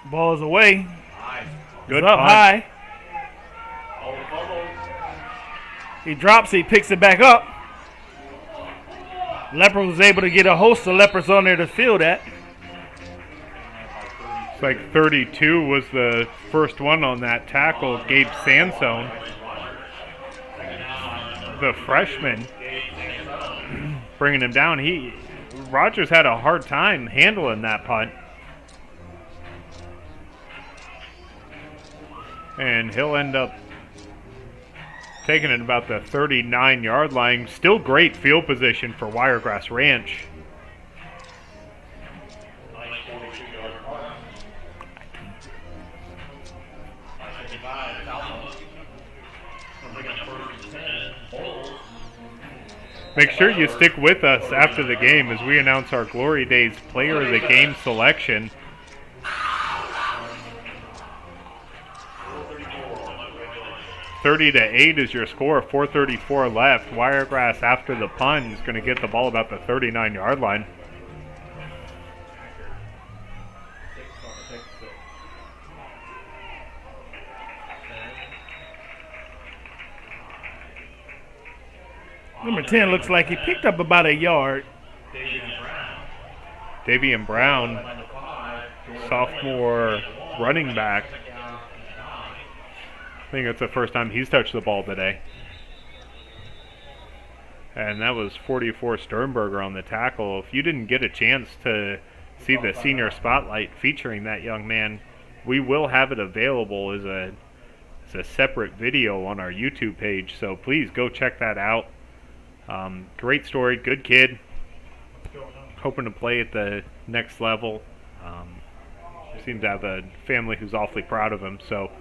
Ball is away. Good up punt. high. He drops it, he picks it back up. Leopard was able to get a host of Leopards on there to field that. It's like 32 was the first one on that tackle, Gabe Sansone. The freshman bringing him down. Rogers had a hard time handling that punt. And he'll end up taking it about the 39-yard line. Still great field position for Wiregrass Ranch. Make sure you stick with us after the game as we announce our Glory Days Player of the Game selection. $30-8 is your score. 4:34 left. Wiregrass after the punt is going to get the ball about the 39-yard line. Number 10 looks like he picked up about a yard. Davian Brown, sophomore running back. I think that's the first time he's touched the ball today. And that was 44 Sternberger on the tackle. If you didn't get a chance to see the senior spotlight featuring that young man, we will have it available as a separate video on our YouTube page. So please go check that out. Great story, good kid. Hoping to play at the next level. Seems to have a family who's awfully proud of him. So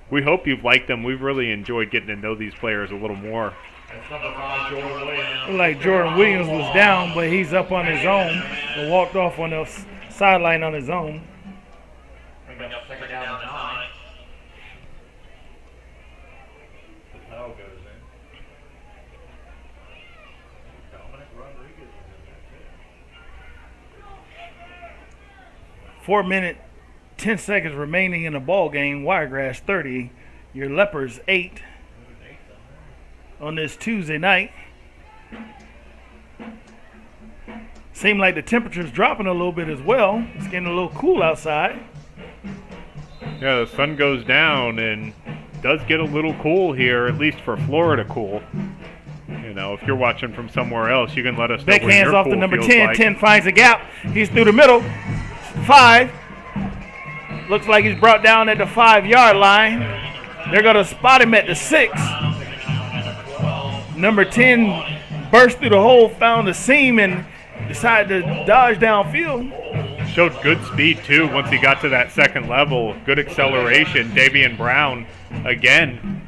we hope you've liked them. We've really enjoyed getting to know these players a little more. Looked like Jordan Williams was down, but he's up on his own and walked off on the sideline on his own. The goes in. 4 minutes, 10 seconds remaining in the ball game. Wiregrass 30, your Leopards 8 on this Tuesday night. Seems like the temperature's dropping a little bit as well. It's getting a little cool outside. Yeah, the sun goes down and does get a little cool here, at least for Florida cool. You know, if you're watching from somewhere else, you can let us know. Beck what hands your off cool to number feels 10. like. 10 finds a gap. He's through the middle. 5. Looks like he's brought down at the 5-yard line. They're going to spot him at the 6. Number 10 burst through the hole, found the seam, and decided to dodge downfield. Showed good speed, too, once he got to that second level. Good acceleration. Davian Brown, again,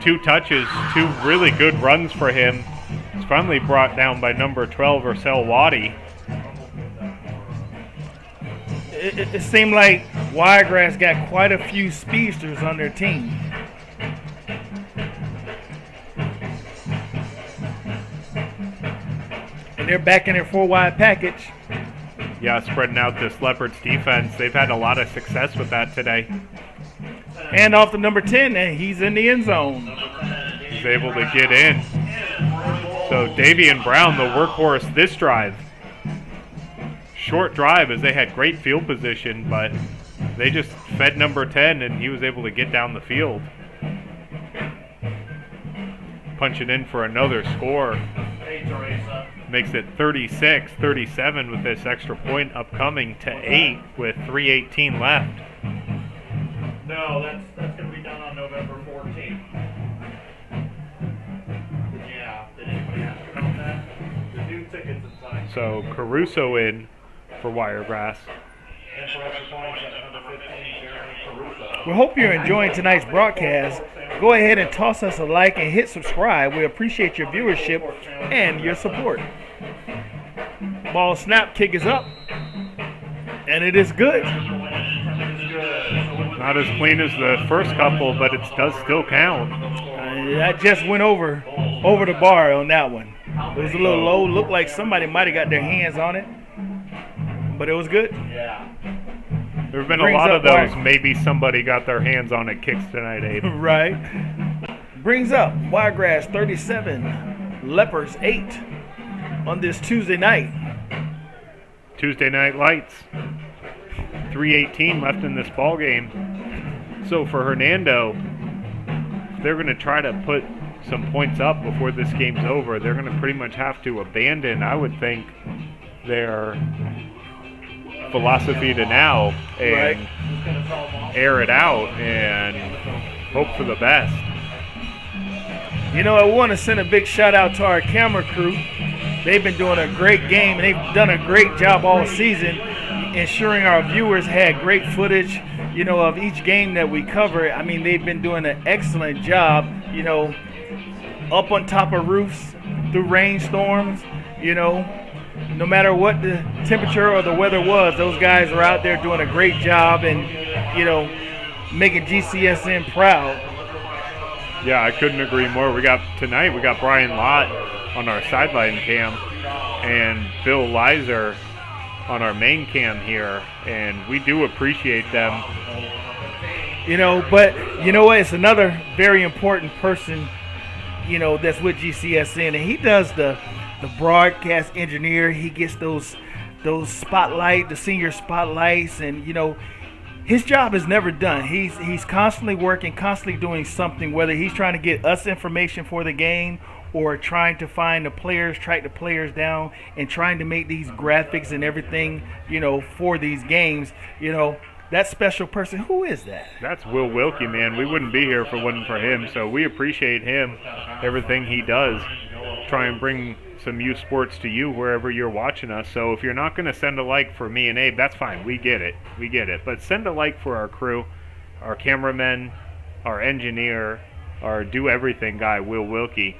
2 touches, 2 really good runs for him. He's finally brought down by number 12, Ursel Waddy. It seemed like Wiregrass got quite a few speedsters on their team. And they're back in their 4-wide package. Yeah, spreading out this Leopards defense. They've had a lot of success with that today. And off to number 10, and he's in the end zone. He's able to get in. So Davian Brown, the workhorse this drive. Short drive as they had great field position, but they just fed number 10 and he was able to get down the field. Punching in for another score. Makes it 36-37 with this extra point upcoming to 8 with 3:18 left. No, that's going to be done on November 14th. Yeah, did anybody ask about that? The new tickets inside. So Caruso in for Wiregrass. And for extra points at number 15, Jeremy Caruso. We hope you're enjoying tonight's broadcast. Go ahead and toss us a like and hit subscribe. We appreciate your viewership and your support. Ball snap, kick is up, and it is good. Not as clean as the first couple, but it does still count. That just went over the bar on that one. It was a little low. Looked like somebody might have got their hands on it, but it was good. Yeah. There have been a lot of those. Maybe somebody got their hands on it kicks tonight, Abe. Right. Brings up Wiregrass 37, Leopards 8 on this Tuesday night. Tuesday night lights. 3:18 left in this ball game. So for Hernando, they're going to try to put some points up before this game's over. They're going to pretty much have to abandon, I would think, their philosophy to now and air it out and hope for the best. You know, I want to send a big shout out to our camera crew. They've been doing a great game, and they've done a great job all season ensuring our viewers had great footage, you know, of each game that we cover. I mean, they've been doing an excellent job, you know, up on top of roofs through rainstorms, you know. No matter what the temperature or the weather was, those guys are out there doing a great job and, you know, making GCSN proud. Yeah, I couldn't agree more. Tonight we got Brian Lott on our sideline cam and Bill Lizer on our main cam here, and we do appreciate them. You know, but you know what? It's another very important person, you know, that's with GCSN, and he does the broadcast engineer. He gets those the senior spotlights, and you know, his job is never done. He's constantly working, constantly doing something, whether he's trying to get us information for the game or trying to find the players, track the players down, and trying to make these graphics and everything, you know, for these games. You know, that special person, who is that? That's Will Wilkie, man. We wouldn't be here if it wasn't for him, so we appreciate him, everything he does, try and bring some youth sports to you wherever you're watching us. So if you're not going to send a like for me and Abe, that's fine. We get it. But send a like for our crew, our cameraman, our engineer, our do-everything guy, Will Wilkie.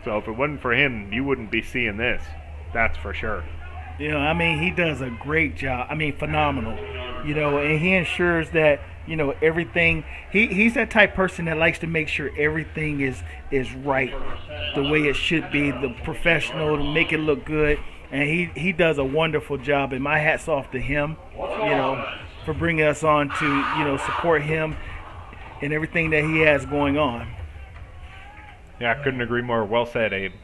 So if it wasn't for him, you wouldn't be seeing this. That's for sure. You know, I mean, he does a great job. I mean, phenomenal. You know, and he ensures that, you know, everything. He's that type of person that likes to make sure everything is right, the way it should be, the professional, to make it look good. And he does a wonderful job. And my hat's off to him, you know, for bringing us on to, you know, support him and everything that he has going on. Yeah, I couldn't agree more. Well said, Abe.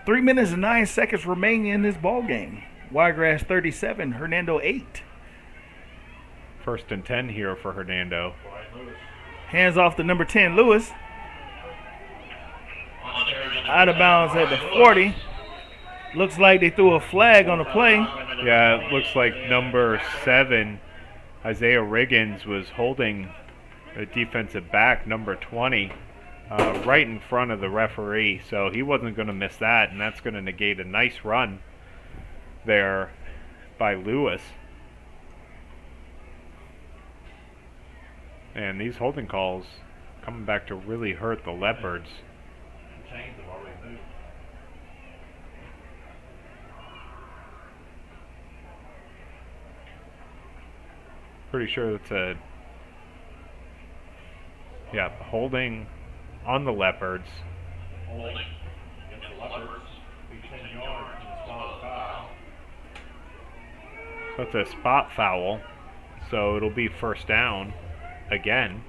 3 minutes and 9 seconds remaining in this ball game. Wiregrass 37, Hernando 8. 1st and 10 here for Hernando. Hands off to number 10, Lewis. Out of bounds at the 40. Looks like they threw a flag on the play. Yeah, it looks like number 7 Isaiah Riggins was holding a defensive back, number 20, right in front of the referee, so he wasn't going to miss that, and that's going to negate a nice run there by Lewis. And these holding calls coming back to really hurt the Leopards. Chains have already moved. Pretty sure it's a holding on the Leopards. Holding against the Leopards. Be 10 yards and it's not a foul. So it's a spot foul. So it'll be first down again.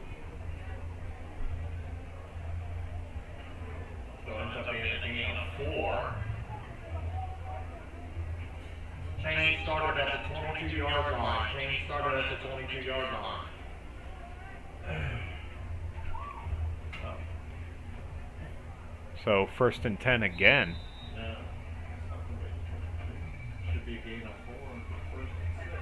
So it ends up being a gain of 4. Chain started at the 22-yard line. Chain started at the 22-yard line. So first and 10 again. No. Should be a gain of 4 for first and 6.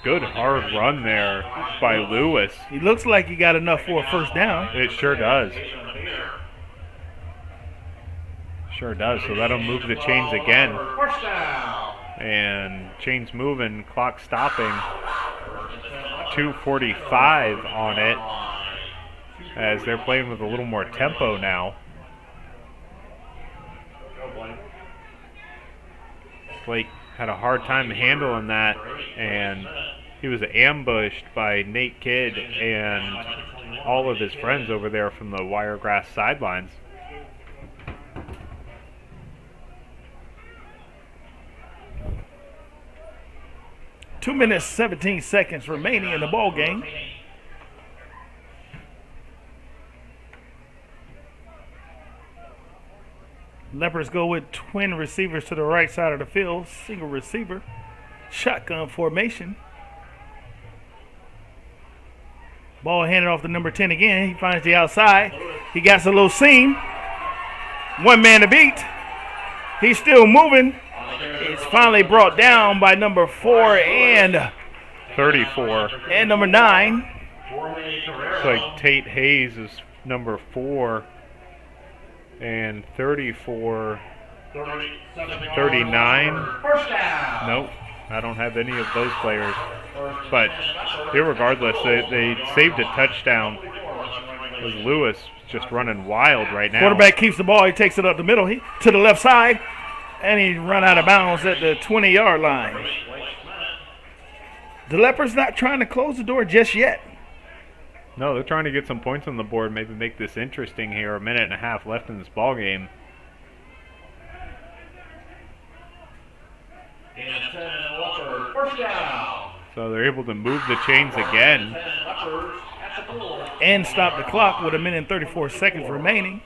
Good hard run there by Lewis. He looks like he got enough for a first down. It sure does. Sure does. So that'll move the chains again. First down. And chains moving, clock stopping. 2:45 on it as they're playing with a little more tempo now. Blake had a hard time handling that, and he was ambushed by Nate Kidd and all of his friends over there from the Wiregrass sidelines. Two minutes, 17 seconds remaining in the ball game. Leopards go with twin receivers to the right side of the field. Single receiver. Shotgun formation. Ball handed off to number 10 again. He finds the outside. He got a little seam. One man to beat. He's still moving. It's finally brought down by number 4 and 34. And number 9. It's like Tate Hayes is number 4 and 34, 39. Nope, I don't have any of those players. But irregardless, they saved a touchdown. With Lewis just running wild right now. Quarterback keeps the ball. He takes it up the middle. He to the left side. And he run out of bounds at the 20-yard line. The Leopards not trying to close the door just yet. No, they're trying to get some points on the board, maybe make this interesting here. A minute and a half left in this ball game. First down. So they're able to move the chains again. And stop the clock with a minute and 34 seconds remaining.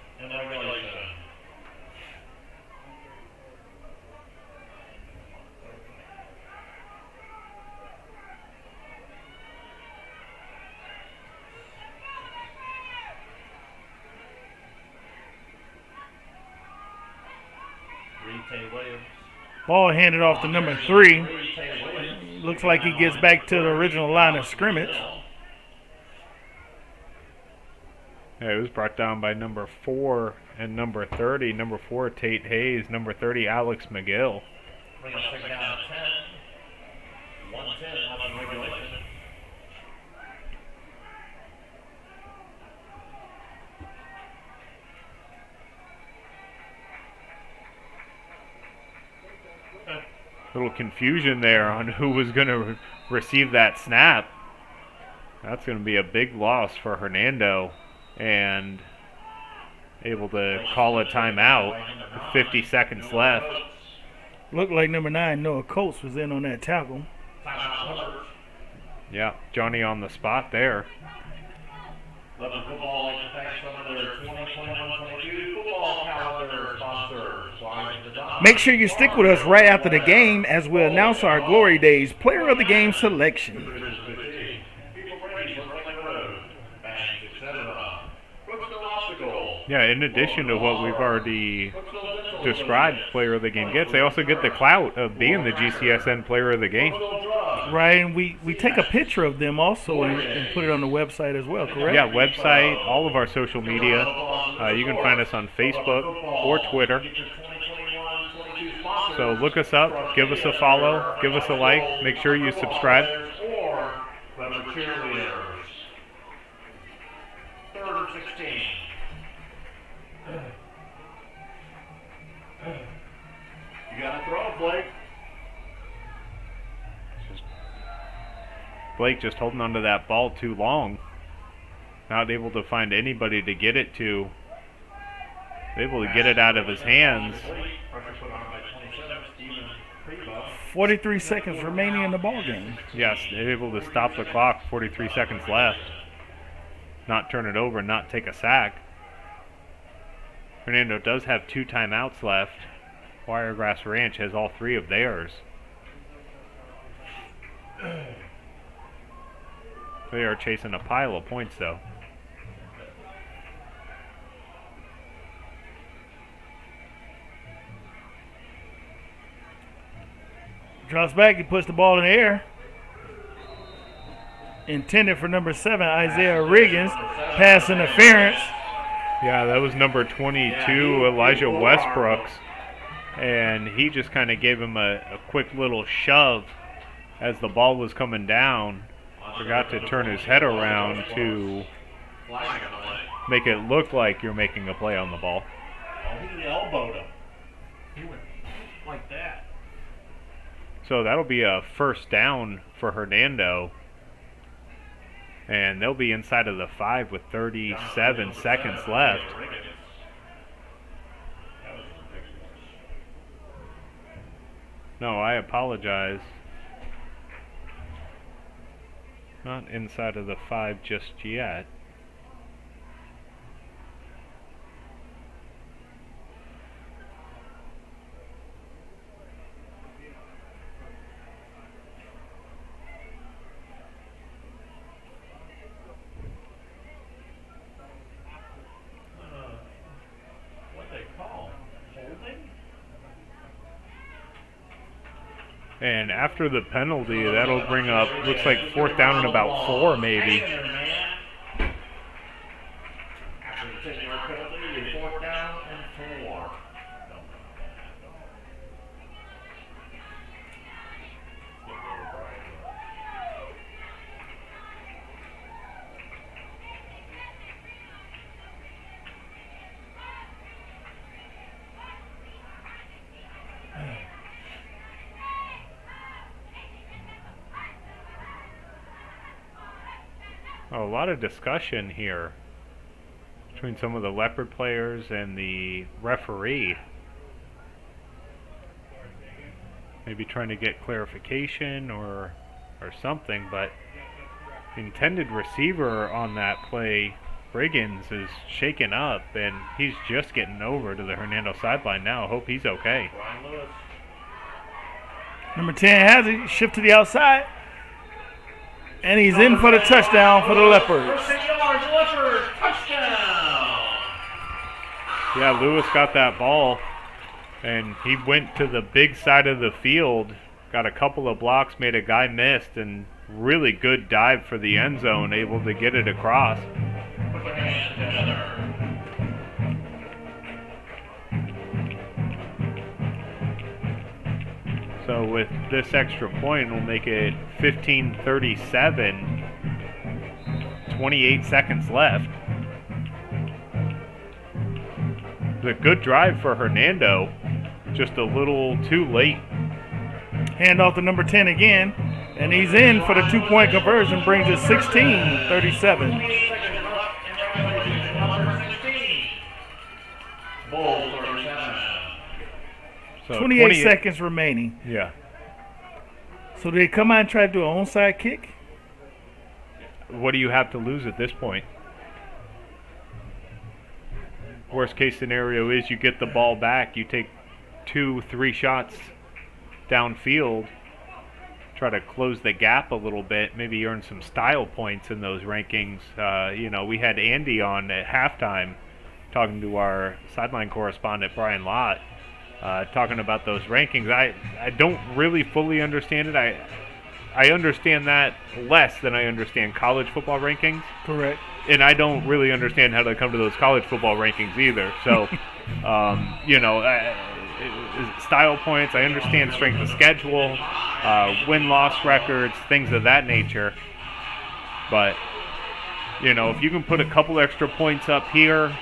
Ball handed off to number 3. Looks like he gets back to the original line of scrimmage. Yeah, it was brought down by number 4 and number 30. Number 4, Tate Hayes. Number 30, Alex McGill. Bring us down to 10. 110 on regulation. Little confusion there on who was going to receive that snap. That's going to be a big loss for Hernando, and able to call a timeout with 50 seconds left. Looked like number 9, Noah Coates, was in on that tackle. Yeah, Johnny on the spot there. Leopard football like to thank some of their 2021-22 football calendar sponsors. Make sure you stick with us right after the game as we announce our Glory Days Player of the Game selection. Yeah, in addition to what we've already described player of the game gets. They also get the clout of being the GCSN player of the game. Right, and we take a picture of them also and put it on the website as well, correct? Yeah, website, all of our social media. You can find us on Facebook or Twitter. So look us up, give us a follow, give us a like, make sure you subscribe. Or Leopard cheerleaders. 3rd and 16. You got to throw, Blake. Blake just holding onto that ball too long. Not able to find anybody to get it to. Able to get it out of his hands. 43 seconds remaining in the ball game. Yes, they're able to stop the clock. 43 seconds left. Not turn it over, not take a sack. Hernando does have 2 timeouts left. Wiregrass Ranch has all 3 of theirs. They are chasing a pile of points, though. Drops back, he puts the ball in the air. Intended for number 7, Isaiah Riggins. Pass interference. Yeah, that was number 22, Elijah Westbrooks. And he just kind of gave him a quick little shove as the ball was coming down. Forgot to turn his head around to make it look like you're making a play on the ball. He elbowed him. He went like that. So that'll be a first down for Hernando. And they'll be inside of the 5 with 37 seconds left. No, I apologize. Not inside of the 5 just yet. And after the penalty, that'll bring up, looks like 4th down and about 4 maybe. After the 10-yard penalty, 4th down and 4. A lot of discussion here between some of the Leopard players and the referee. Maybe trying to get clarification or something, but the intended receiver on that play, Briggins, is shaken up, and he's just getting over to the Hernando sideline now. Hope he's okay. Number 10 has it. Shift to the outside. And he's in for the touchdown for the Leopards. 6 yards, Leopards, touchdown! Yeah, Lewis got that ball, and he went to the big side of the field, got a couple of blocks, made a guy miss, and really good dive for the end zone, able to get it across. Put their hands together. So with this extra point, we'll make it 15-37. 28 seconds left. The good drive for Hernando, just a little too late. Hand off to number 10 again, and he's in for the 2-point conversion, brings it 16-37. So 28 seconds remaining. Yeah. So they come out and try to do an onside kick? What do you have to lose at this point? Worst case scenario is you get the ball back, you take 2-3 shots downfield, try to close the gap a little bit, maybe earn some style points in those rankings. We had Andy on at halftime talking to our sideline correspondent, Brian Lott, talking about those rankings. I don't really fully understand it. I understand that less than I understand college football rankings. Correct. And I don't really understand how to come to those college football rankings either. So, style points, I understand strength of schedule, win-loss records, things of that nature. But, if you can put a couple extra points up here,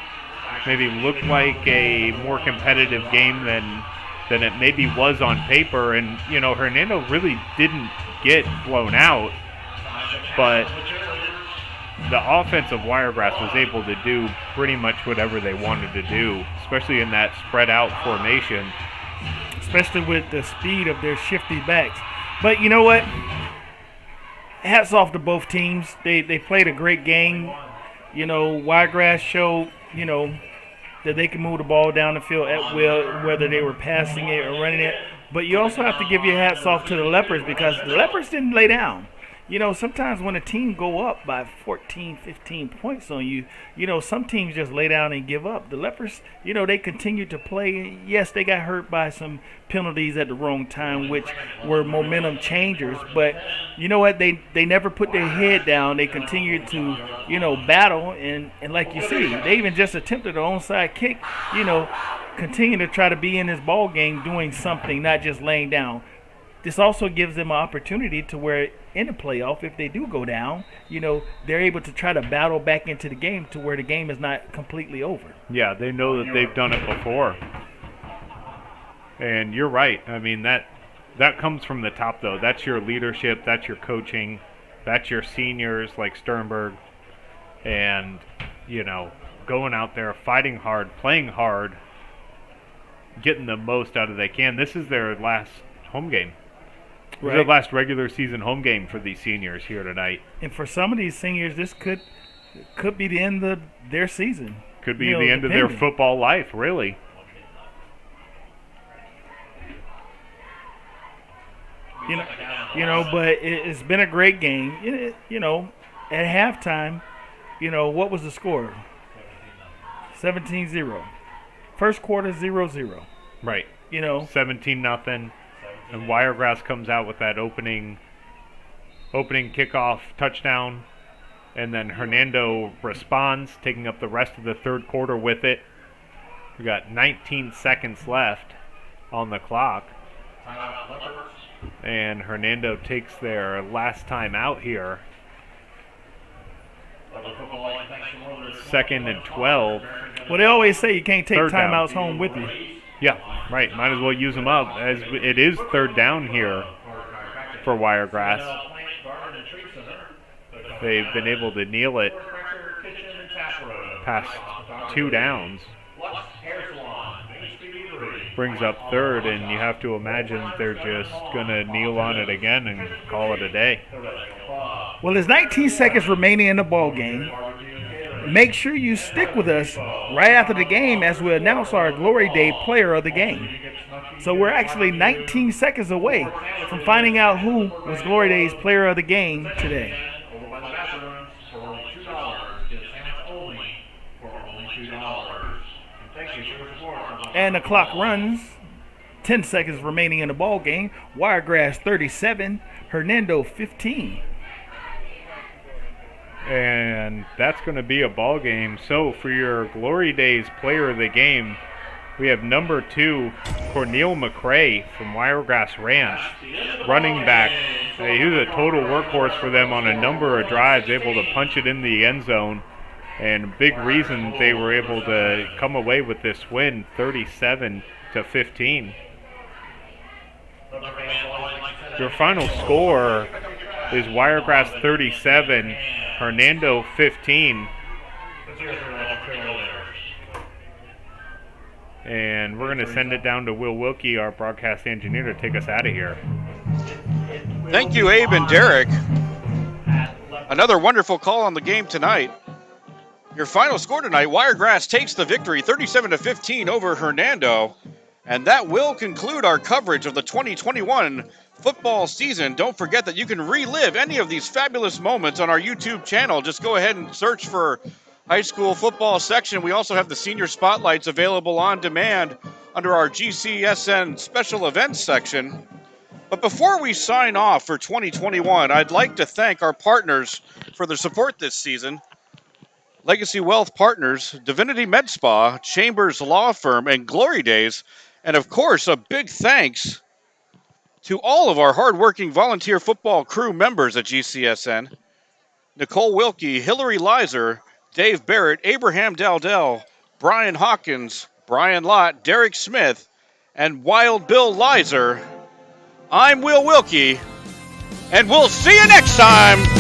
maybe look like a more competitive game than it maybe was on paper. And, Hernando really didn't get blown out, but the offense of Wiregrass was able to do pretty much whatever they wanted to do, especially in that spread-out formation. Especially with the speed of their shifty backs. But you know what? Hats off to both teams. They played a great game. Wiregrass showed, that they can move the ball down the field at will, whether they were passing it or running it. But you also have to give your hats off to the Leopards, because the Leopards didn't lay down. Sometimes when a team go up by 14, 15 points on you, some teams just lay down and give up. The Leopards, they continued to play. Yes, they got hurt by some penalties at the wrong time, which were momentum changers. But you know what? They never put their head down. They continued to, battle. And like you see, they even just attempted an onside kick, continue to try to be in this ball game doing something, not just laying down. This also gives them an opportunity to where in the playoff, if they do go down, they're able to try to battle back into the game to where the game is not completely over. Yeah, they know that they've done it before. And you're right. I mean, that comes from the top, though. That's your leadership. That's your coaching. That's your seniors like Sternberg. And, going out there, fighting hard, playing hard, getting the most out of they can. This is their last home game. Right. This is the last regular season home game for these seniors here tonight. And for some of these seniors, this could be the end of their season. Could be the end of their football life, really. But it's been a great game. At halftime, what was the score? 17-0. First quarter, 0-0. Right. 17-0. And Wiregrass comes out with that opening kickoff touchdown. And then Hernando responds, taking up the rest of the third quarter with it. We got 19 seconds left on the clock. And Hernando takes their last time out here. 2nd and 12. Well, they always say you can't take timeouts home with you. Yeah, right. Might as well use them up, as it is third down here for Wiregrass. They've been able to kneel it past 2 downs. Brings up third, and you have to imagine they're just going to kneel on it again and call it a day. Well, there's 19 seconds remaining in the ball game. Make sure you stick with us right after the game as we announce our Glory Day player of the game. So we're actually 19 seconds away from finding out who was Glory Day's player of the game today. And the clock runs. 10 seconds remaining in the ball game. Wiregrass 37, Hernando 15. And that's going to be a ball game. So for your Glory Days player of the game, we have number 2, Cornel McCray from Wiregrass Ranch, running back. He was a total workhorse for them on a number of drives, able to punch it in the end zone. And big reason they were able to come away with this win, 37-15. Your final score is Wiregrass 37, Hernando 15. And we're going to send it down to Will Wilkie, our broadcast engineer, to take us out of here. Thank you, Abe and Derek. Another wonderful call on the game tonight. Your final score tonight, Wiregrass takes the victory 37-15 over Hernando. And that will conclude our coverage of the 2021 football season. Don't forget that you can relive any of these fabulous moments on our YouTube channel. Just go ahead and search for high school football section. We also have the senior spotlights available on demand under our GCSN special events section. But before we sign off for 2021, I'd like to thank our partners for their support this season. Legacy Wealth Partners, Divinity Med Spa, Chambers Law Firm, and Glory Days. And of course, a big thanks to all of our hardworking volunteer football crew members at GCSN. Nicole Wilkie, Hillary Lizer, Dave Barrett, Abraham Dowdell, Brian Hawkins, Brian Lott, Derek Smith, and Wild Bill Lizer. I'm Will Wilkie, and we'll see you next time.